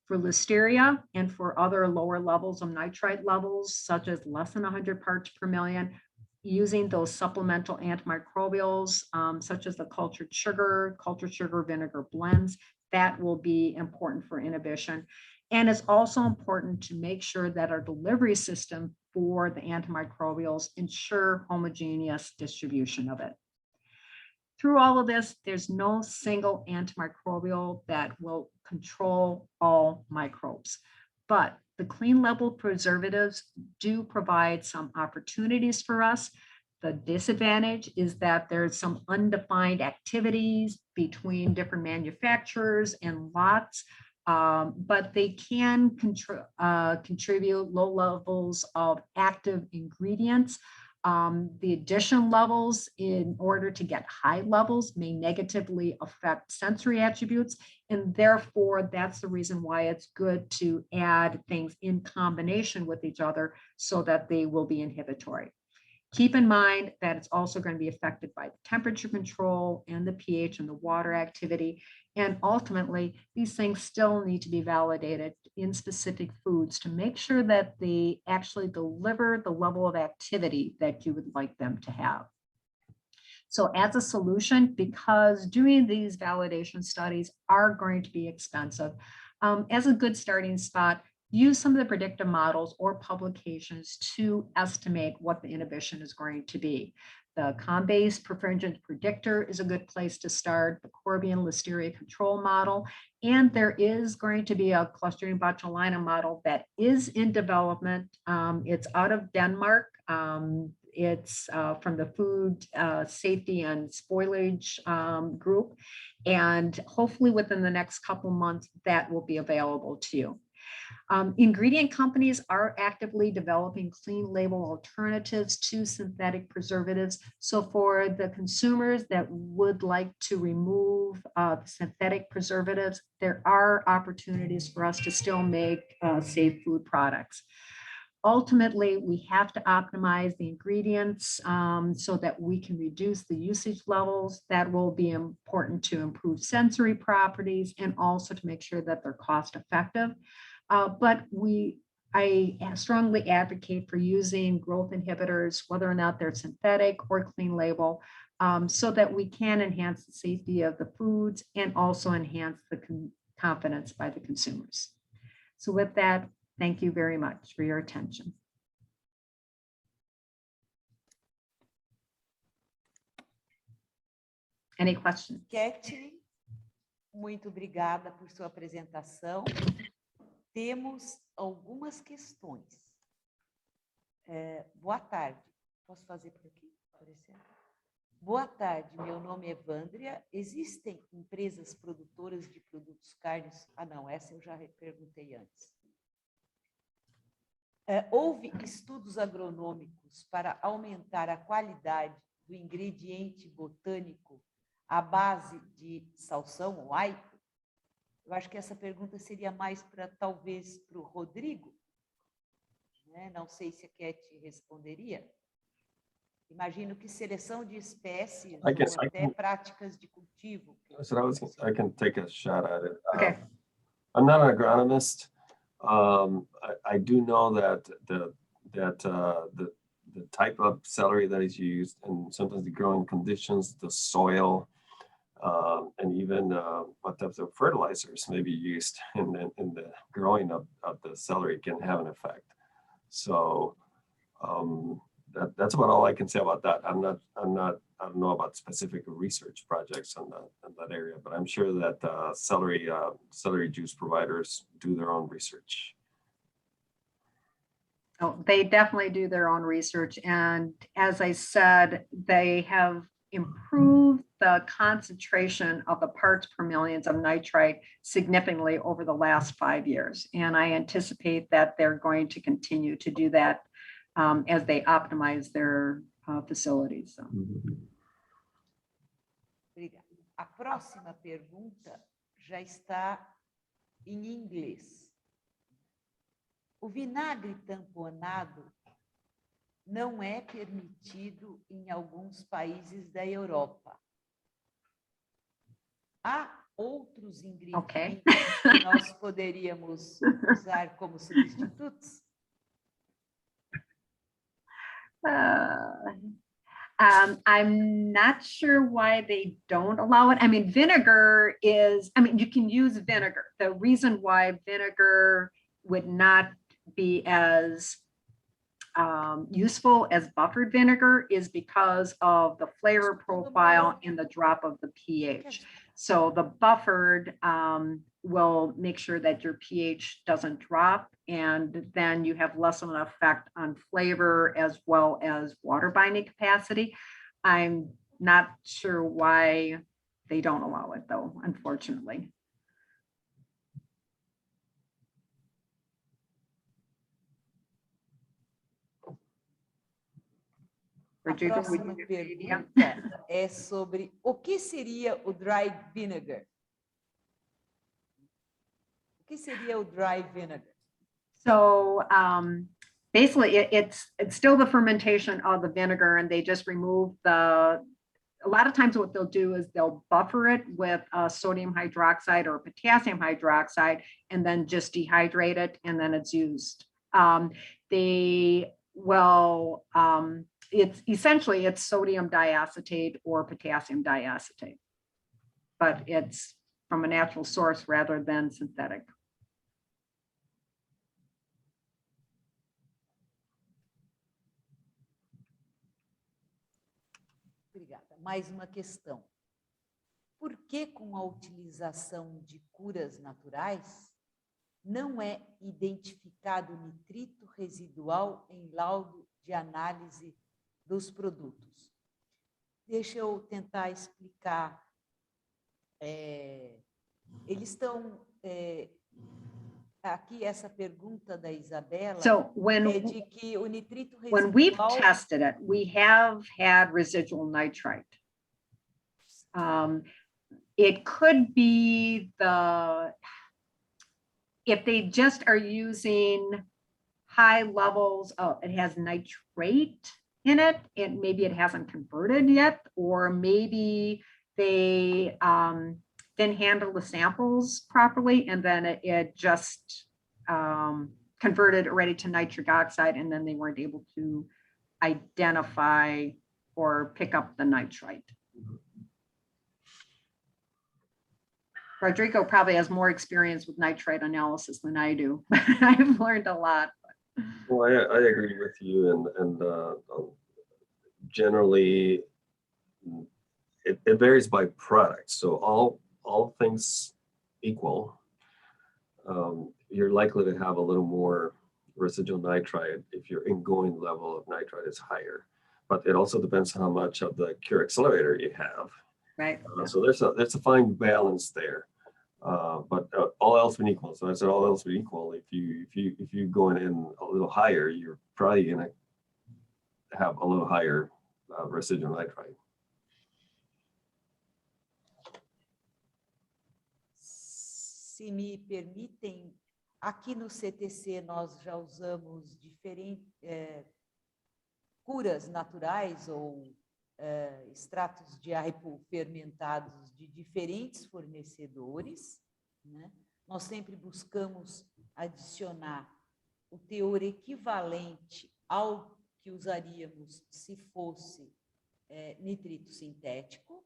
For Listeria and for other lower levels of nitrite levels, such as less than 100 parts per million, using those supplemental antimicrobials, such as the cultured sugar vinegar blends, that will be important for inhibition. And it's also important to make sure that our delivery system for the antimicrobials ensure homogeneous distribution of it. Through all of this, there's no single antimicrobial that will control all microbes, but the clean label preservatives do provide some opportunities for us. The disadvantage is that there's some undefined activities between different manufacturers and lots, but they can contribute low levels of active ingredients. The addition levels, in order to get high levels, may negatively affect sensory attributes, and therefore that's the reason why it's good to add things in combination with each other so that they will be inhibitory. Keep in mind that it's also going to be affected by the temperature control and the pH and the water activity. And ultimately, these things still need to be validated in specific foods to make sure that they actually deliver the level of activity that you would like them to have. So as a solution, because doing these validation studies are going to be expensive, as a good starting spot, use some of the predictive models or publications to estimate what the inhibition is going to be. The COM-based Perfringens predictor is a good place to start, the Corbion Listeria control model, and there is going to be a Clostridium Botulinum model that is in development. It's out of Denmark. It's from the Food Safety and Spoilage group, and hopefully within the next couple months that will be available to you. Ingredient companies are actively developing clean label alternatives to synthetic preservatives. So for the consumers that would like to remove synthetic preservatives, there are opportunities for us to still make safe food products. Ultimately, we have to optimize the ingredients so that we can reduce the usage levels. That will be important to improve sensory properties and also to make sure that they're cost effective. But I strongly advocate for using growth inhibitors, whether or not they're synthetic or clean label, so that we can enhance the safety of the foods and also enhance the confidence by the consumers. So with that, thank you very much for your attention. Any questions? Kathleen, muito obrigada por sua apresentação. Temos algumas questões. Boa tarde. Posso fazer por aqui? Boa tarde, meu nome é Vandria. Existem empresas produtoras de produtos cárneos? Ah, não, essa eu já perguntei antes. Houve estudos agronômicos para aumentar a qualidade do ingrediente botânico à base de salsão ou aipo? Eu acho que essa pergunta seria mais para, talvez, para o Rodrigo. Não sei se a Cat responderia. Imagino que seleção de espécies ou até práticas de cultivo. I can take a shot at it. Okay. I'm not an agronomist. I do know that the type of celery that is used, and sometimes the growing conditions, the soil, and even what types of fertilizers may be used in the growing of the celery can have an effect. So that's about all I can say about that. I don't know about specific research projects on that area, but I'm sure that celery juice providers do their own research. Oh, they definitely do their own research. And as I said, they have improved the concentration of the parts per millions of nitrite significantly over the last 5 years. And I anticipate that they're going to continue to do that as they optimize their facilities. So. Obrigada. A próxima pergunta já está em inglês. O vinagre tamponado não é permitido em alguns países da Europa. Há outros ingredientes que nós poderíamos usar como substitutos? I'm not sure why they don't allow it. I mean, vinegar is, you can use vinegar. The reason why vinegar would not be as useful as buffered vinegar is because of the flavor profile and the drop of the pH. So the buffered will make sure that your pH doesn't drop, and then you have less of an effect on flavor as well as water binding capacity. I'm not sure why they don't allow it though, unfortunately. A próxima pergunta é sobre o que seria o dry vinegar. O que seria o dry vinegar? So basically, it's still the fermentation of the vinegar, and they just remove a lot of times what they'll do is they'll buffer it with sodium hydroxide or potassium hydroxide, and then just dehydrate it, and then it's used. It's essentially sodium diacetate or potassium diacetate, but it's from a natural source rather than synthetic. Obrigada. Mais uma questão. Por que, com a utilização de curas naturais, não é identificado nitrito residual em laudo de análise dos produtos? Deixa eu tentar explicar. Eles estão aqui essa pergunta da Isabela So é de que o nitrito when we've residual tested it, we have had residual nitrite. It could be if they just are using high levels of, it has nitrate in it, and maybe it hasn't converted yet, or maybe they didn't handle the samples properly, and then it just converted already to nitric oxide, and then they weren't able to identify or pick up the nitrite. Rodrigo probably has more experience with nitrite analysis than I do. I've learned a lot. Well, I agree with you, and generally it varies by product. So all things equal, you're likely to have a little more residual nitrite if your ingoing level of nitrite is higher. But it also depends how much of the cure accelerator you have. Right. So there's a fine balance there. But all else being equal, so I said all else being equal, if you going in a little higher, you're probably gonna have a little higher residual nitrite. Se me permitem, aqui no CTC nós já usamos diferentes curas naturais ou extratos de aipo fermentados de diferentes fornecedores, né? Nós sempre buscamos adicionar o teor equivalente ao que usaríamos se fosse nitrito sintético,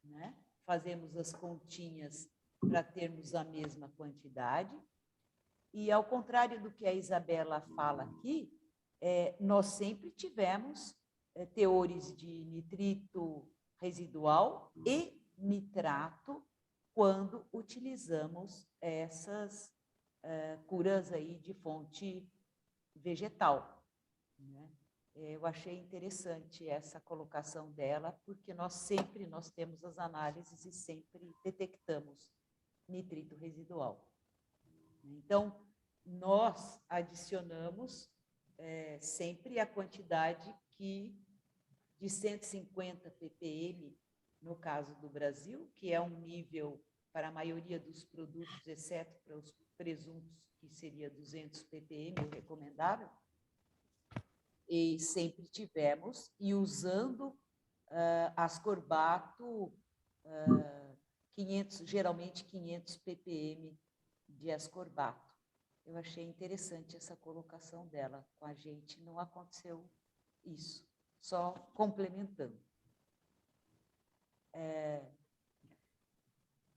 né? Fazemos as continhas para termos a mesma quantidade. E, ao contrário do que a Isabela fala aqui, nós sempre tivemos teores de nitrito residual e nitrato quando utilizamos essas curas aí de fonte vegetal, né? Eu achei interessante essa colocação dela, porque nós temos as análises e sempre detectamos nitrito residual. Então, nós adicionamos sempre a quantidade de 150 ppm, no caso do Brasil, que é um nível para a maioria dos produtos, exceto para os presuntos, que seria 200 ppm, o recomendável. E sempre tivemos, e usando ascorbato, geralmente 500 ppm de ascorbato. Eu achei interessante essa colocação dela. Com a gente não aconteceu isso, só complementando.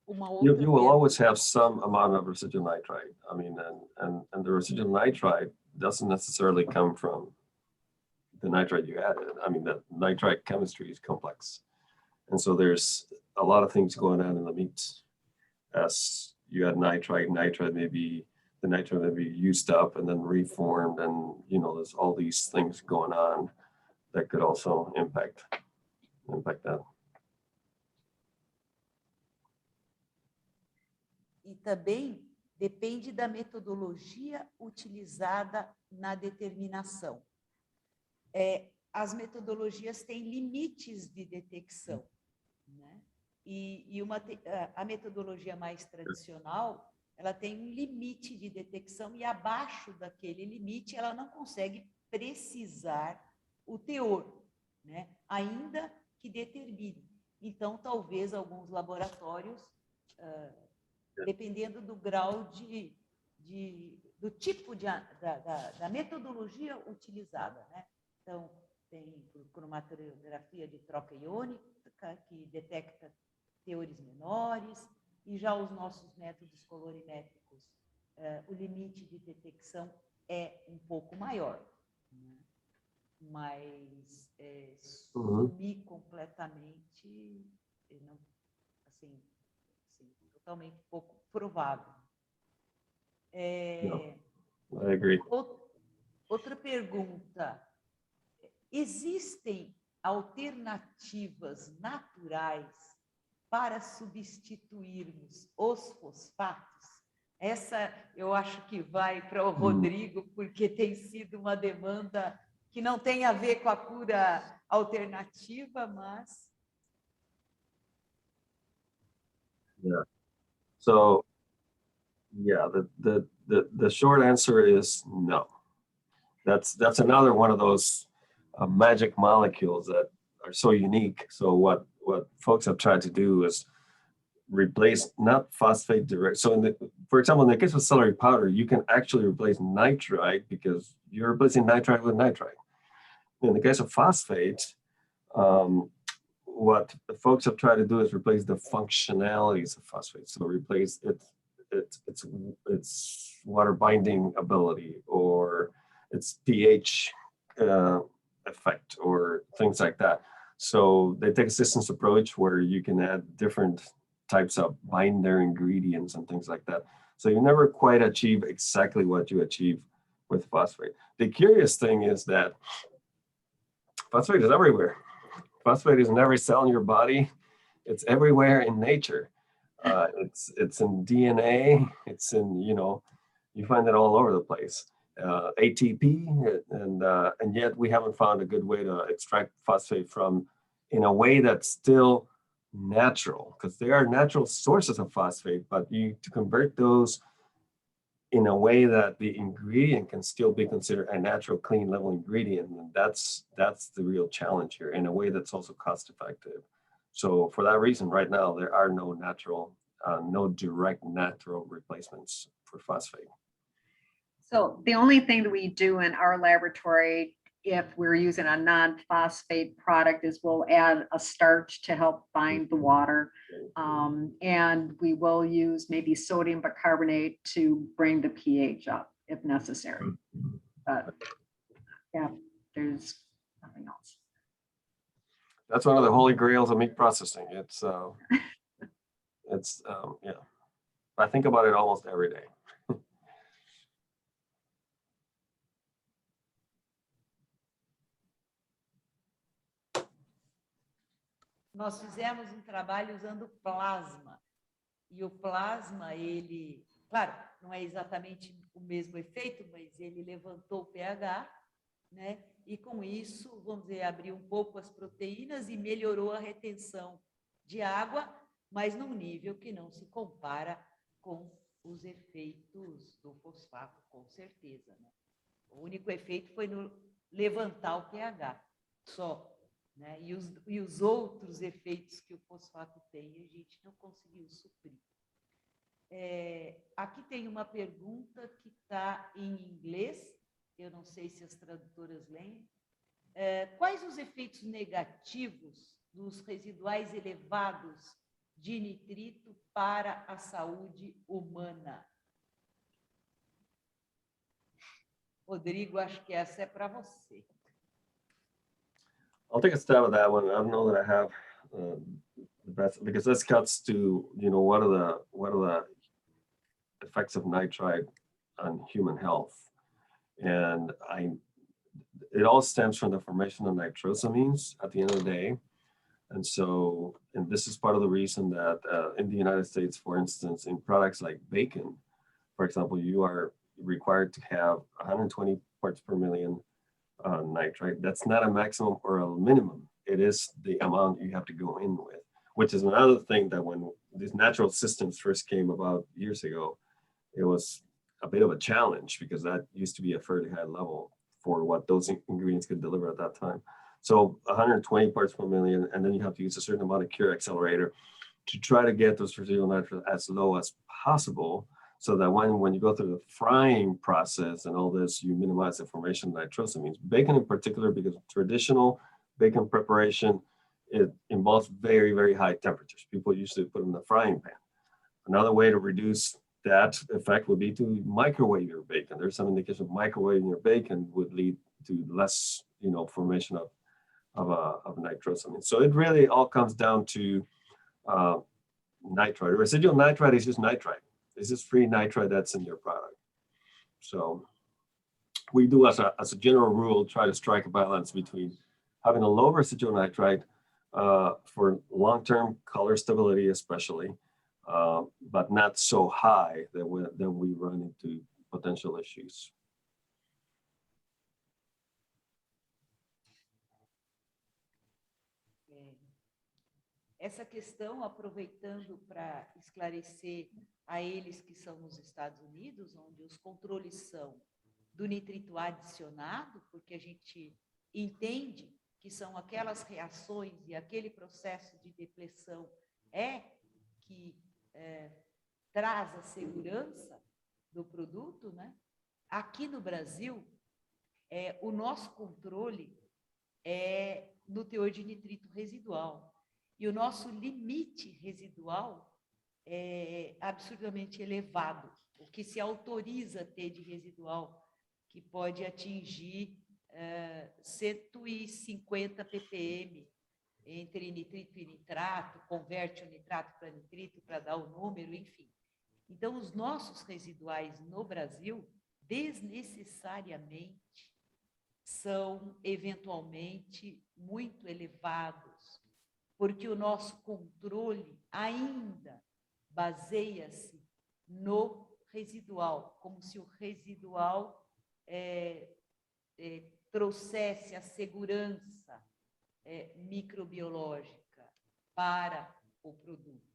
You will always have some amount of residual nitrite. I mean, and the residual nitrite doesn't necessarily come from the nitrite you added. I mean, the nitrite chemistry is complex. And so there's a lot of things going on in the meats. As you add nitrite maybe the nitrite may be used up and then reformed, and there's all these things going on that could also impact that. E também depende da metodologia utilizada na determinação. As metodologias têm limites de detecção, né? E a metodologia mais tradicional, ela tem um limite de detecção, e abaixo daquele limite ela não consegue precisar o teor, né? Ainda que determine. Então, talvez alguns laboratórios, dependendo do grau do tipo da metodologia utilizada, né? Então, tem cromatografia de troca iônica, que detecta teores menores, e já os nossos métodos colorimétricos, o limite de detecção é um pouco maior, né? Mas sumir completamente, não, assim, totalmente pouco provável. I agree. Outra pergunta. Existem alternativas naturais para substituirmos os fosfatos? Essa eu acho que vai para o Rodrigo, porque tem sido uma demanda que não tem a ver com a cura alternativa, mas... Yeah. So, yeah, the short answer is no. That's another one of those magic molecules that are so unique. So what folks have tried to do is replace not phosphate direct. So for example, in the case of celery powder, you can actually replace nitrite because you're replacing nitrite with nitrite. In the case of phosphate, what the folks have tried to do is replace the functionalities of phosphate. So replace its water binding ability or its pH effect or things like that. So they take a systems approach where you can add different types of binder ingredients and things like that. So you never quite achieve exactly what you achieve with phosphate. The curious thing is that phosphate is everywhere. Phosphate is in every cell in your body. It's everywhere in nature. It's in DNA. It's in, you find it all over the place. ATP, and yet we haven't found a good way to extract phosphate from in a way that's still natural, because there are natural sources of phosphate, but to convert those in a way that the ingredient can still be considered a natural, clean level ingredient, and that's the real challenge here, in a way that's also cost effective. So for that reason, right now, there are no direct natural replacements for phosphate. So the only thing that we do in our laboratory, if we're using a non-phosphate product, is we'll add a starch to help bind the water. And we will use maybe sodium bicarbonate to bring the pH up if necessary. But yeah, there's nothing else. That's one of the holy grails of meat processing. It's yeah, I think about it almost every day. Nós fizemos um trabalho usando plasma. E o plasma, ele, claro, não é exatamente o mesmo efeito, mas ele levantou o pH, né? E com isso, vamos dizer, abriu um pouco as proteínas e melhorou a retenção de água, mas num nível que não se compara com os efeitos do fosfato, com certeza, né? O único efeito foi no levantar o pH, só. Né? E os outros efeitos que o fosfato tem, a gente não conseguiu suprir. Aqui tem uma pergunta que está em inglês, eu não sei se as tradutoras leem. Quais os efeitos negativos dos residuais elevados de nitrito para a saúde humana? Rodrigo, acho que essa é para você. I'll take a stab at that one. I don't know that I have the best, because this cuts to, what are the effects of nitrite on human health, and it all stems from the formation of nitrosamines at the end of the day, and this is part of the reason that in the United States, for instance, in products like bacon, for example, you are required to have 120 parts per million nitrite. That's not a maximum or a minimum. It is the amount you have to go in with, which is another thing that when these natural systems first came about years ago, it was a bit of a challenge because that used to be a fairly high level for what those ingredients could deliver at that time. So 120 parts per million, and then you have to use a certain amount of cure accelerator to try to get those residual nitrates as low as possible, so that when you go through the frying process and all this, you minimize the formation of nitrosamines. Bacon in particular, because traditional bacon preparation, it involves very, very high temperatures. People usually put them in the frying pan. Another way to reduce that effect would be to microwave your bacon. There's some indication of microwaving your bacon would lead to less, formation of nitrosamines. So it really all comes down to nitrite. Residual nitrite is just nitrite. It's just free nitrite that's in your product. So we do, as a general rule, try to strike a balance between having a low residual nitrite for long-term color stability, especially, but not so high that we run into potential issues. Essa questão, aproveitando para esclarecer a eles que são nos Estados Unidos, onde os controles são do nitrito adicionado, porque a gente entende que são aquelas reações e aquele processo de depleção que traz a segurança do produto, né? Aqui no Brasil, o nosso controle é no teor de nitrito residual. E o nosso limite residual é absurdamente elevado. O que se autoriza a ter de residual, que pode atingir 150 ppm entre nitrito e nitrato, converte o nitrato para nitrito para dar o número, enfim. Então, os nossos residuais no Brasil, desnecessariamente, são eventualmente muito elevados, porque o nosso controle ainda baseia-se no residual, como se o residual trouxesse a segurança microbiológica para o produto,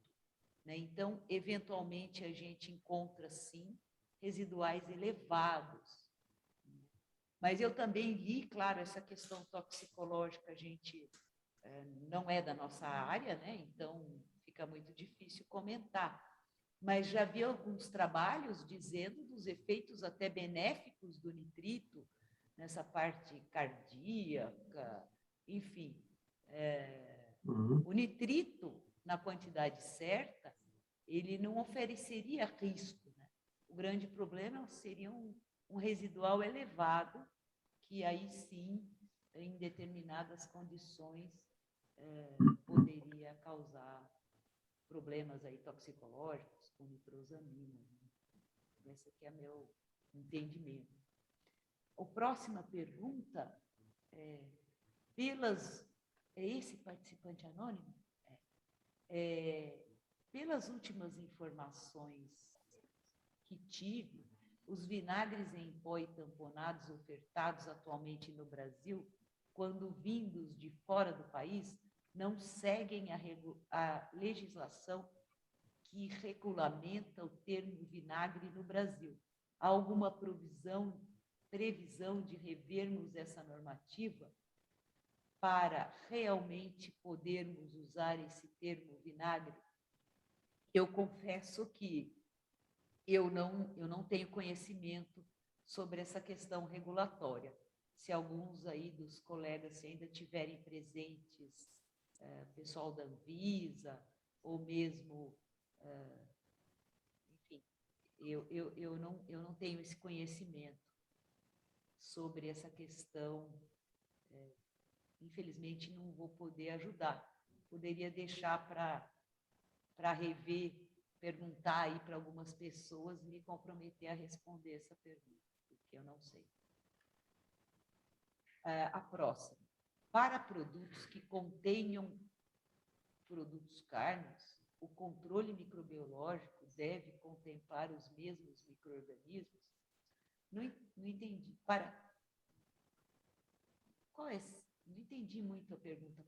né? Então, eventualmente, a gente encontra, sim, residuais elevados. Mas eu também li, claro, essa questão toxicológica, a gente não é da nossa área, né? Então fica muito difícil comentar. Mas já vi alguns trabalhos dizendo dos efeitos até benéficos do nitrito nessa parte cardíaca, enfim. O nitrito, na quantidade certa, ele não ofereceria risco, né? O grande problema seria um residual elevado, que aí sim, em determinadas condições, poderia causar problemas aí toxicológicos com nitrosamina, né? Esse aqui é meu entendimento. A próxima pergunta esse participante anônimo? Pelas últimas informações que tive, os vinagres em pó e tamponados ofertados atualmente no Brasil, quando vindos de fora do país, não seguem a legislação que regulamenta o termo vinagre no Brasil. Há alguma previsão de revermos essa normativa para realmente podermos usar esse termo vinagre? Eu confesso que eu não tenho conhecimento sobre essa questão regulatória. Se alguns aí dos colegas, se ainda tiverem presentes, pessoal da Anvisa, ou mesmo, enfim, eu não tenho esse conhecimento sobre essa questão. Infelizmente, não vou poder ajudar. Poderia deixar para rever, perguntar aí para algumas pessoas e me comprometer a responder essa pergunta, porque eu não sei. A próxima. Para produtos que contenham produtos cárneos, o controle microbiológico deve contemplar os mesmos micro-organismos? Não entendi. Não entendi muito a pergunta.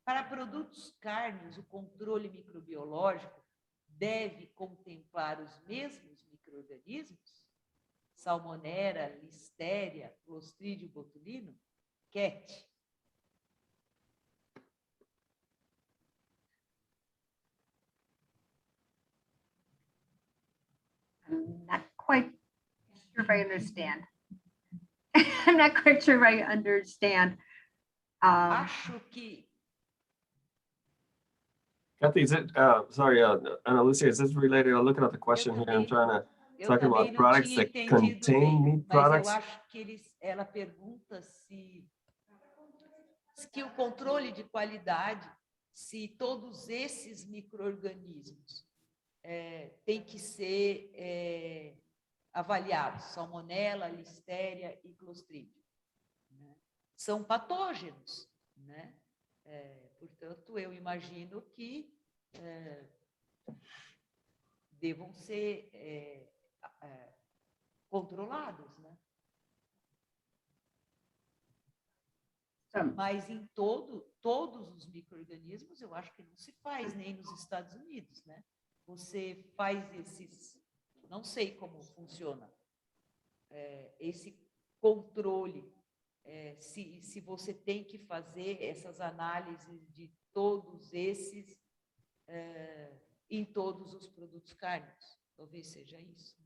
Para produtos cárneos, o controle microbiológico deve contemplar os mesmos micro-organismos? Salmonella, Listeria, Clostridium Botulinum, Cat. I'm not quite sure if I understand. I'm not quite sure if I understand. Acho que... Kathy, is it, sorry, Ana Lucia, is this related? I'm looking at the question here. I'm trying to talk about products that contain meat products. Eu acho que ela pergunta se o controle de qualidade, se todos esses micro-organismos têm que ser avaliados, Salmonella, Listeria e Clostridium, né? São patógenos, né? Portanto, eu imagino que devam ser controlados, né? Mas em todos os micro-organismos, eu acho que não se faz, nem nos Estados Unidos, né? Você faz esses... Não sei como funciona esse controle, se você tem que fazer essas análises de todos esses em todos os produtos cárneos. Talvez seja isso.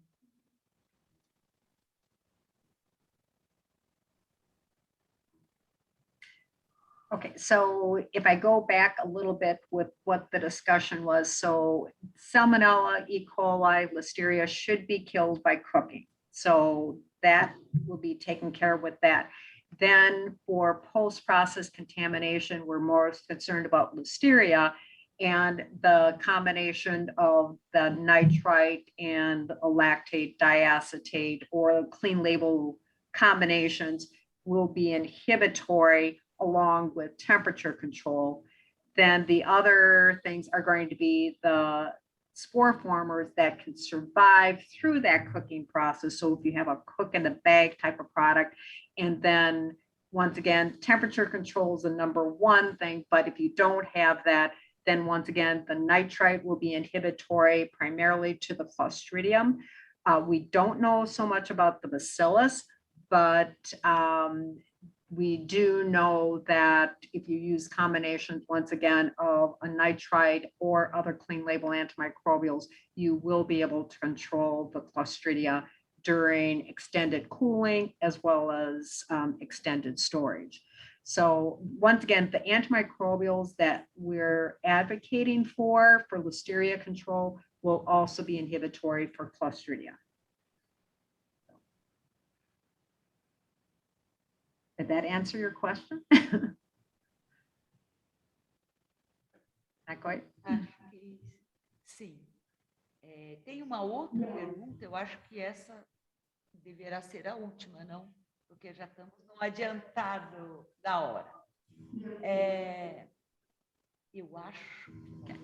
Okay, so if I go back a little bit with what the discussion was, so Salmonella, E. coli, Listeria should be killed by cooking. So that will be taken care of with that. Then for post-process contamination, we're more concerned about Listeria and the combination of the nitrite and a lactate diacetate or clean label combinations will be inhibitory along with temperature control. Then the other things are going to be the spore formers that can survive through that cooking process. So if you have a cook in the bag type of product, and then once again, temperature control is the number one thing, but if you don't have that, then once again, the nitrite will be inhibitory primarily to the Clostridium. We don't know so much about the bacillus, but we do know that if you use combinations, once again, of a nitrite or other clean label antimicrobials, you will be able to control the Clostridia during extended cooling as well as extended storage. So once again, the antimicrobials that we're advocating for Listeria control will also be inhibitory for Clostridia. Did that answer your question? Not quite? Acho que sim. Tem uma outra pergunta, eu acho que essa deverá ser a última, não? Porque já estamos no adiantado da hora. Eu acho que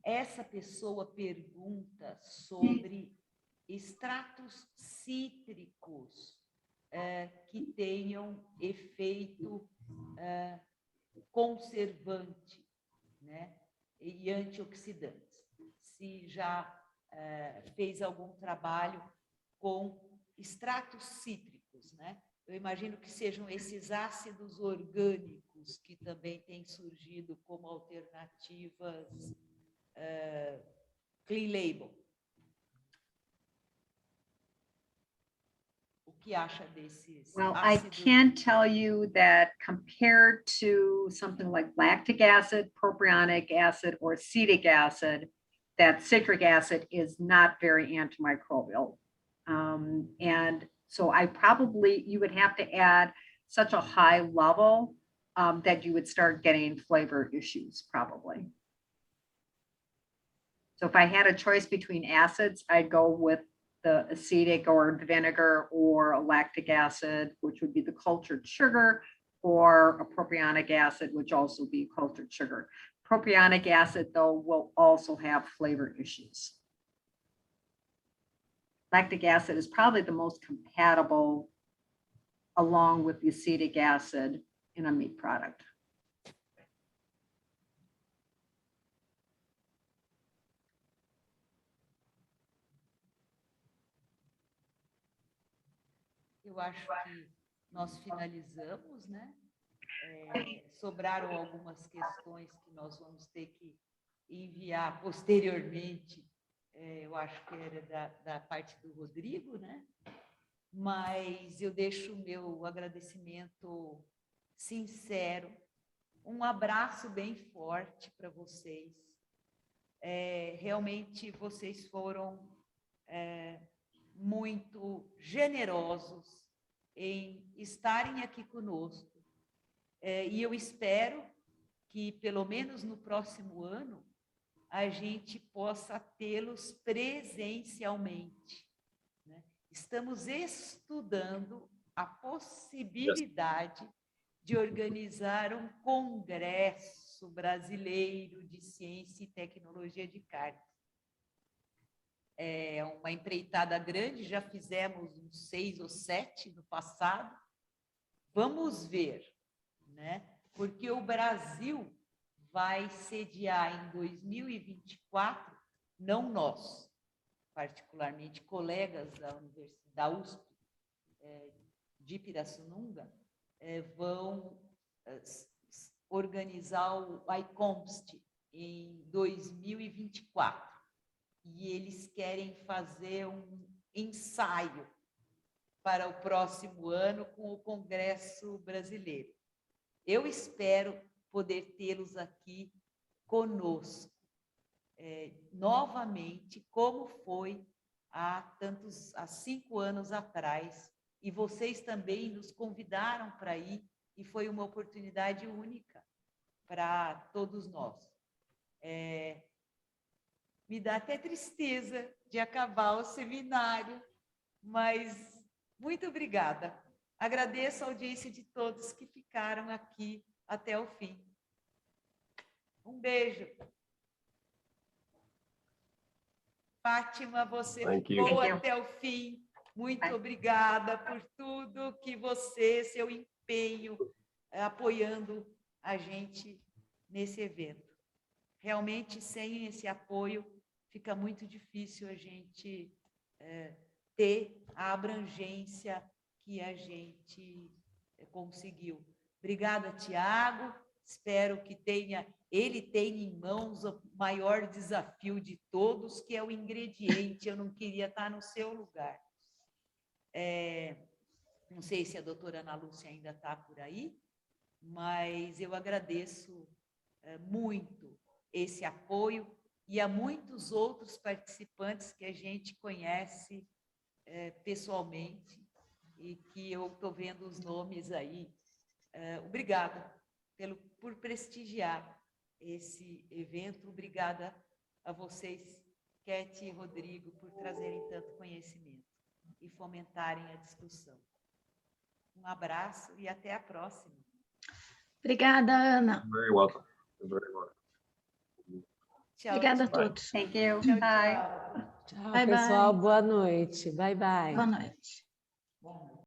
essa pessoa pergunta sobre extratos cítricos que tenham efeito conservante, né, e antioxidantes. Se já fez algum trabalho com extratos cítricos, né? Eu imagino que sejam esses ácidos orgânicos que também têm surgido como alternativas clean label. Que acha desses Well, ácidos? I can tell you that compared to something like lactic acid, propionic acid, or acetic acid, that citric acid is not very antimicrobial. And so you would have to add such a high level that you would start getting flavor issues probably. So if I had a choice between acids, I'd go with the acetic or the vinegar or a lactic acid, which would be the cultured sugar, or a propionic acid, which also be cultured sugar. Propionic acid, though, will also have flavor issues. Lactic acid is probably the most compatible along with the acetic acid in a meat product. Eu acho que nós finalizamos, né? Sobraram algumas questões que nós vamos ter que enviar posteriormente. Eu acho que era da parte do Rodrigo, né? Mas eu deixo o meu agradecimento sincero, um abraço bem forte para vocês. Realmente vocês foram muito generosos em estarem aqui conosco. E eu espero que, pelo menos no próximo ano, a gente possa tê-los presencialmente, né? Estamos estudando a possibilidade de organizar um congresso Congresso Brasileiro de Ciência e Tecnologia de Carnes. É uma empreitada grande, já fizemos uns 6 ou 7 no passado. Vamos ver, né? Porque o Brasil vai sediar em 2024, não nós, particularmente colegas da USP, de Pirassununga, vão organizar o ICOMST em 2024. E eles querem fazer um ensaio para o próximo ano com o Congresso Brasileiro. Eu espero poder tê-los aqui conosco, novamente, como foi há 5 anos atrás, e vocês também nos convidaram para ir, e foi uma oportunidade única para todos nós. Me dá até tristeza de acabar o seminário, mas muito obrigada. Agradeço a audiência de todos que ficaram aqui até o fim. Um beijo. Fátima, você ficou até o fim. Muito obrigada por tudo que você, seu empenho, apoiando a gente nesse evento. Realmente, sem esse apoio, fica muito difícil a gente ter a abrangência que a gente conseguiu. Obrigada, Tiago. Espero que ele tenha em mãos o maior desafio de todos, que é o ingrediente. Eu não queria estar no seu lugar. Não sei se a doutora Ana Lúcia ainda está por aí, mas eu agradeço muito esse apoio e a muitos outros participantes que a gente conhece pessoalmente e que eu estou vendo os nomes aí. Obrigada por prestigiar esse evento. Obrigada a vocês, Keti e Rodrigo, por trazerem tanto conhecimento e fomentarem a discussão. Um abraço e até a próxima. Obrigada, Ana. Very welcome. Very welcome. Tchau, obrigada a todos. Thank you. Tchau, pessoal. Boa noite. Bye, bye. Boa noite.